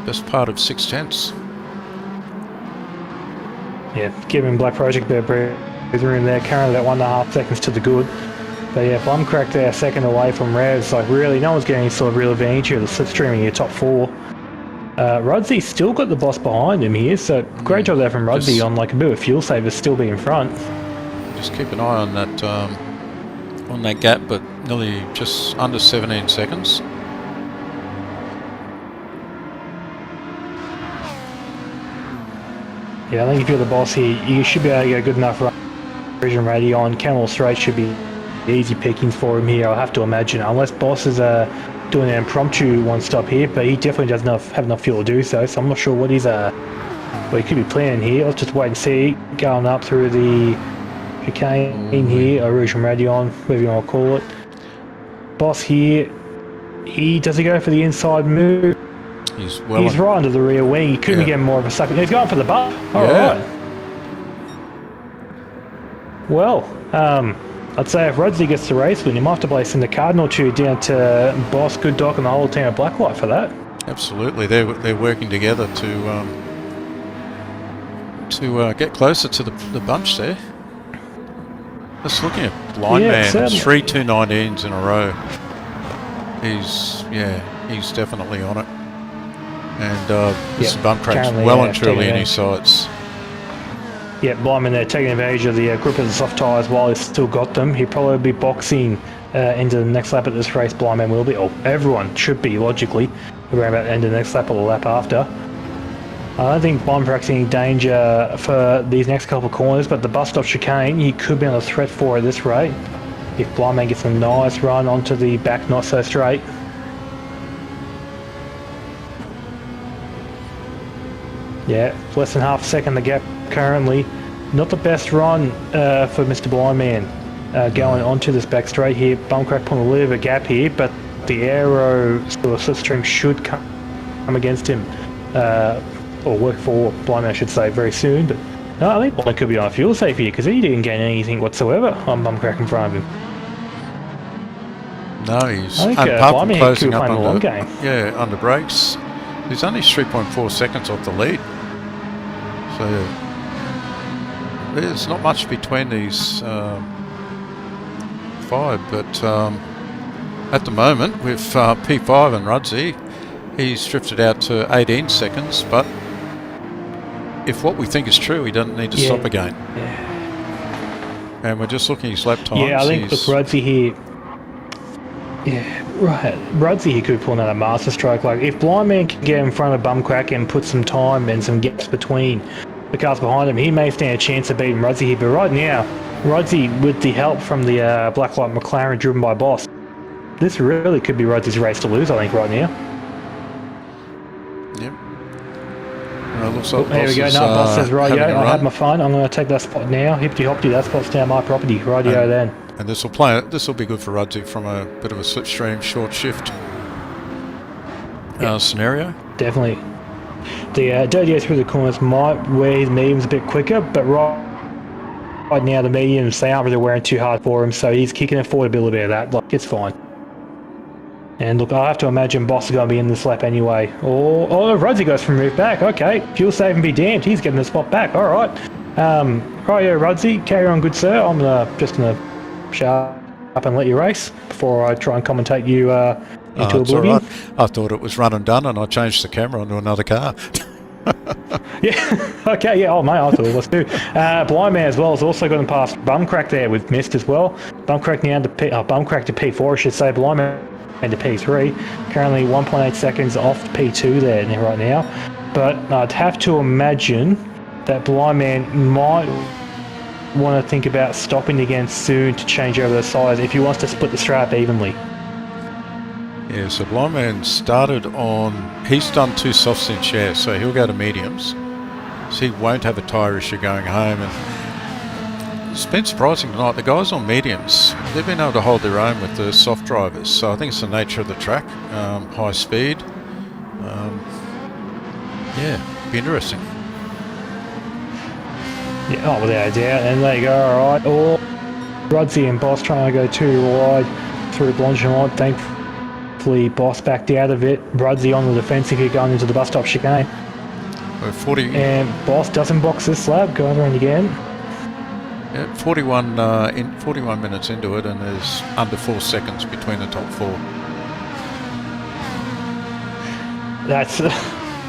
best part of 6/10. Yeah, giving Black Project a bit of breathing room there. Currently that 1.5 seconds to the good. But yeah, Bumcrack there, second away from Revs. Like really, no one's getting any sort of real advantage here. The slipstream in your top 4. Rudsy's still got the boss behind him here, so great job there from Rudsy on like a bit of fuel saver, still be in front. Just keep an eye on that gap, but nearly just under 17 seconds. Yeah, I think if you're the boss here, you should be able to get a good enough run. Region ready on Kemmel straight should be easy pickings for him here, I'll have to imagine, unless boss is doing an impromptu one stop here, but he definitely doesn't have enough fuel to do so, so I'm not sure what he could be planning here. Let's just wait and see. Going up through the chicane here, or Rouge and Radion, whatever you want to call it. Boss here, does he go for the inside move? He's right under the rear wing. He couldn't get more of a suck. He's going for the butt. Alright. Well, I'd say if Rudsy gets the race win, he might have to place in the cardinal or 2 down to Boss, Good Doc, and the whole team of Blacklight for that. Absolutely, they're working together to get closer to the bunch there. Just looking at Blind Man, 3 2:19s in a row. He's definitely on it, and this Bumcrack's well and truly in his sights. Yeah, Blind Man there taking advantage of the grip of the soft tyres while he's still got them. He'll probably be boxing into the next lap at this race. Blind Man will be, or everyone should be logically around about the end of the next lap or the lap after. I don't think Bumcrack's in any danger for these next couple of corners, but the bus stop chicane, he could be on a threat for at this rate. If Blind Man gets a nice run onto the back, not so straight. Yeah, less than half a second the gap currently. Not the best run for Mr. Blind Man going onto this back straight here. Bumcrack putting a little bit of a gap here, but the aero sort of slipstream should come against him. Or work for Blind Man, I should say, very soon. But no, I think Blind could be on a fuel safe here because he didn't gain anything whatsoever on Bumcrack in front of him. No, he's apart from closing up under brakes. He's only 3.4 seconds off the lead. So there's not much between these 5, but at the moment with P5 and Rudsy, he's drifted out to 18 seconds, but if what we think is true, he doesn't need to stop again. Yeah. And we're just looking at his lap times. Yeah, I think look, Rudsy here. Yeah, right. Rudsy here could pull another master stroke. Like if Blind Man can get in front of Bumcrack and put some time and some gaps between the cars behind him, he may stand a chance of beating Rudsy here. But right now, Rudsy, with the help from the Blacklight McLaren driven by Boss, this really could be Rudsy's race to lose, I think, right now. Yep. Looks like there we go. No, Boss says, rightio, I have my phone. I'm going to take that spot now. Hippity hoppity, that spot's down my property. Rightio then. And this will be good for Rudsy from a bit of a slipstream short shift scenario. Definitely. The dirty through the corners might wear his mediums a bit quicker, but right now the mediums, they aren't really wearing too hard for him, so he's kicking it forward a little bit of that. Like, it's fine. And look, I have to imagine Boss is going to be in this lap anyway. Oh, Rudsy goes from move back. Okay, fuel saving be damned. He's getting the spot back. All right. Rightio, Rudsy, carry on, good sir. I'm just going to shut up and let you race before I try and commentate you into oblivion. Right. I thought it was run and done, and I changed the camera onto another car. Yeah, okay, yeah, oh mate, I thought it was too. Blind Man as well has also gotten past Bumcrack there with missed as well. Bumcrack now to Bumcrack to P4, I should say. Blind Man into P3. Currently 1.8 seconds off P2 there right now. But I'd have to imagine that Blind Man might want to think about stopping again soon to change over the size if he wants to split the strap evenly. Yeah, so Blind Man started on... He's done 2 softs in share, so he'll go to mediums. So he won't have a tyre issue going home. And it's been surprising tonight. The guys on mediums, they've been able to hold their own with the soft drivers. So I think it's the nature of the track, high speed. Yeah, be interesting. Yeah, oh, without a doubt. And there you go, alright. Or Rudsey and Boss trying to go too wide through Blanchimont. Thankfully, Boss backed out of it. Rudsey on the defensive here going into the bus stop chicane. We're 40. And Boss doesn't box this slab, going around again. Yeah, 41 minutes into it, and there's under 4 seconds between the top 4.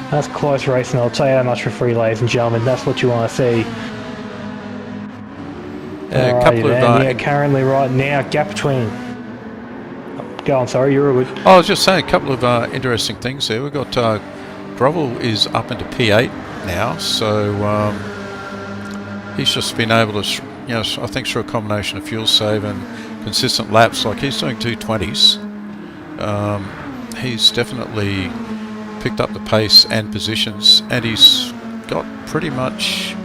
That's close racing, I'll tell you how much for free, ladies and gentlemen. That's what you want to see. A couple of currently right now, gap between... Go on, sorry, you're good. I was just saying a couple of interesting things there. We've got Grovel is up into P8 now, so he's just been able to, I think through a combination of fuel save and consistent laps, like he's doing 220s. He's definitely picked up the pace and positions, and he's got pretty much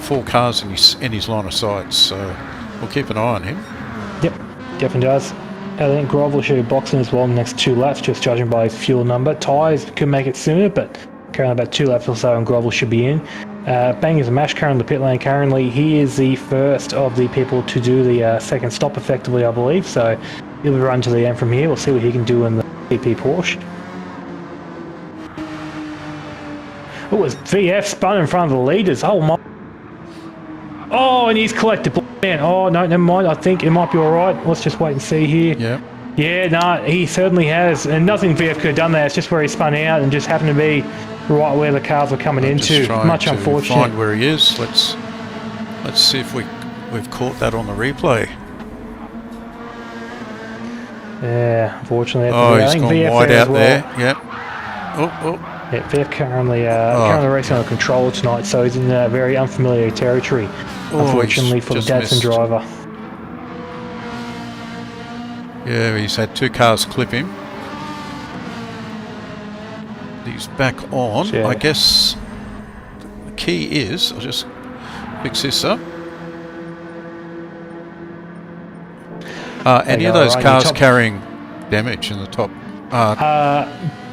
4 cars in his line of sight, so we'll keep an eye on him. Yep, definitely does. I think Grovel should be boxing as well in the next 2 laps, just judging by his fuel number. Tyres could make it sooner, but currently about 2 laps or so and Grovel should be in. Bangers and Mash currently in the pit lane currently. He is the first of the people to do the second stop effectively, I believe, so he'll run to the end from here. We'll see what he can do in the PP Porsche. Oh, it's VF spun in front of the leaders. Oh my! Oh, and he's collected. Man, oh no, never mind. I think it might be all right. Let's just wait and see here. Yeah. Yeah, no, he certainly has, and nothing VF could have done there. It's just where he spun out and just happened to be right where the cars were coming into. Much unfortunate. Find where he is. Let's see if we've caught that on the replay. Yeah, unfortunately. Oh, he's gone VF wide out there. Well. Yep. Oh. Yeah, VF currently racing on a controller tonight, so he's in very unfamiliar territory, unfortunately, for the Datsun driver. Yeah, he's had 2 cars clip him. He's back on. Yeah. I guess the key is, I'll just fix this up. Any of those cars carrying damage in the top?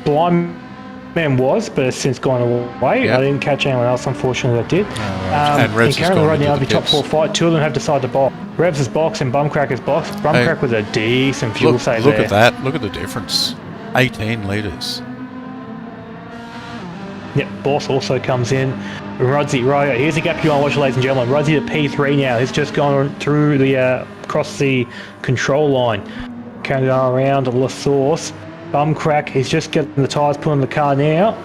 Blind Man was, but has since gone away. Yep. I didn't catch anyone else, unfortunately, that did. And Revs currently right now, the top 4 fight. 2 of them have decided to box. Revs is box and Bumcracker's box. Bumcracker with a decent fuel save there. Look at that. Look at the difference. 18 litres. Yep, Boss also comes in. Rudsey, right, here's the gap you want to watch, ladies and gentlemen. Rudsey at P3 now. He's just gone through the, across the control line. Carrying around La Source. Bumcrack, he's just getting the tyres put on the car now,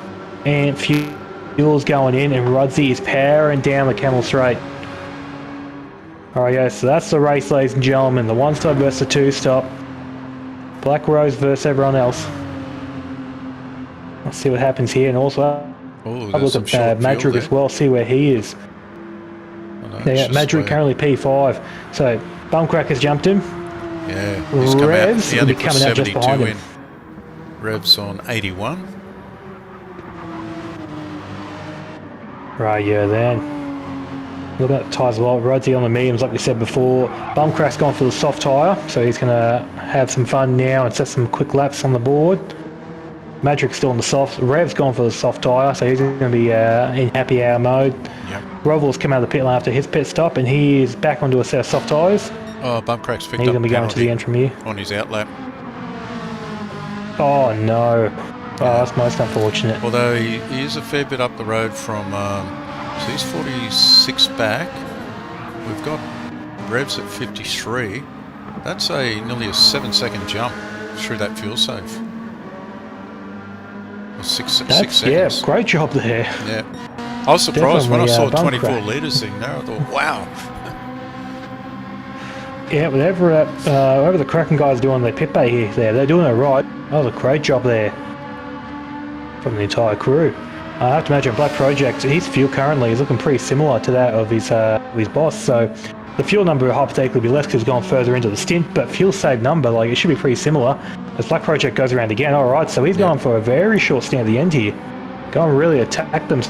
and fuel's going in, and Rudsey is powering down the Camel Straight. Alright guys, so that's the race, ladies and gentlemen. The 1-stop versus the 2-stop. Black Rose versus everyone else. Let's see what happens here, and also have a look at Madrid as well, see where he is. Madrid currently P5. So Bumcrack has jumped him. Yeah, he's come out. He only put 72 in. him. Revs on 81. Right, yeah, then. Look at the tyres a lot. Rudsey on the mediums, like we said before. Bumcrack's gone for the soft tyre, so he's going to have some fun now and set some quick laps on the board. Madric's still on the soft. Rev's gone for the soft tyre, so he's going to be in happy hour mode. Yep. Rovel's come out of the pit lane after his pit stop, and he is back onto a set of soft tyres. Oh, Bumcrack's picked up. He's going to be going to the end from here. On his outlap. Oh no. Oh, that's most unfortunate. Although he is a fair bit up the road from, so he's 46 back. We've got Revs at 53. That's nearly a 7-second jump through that fuel save. 6 seconds. Yeah, great job there. Yeah. I was surprised when I saw 24 litres in there. I thought, wow. Yeah, whatever the Kraken guys do on their pit bay here, they're doing it right. That was a great job there from the entire crew. I have to imagine Black Project, his fuel currently is looking pretty similar to that of his boss, so the fuel number will hypothetically be less because he's gone further into the stint, but fuel saved number, like, it should be pretty similar as Black Project goes around again. Alright, so he's going for a very short stint at the end here. Going to really attack them.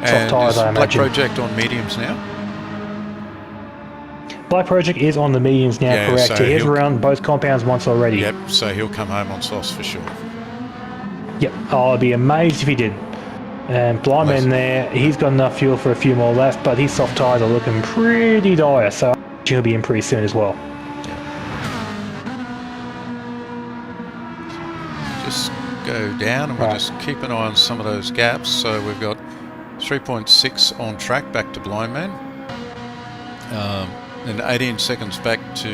And tires, is I Black imagine. Project on mediums now? Black Project is on the mediums now, Yeah, correct. so He has he'll- around both compounds once already. Yep, so he'll come home on sauce for sure. Yep, I'd be amazed if he did. And Blindman there, he's got enough fuel for a few more laps, but his soft tyres are looking pretty dire, so he'll be in pretty soon as well. Just go down and we'll Right. just keep an eye on some of those gaps. So we've got 3.6 on track back to Blindman. And 18 seconds back to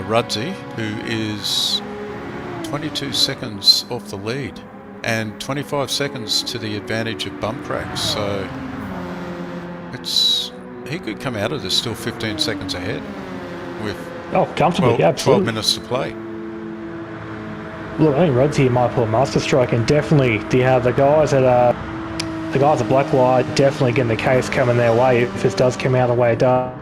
Rudsey, who is 22 seconds off the lead. And 25 seconds to the advantage of bump cracks, so he could come out of this still 15 seconds ahead with Oh, comfortably, 12 absolutely. minutes to play. Look, I think Rod's here might pull a master stroke, and definitely the guys at Blacklight definitely getting the case coming their way if this does come out the way it does.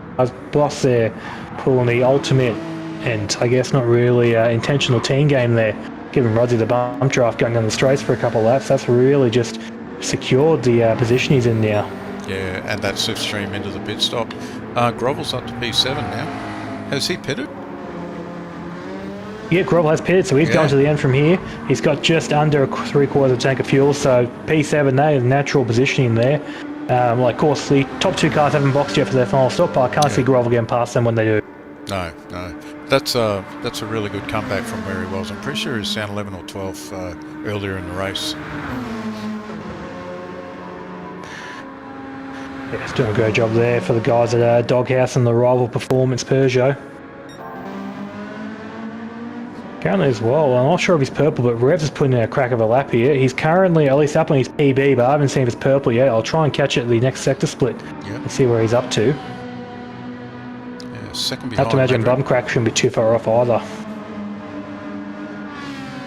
Boss there pulling the ultimate and I guess not really intentional team game there, giving Rodsy the bump draft going on the straights for a couple of laps. That's really just secured the position he's in now. Yeah, and that slipstream into the pit stop. Grovel's up to P7 now. Has he pitted? Yeah, Grovel has pitted, so he's going to the end from here. He's got just under a 3/4 of a tank of fuel, so P7 there is natural positioning there. Of course, the top two cars haven't boxed yet for their final stop, but I can't see Grovel getting past them when they do. No. That's a really good comeback from where he was. I'm pretty sure he was down 11 or 12 earlier in the race. Yeah, he's doing a great job there for the guys at Doghouse and the rival Performance Peugeot. Currently as well, I'm not sure if he's purple, but Revs is putting in a crack of a lap here. He's currently at least up on his PB, but I haven't seen if it's purple yet. I'll try and catch it at the next sector split and see where he's up to. Yeah, second I behind. have to imagine Maverick. Bumcrack shouldn't be too far off either.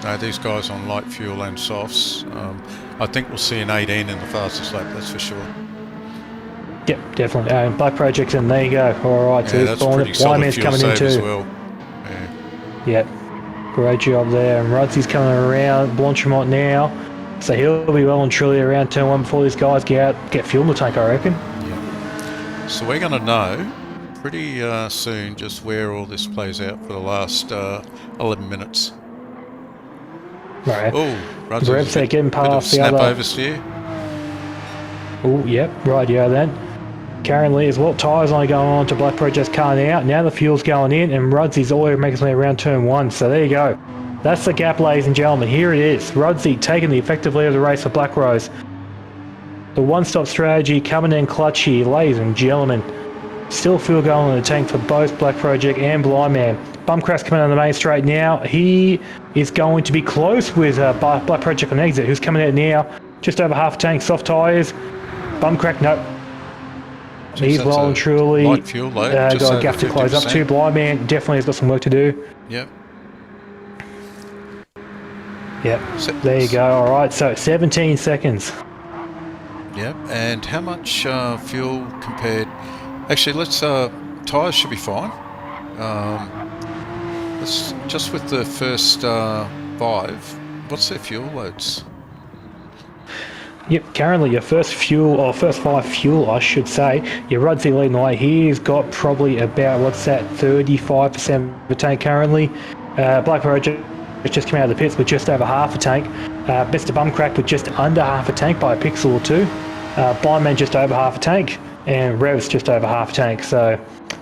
No, these guys on light fuel and softs. I think we'll see an 18 in the fastest lap, that's for sure. Yep, definitely. Black Project's in, there you go. Alright, so Yeah, he's that's falling pretty it. solid Wyman's fuel coming in save as too. well. Yeah. Yep, great job there. And Rudsy's coming around Blanchimont now. So he'll be well and truly around turn one before these guys get fuel in the tank, I reckon. Yeah. So we're going to know pretty soon just where all this plays out for the last 11 minutes. Right. Oh, Revs are getting past the snap other. oversteer. Oh, yep, right, yeah, then. Currently as well, tyres only going on to Black Project's car now. Now the fuel's going in, and Rudsy's already making his way around turn one. So there you go. That's the gap, ladies and gentlemen. Here it is. Rudsy taking the effective lead of the race for Black Rose. The one-stop strategy coming in clutch here, ladies and gentlemen. Still fuel going in the tank for both Black Project and Blindman. Bumcrack's coming on the main straight now. He is going to be close with Black Project on exit, who's coming out now. Just over half a tank, soft tyres. Bumcrack, nope. He's well and truly light fuel load, just got a over gap to close up 50%. to. Blindman definitely has got some work to do. Yep. Yep, there you go. All right, so 17 seconds. Yep. And how much fuel compared? Actually, let's tyres should be fine. Let's just with the first 5. What's their fuel loads? Yep, currently your first 5 fuel, I should say. Your Rudsy leading the way. He's got probably about, 35% of the tank currently. Black Project just come out of the pits with just over half a tank. Mr. Bumcrack with just under half a tank by a pixel or two. Blindman just over half a tank. And Revs just over half a tank. So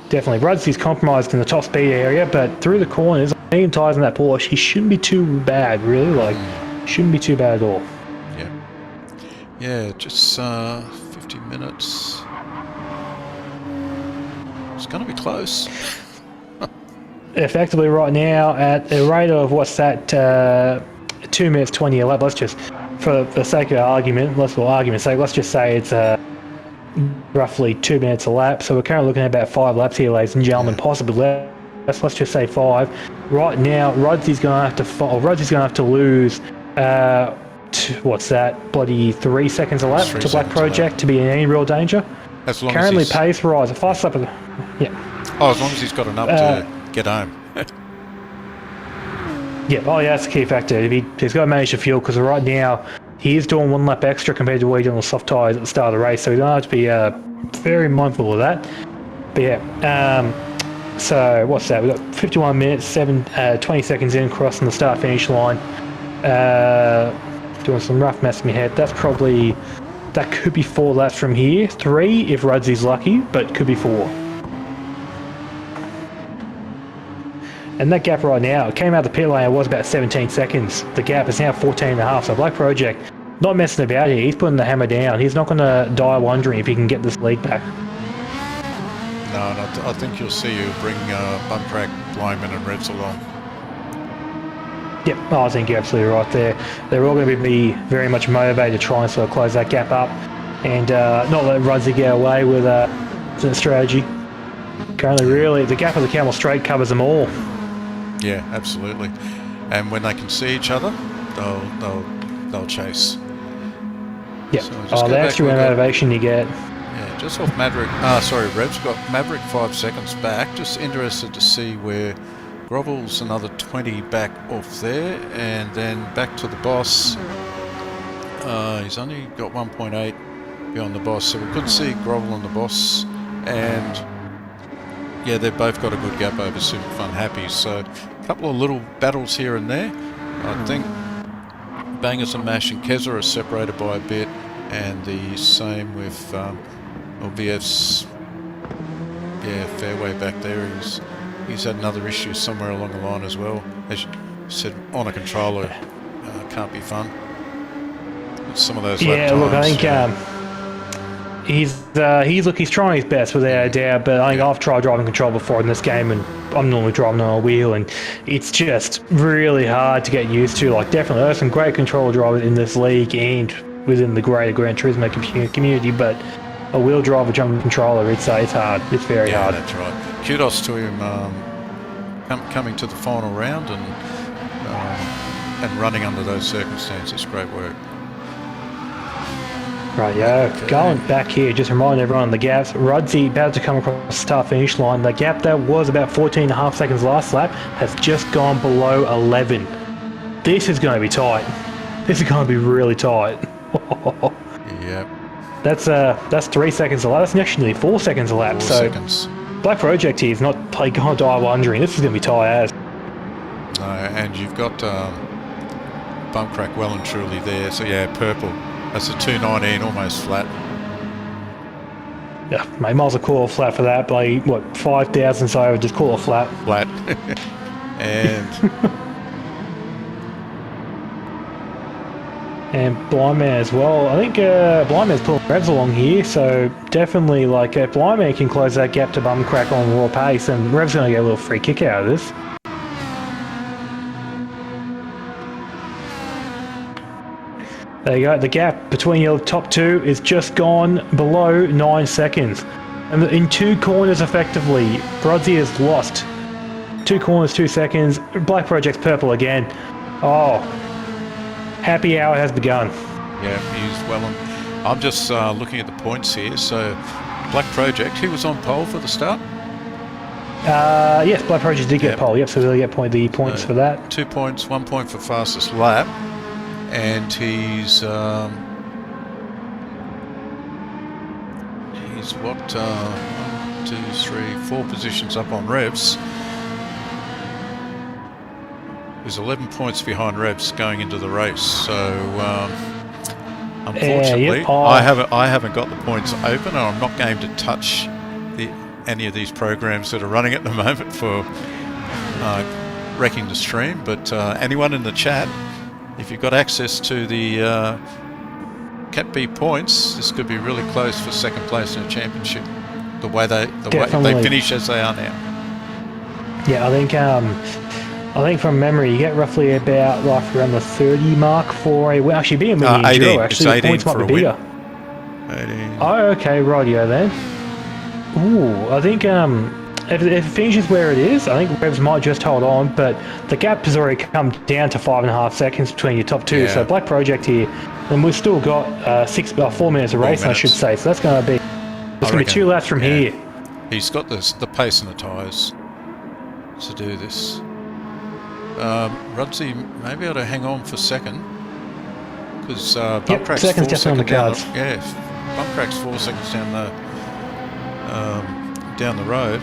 definitely Rudsy's compromised in the top speed area, but through the corners, medium tyres in that Porsche, he shouldn't be too bad, really. Shouldn't be too bad at all. Yeah, just 50 minutes. It's going to be close. Effectively right now at a rate of 2 minutes 20 a lap. Let's just, for the sake of argument, let's just say it's roughly 2 minutes a lap. So we're currently looking at about 5 laps here, ladies and gentlemen, possibly less. Let's just say 5. Right now, Rodsy's going to have to lose. What's that? Bloody 3 seconds a lap to Black Project to be in any real danger. As long Currently, as pace rise. A fast lap. Oh, as long as he's got enough to get home. Yeah, that's a key factor. He's got to manage the fuel, because right now he is doing 1 lap extra compared to what he did on the soft tyres at the start of the race, so he's going to have to be very mindful of that. But yeah, so what's that? We've got 51 minutes, 20 seconds in, crossing the start-finish line. Doing some rough maths in my head. That could be 4 laps from here. 3 if Rudsy's lucky, but could be 4. And that gap right now, it came out of the pit lane, it was about 17 seconds. The gap is now 14 and a half. So Black Project, not messing about here. He's putting the hammer down. He's not going to die wondering if he can get this lead back. No, I think you'll see you bring Bumcrack, Blyman and Revs along. Yep, I think you're absolutely right there. They're all going to be very much motivated to try and sort of close that gap up and not let Rudsy get away with the strategy. Currently, really, the gap of the Camel Straight covers them all. Yeah, absolutely. And when they can see each other, they'll chase. Yeah. So the extra motivation you get. Yeah, just off Maverick. Rev's got Maverick 5 seconds back. Just interested to see where Grovel's another 20 back off there, and then back to the boss. He's only got 1.8 beyond the boss, so we couldn't see Grovel and the boss. And yeah, they've both got a good gap over Super Fun Happy. So a couple of little battles here and there. I think Bangers and Mash and Keza are separated by a bit, and the same with VF's fairway back there. He's had another issue somewhere along the line as well. As you said, on a controller can't be fun. Some of those lap times. Look, I think he's trying his best without a doubt, but I think I've tried driving control before in this game, and I'm normally driving on a wheel, and it's just really hard to get used to. Like, definitely, there's some great controller drivers in this league and within the greater Gran Turismo community, but a wheel driver jumping controller, it's hard. It's very hard. Yeah, that's right. Kudos to him coming to the final round and running under those circumstances. Great work. Right, going back here, just remind everyone the gaps. Rudsy about to come across the start-finish line. The gap that was about 14.5 seconds last lap has just gone below 11. This is going to be tight. This is going to be really tight. Yep. That's 3 seconds a lap. That's actually 4 seconds a lap. 4 so seconds. Black Project here is not going to die wondering. This is going to be tight as. No, and you've got Bumcrack well and truly there. So yeah, purple. That's a 219, almost flat. Yeah, mate, might as well call it flat for that. By 5,000, so I would just call it flat. Flat. And and Blind Man as well. I think Blind Man's pulling Revs along here, so definitely if Blind Man can close that gap to Bumcrack on raw pace, and Revs going to get a little free kick out of this. There you go. The gap between your top two is just gone below 9 seconds. And in 2 corners, effectively, Rudsy has lost 2 corners, 2 seconds. Black Project's purple again. Oh, happy hour has begun. yeah, he's well on. I'm just looking at the points here. So Black Project, he was on pole for the start. Yes, Black Project did get pole. Yep, so they'll get the points for that. 2 points, 1 point for fastest lap. And he's what 1, 2, 3, 4 positions up on Revs. He's 11 points behind Revs going into the race. So unfortunately, I haven't got the points open, and I'm not going to touch any of these programs that are running at the moment for wrecking the stream. But anyone in the chat, if you've got access to the Cat B points, this could be really close for second place in a championship. The way they finish as they are now. Yeah, I think from memory you get roughly about around the 30 mark for a win. Actually, being with the 18. enduro, actually, It's 18 the points for might a be win. bigger. 18. Oh, okay, rightio then. Ooh, I think if it finishes where it is, I think Revs might just hold on, but the gap has already come down to 5.5 seconds between your top two. Yeah. So Black Project here, and we've still got 4 minutes of racing, I should say. So that's going to be be 2 laps from here. He's got the pace and the tyres to do this. Rudsey maybe ought to hang on for second, because bump crack's second's 4 definitely on the seconds cards. bump crack's 4 seconds down the road.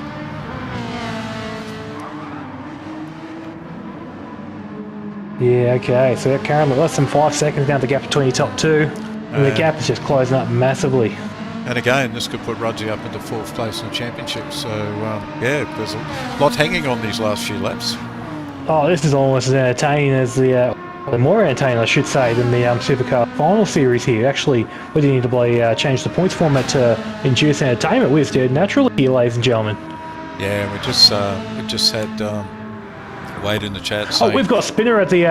Yeah, okay. So currently less than 5 seconds down the gap between your top two, and the gap is just closing up massively. And again, this could put Rudsey up into 4th place in the championship. So yeah, there's a lot hanging on these last few laps. Oh, this is almost as entertaining as the more entertaining, I should say, than the Supercar final series here. Actually, we didn't need to change the points format to induce entertainment. We just did naturally here, ladies and gentlemen. Yeah, we just had Wade in the chat. Oh, Saying, we've got a spinner at the.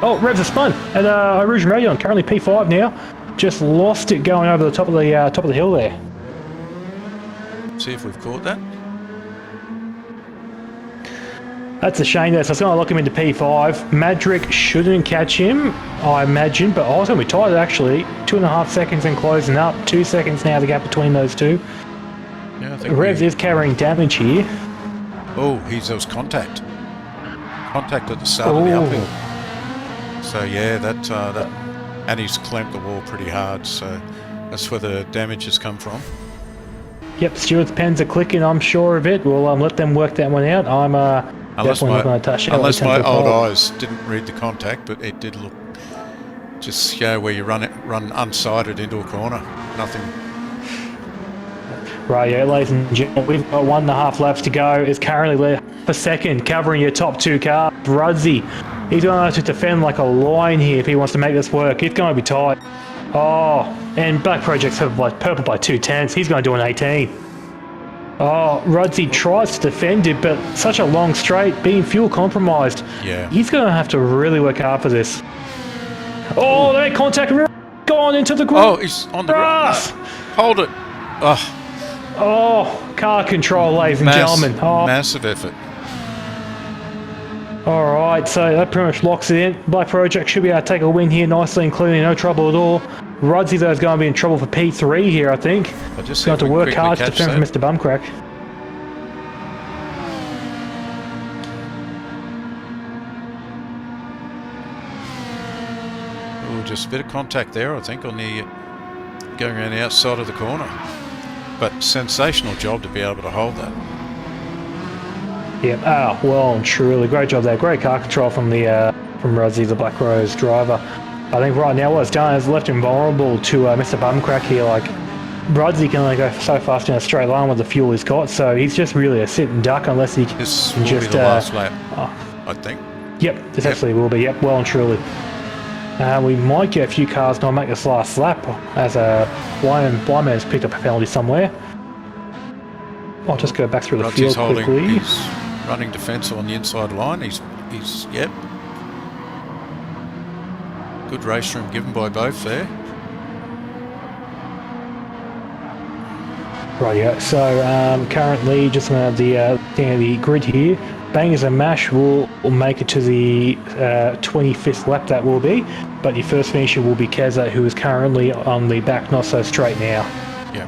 Revs are spun at Rouge and Radion. Currently P5 now. Just lost it going over the top of the hill there. see if we've caught that. That's a shame there, so it's going to lock him into P5. Madrick shouldn't catch him, I imagine, but it's going to be tight actually. 2.5 seconds and closing up. 2 seconds now, the gap between those two. Yeah, I think Revs is carrying damage here. Oh, there was contact. Contact at the start of the uphill. So yeah, that and he's clamped the wall pretty hard, so that's where the damage has come from. Yep, Stewart's pens are clicking, I'm sure of it. We'll let them work that one out. I'm definitely not going to touch it. Unless my old eyes didn't read the contact, but it did look just where you run unsighted into a corner. Nothing. Right, yeah, ladies and gentlemen, we've got 1.5 laps to go. It's currently left for second, covering your top two cars. Rudsey, he's going to have to defend like a lion here if he wants to make this work. It's going to be tight. Oh, and Black Project's purple by 2/10. He's going to do an 18. Oh, Rudsey tries to defend it, but such a long straight, being fuel compromised. Yeah. He's going to have to really work hard for this. Oh, that contact gone into the grass. Oh, he's on the grass. Hold it. Oh. Oh, car control, ladies and gentlemen. Oh. Massive effort. All right, so that pretty much locks it in. Black Project should be able to take a win here nicely and cleanly, no trouble at all. Rudsey, though, is going to be in trouble for P3 here, I think. He's going to have to work hard to defend from Mr. Bumcrack. Oh, just a bit of contact there, I think, on the going around the outside of the corner. But sensational job to be able to hold that. Yeah, well and truly. Great job there. Great car control from Rudsey, the Black Rose driver. I think right now what it's done is left him vulnerable to Mr. Bumcrack here. Like, Rudsey can only go so fast in a straight line with the fuel he's got, so he's just really a sit and duck unless he can This will be the last lap, I think. Yep, this absolutely will be. Yep, well and truly. We might get a few cars not make this last lap as a blind man's picked up a penalty somewhere. I'll just go back through the field quickly. He's running defence on the inside line. He's yep. Good race room given by both there. Right, yeah. So currently, just going to have the grid here. Bangers and Mash will make it to the 25th lap, that will be. But your first finisher will be Keza, who is currently on the back, not so straight now. Yeah.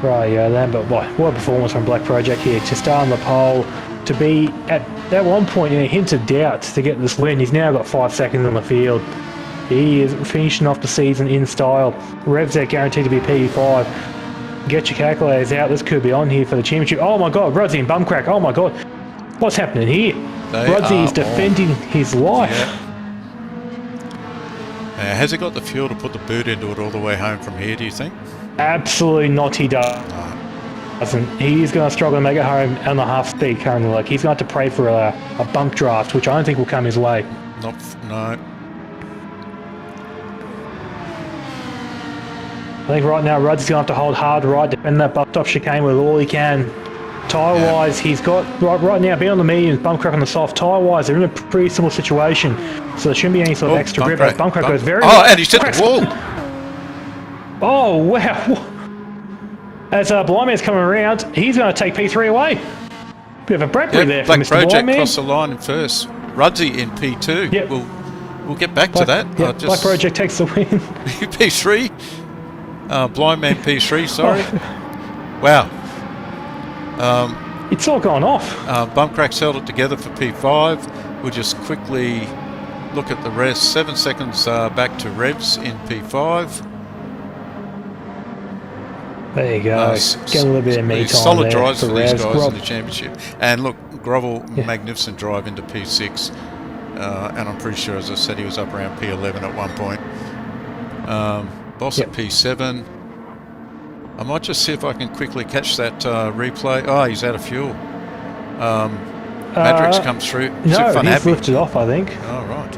Right, yeah, then, but what a performance from Black Project here. To start on the pole, to be at that one point in a hint of doubt to get this win. He's now got 5 seconds on the field. He is finishing off the season in style. Revs are guaranteed to be P5. Get your calculators out. This could be on here for the championship. Oh my God, Rudsey and Bumcrack. Oh my God, what's happening here? Rudsey is defending his life. Yeah. Has he got the fuel to put the boot into it all the way home from here, do you think? Absolutely not, he doesn't. He's going to struggle to make it home on the half speed currently. Like, he's going to have to pray for a bump draft, which I don't think will come his way. No. I think right now Rudsey's going to have to hold hard right, defend that bump top chicane with all he can Tyre-wise, he's got, right now, being on the mediums, Bumcrack on the soft. Tyre-wise, they're in a pretty similar situation, so there shouldn't be any sort of extra grip. Bumcrack goes very well. Oh, and he's hit the wall. Oh, wow. As Blind Man's coming around, he's going to take P3 away. Bit of a Bradbury there for Black Mr. Project Blind Man. crossed the line first. Rudsey in P2. Yep. We'll get back to that. Yep. Black Project takes the win. P3. Blind Man P3, sorry. Wow. It's all gone off. Bumcrack's held it together for P5. We'll just quickly look at the rest. 7 seconds back to Revs in P5. There you go. Get a little bit of me time solid there drives for these Revs. guys in the championship. And look, Grovel, magnificent drive into P6. And I'm pretty sure, as I said, he was up around P11 at one point. Boss at P7. I might just see if I can quickly catch that replay. Oh, he's out of fuel. Madrix comes through. No, he's lifted off, I think. Oh, right.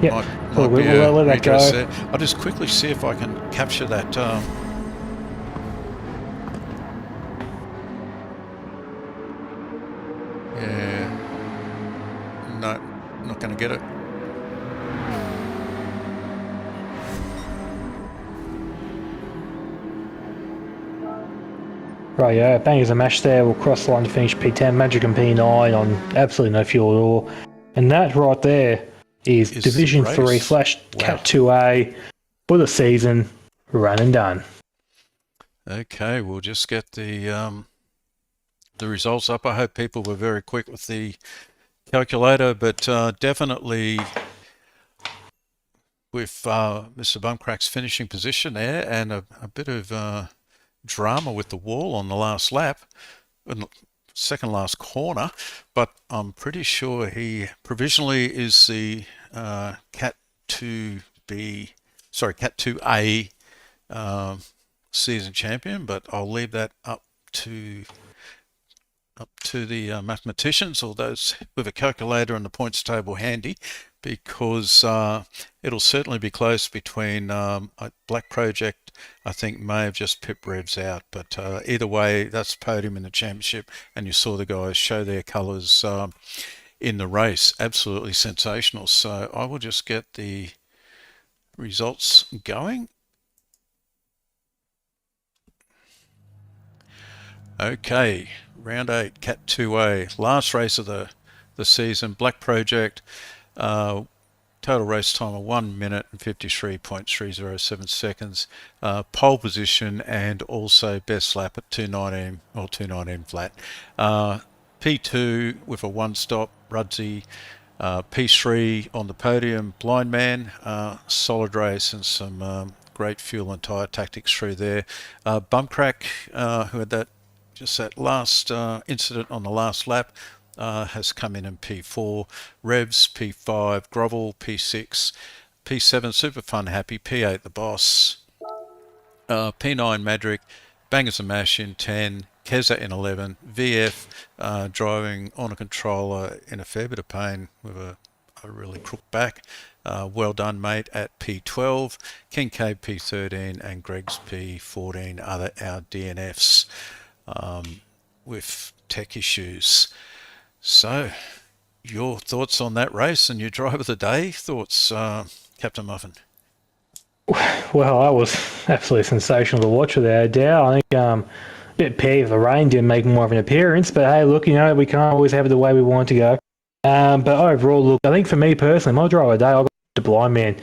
Yeah, Might be we'll let that go. there. I'll just quickly see if I can capture that. Yeah. No, not going to get it. Right, yeah, bangers and mash there. We'll cross the line to finish P10, Magic and P9 on absolutely no fuel at all. And that right there is Division 3 / Cat 2A for the season, run and done. Okay, we'll just get the results up. I hope people were very quick with the calculator, but definitely with Mr. Bumcrack's finishing position there and a bit of drama with the wall on the last lap, second last corner, but I'm pretty sure he provisionally is the Cat 2A season champion, but I'll leave that up to the mathematicians or those with a calculator and the points table handy, because it'll certainly be close between Black Project, I think, may have just pipped Revs out, but either way, that's podium in the championship, and you saw the guys show their colours in the race. Absolutely sensational. So I will just get the results going. Okay, round 8, Cat 2A, last race of the season. Black Project, total race time of 1 minute and 53.307 seconds. Pole position and also best lap at 2:19 or 2:19 flat. P2 with a one stop, Rudsey. P3 on the podium, Blind Man. Solid race and some great fuel and tyre tactics through there. Bumcrack, who had that last incident on the last lap, has come in P4, Revs P5, Grovel P6, P7 Super Fun Happy, P8 the Boss, P9 Madrick, Bangers and Mash in 10, Keza in 11, VF driving on a controller in a fair bit of pain with a really crooked back. Well done, mate, at P12, Kincaid P13 and Greg's P14 are our DNFs with tech issues. So, your thoughts on that race and your drive of the day? Thoughts, Captain Muffin? Well, that was absolutely sensational to watch without a doubt. I think a bit peeved the rain didn't make more of an appearance, but hey, look, we can't always have it the way we want to go. But overall, look, I think for me personally, my drive of the day, I'll go to Blind Man.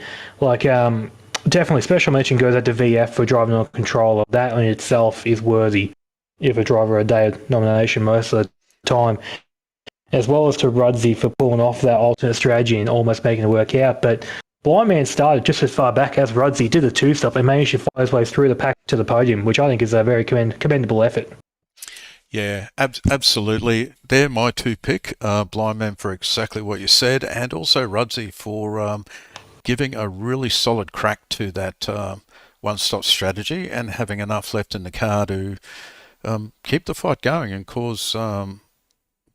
Definitely special mention goes out to VF for driving on a controller. That in itself is worthy of a driver of the day nomination most of the time, as well as to Rudsey for pulling off that alternate strategy and almost making it work out. But Blind Man started just as far back as Rudsey, did the two-stop and managed to find his way through the pack to the podium, which I think is a very commendable effort. Yeah, absolutely. They're my two pick, Blind Man for exactly what you said, and also Rudsey for giving a really solid crack to that one-stop strategy and having enough left in the car to keep the fight going and cause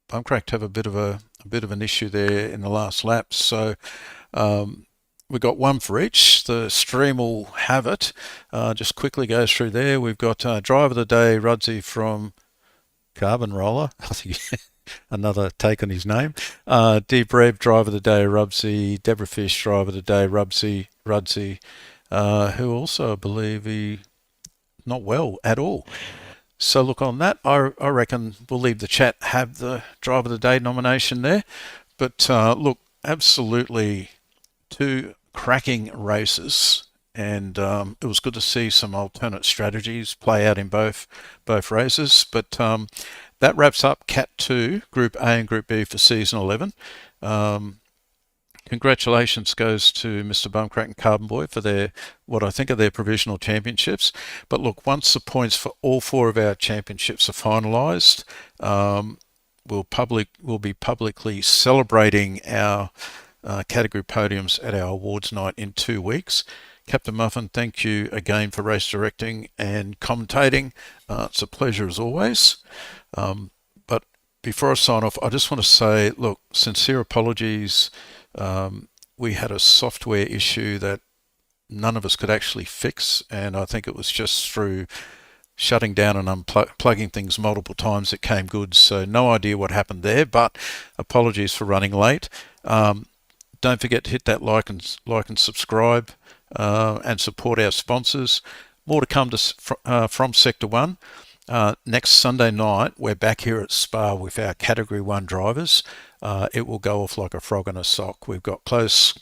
Bumcrack to have a bit of an issue there in the last lap. So we've got one for each. The stream will have it. Just quickly goes through there. We've got driver of the day, Rudsey from Carbon Roller, I think another take on his name. Deep Rev, Driver of the Day, Rubsy. Deborah Fish, Driver of the Day, Rudsy, who also, I believe, he not well at all. So look, on that, I reckon we'll leave the chat, have the Driver of the Day nomination there. But look, absolutely 2 cracking races. And it was good to see some alternate strategies play out in both races. But that wraps up Cat 2, Group A and Group B for Season 11. Congratulations goes to Mr. Bumcrack and Carbon Boy for their, what I think are their provisional championships. But look, once the points for all 4 of our championships are finalised, we'll be publicly celebrating our category podiums at our awards night in 2 weeks. Captain Muffin, thank you again for race directing and commentating. It's a pleasure as always. But before I sign off, I just want to say, look, sincere apologies. We had a software issue that none of us could actually fix, and I think it was just through shutting down and unplugging things multiple times it came good. So no idea what happened there, but apologies for running late. Don't forget to hit that like and subscribe. And support our sponsors. More to come from Sector 1. Next Sunday night, we're back here at Spa with our Category 1 drivers. It will go off like a frog in a sock. We've got close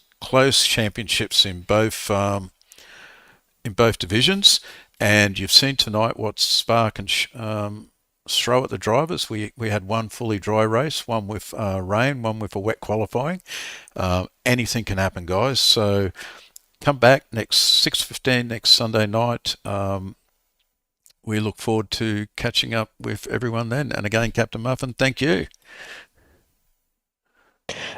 championships in both divisions, and you've seen tonight what Spa can throw at the drivers. We had one fully dry race, one with rain, one with a wet qualifying. Anything can happen, guys. So come back next 6:15 next Sunday night. We look forward to catching up with everyone then. And again, Captain Muffin, thank you.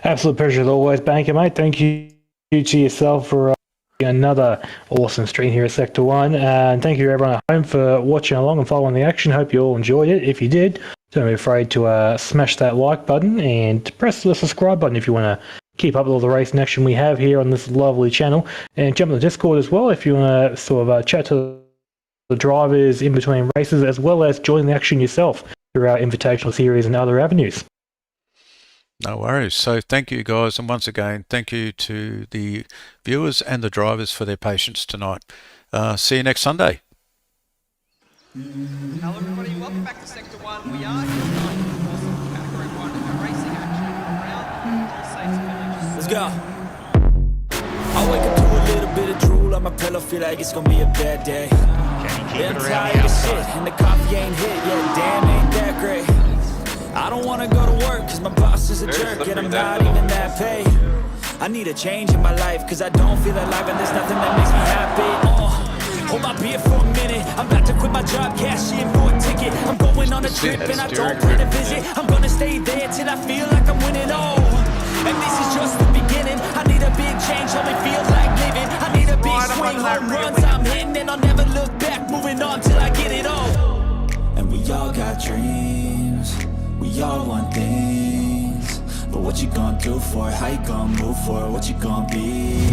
Absolute pleasure as always, Banker, mate. Thank you to yourself for another awesome stream here at Sector 1. And thank you everyone at home for watching along and following the action. Hope you all enjoyed it. If you did, don't be afraid to smash that like button and press the subscribe button if you want to keep up with all the racing action we have here on this lovely channel. And jump in the Discord as well if you want to sort of chat to the drivers in between races, as well as join the action yourself through our invitational series and other avenues. No worries. So thank you guys, and once again thank you to the viewers and the drivers for their patience tonight. See you next Sunday. Hello everybody, welcome back to Sector 1. We are here tonight for some Category 1 racing action around all states villages. Let's go. I wake up to a little bit of drool on my pillow, feel like it's gonna be a bad day. Yeah, I'm tired of shit, and the coffee ain't hit yet. Damn, ain't that great. I don't wanna go to work, cause my boss is a jerk, and I'm not even that paid. I need a change in my life, cause I don't feel alive, and there's nothing that makes me happy. Hold my beer for a minute, I'm about to quit my job, cash in for a ticket. I'm going on a trip, and I don't plan to visit. I'm gonna stay there till I feel like I'm winning, oh. And this is just the beginning. I need a big change, only feel like living. I need a big swing, home runs I'm hitting, and I'll never look back, moving on till I get it all. And we all got dreams, we all want things, but what you gonna do for it? How you gonna move for it? What you gonna be?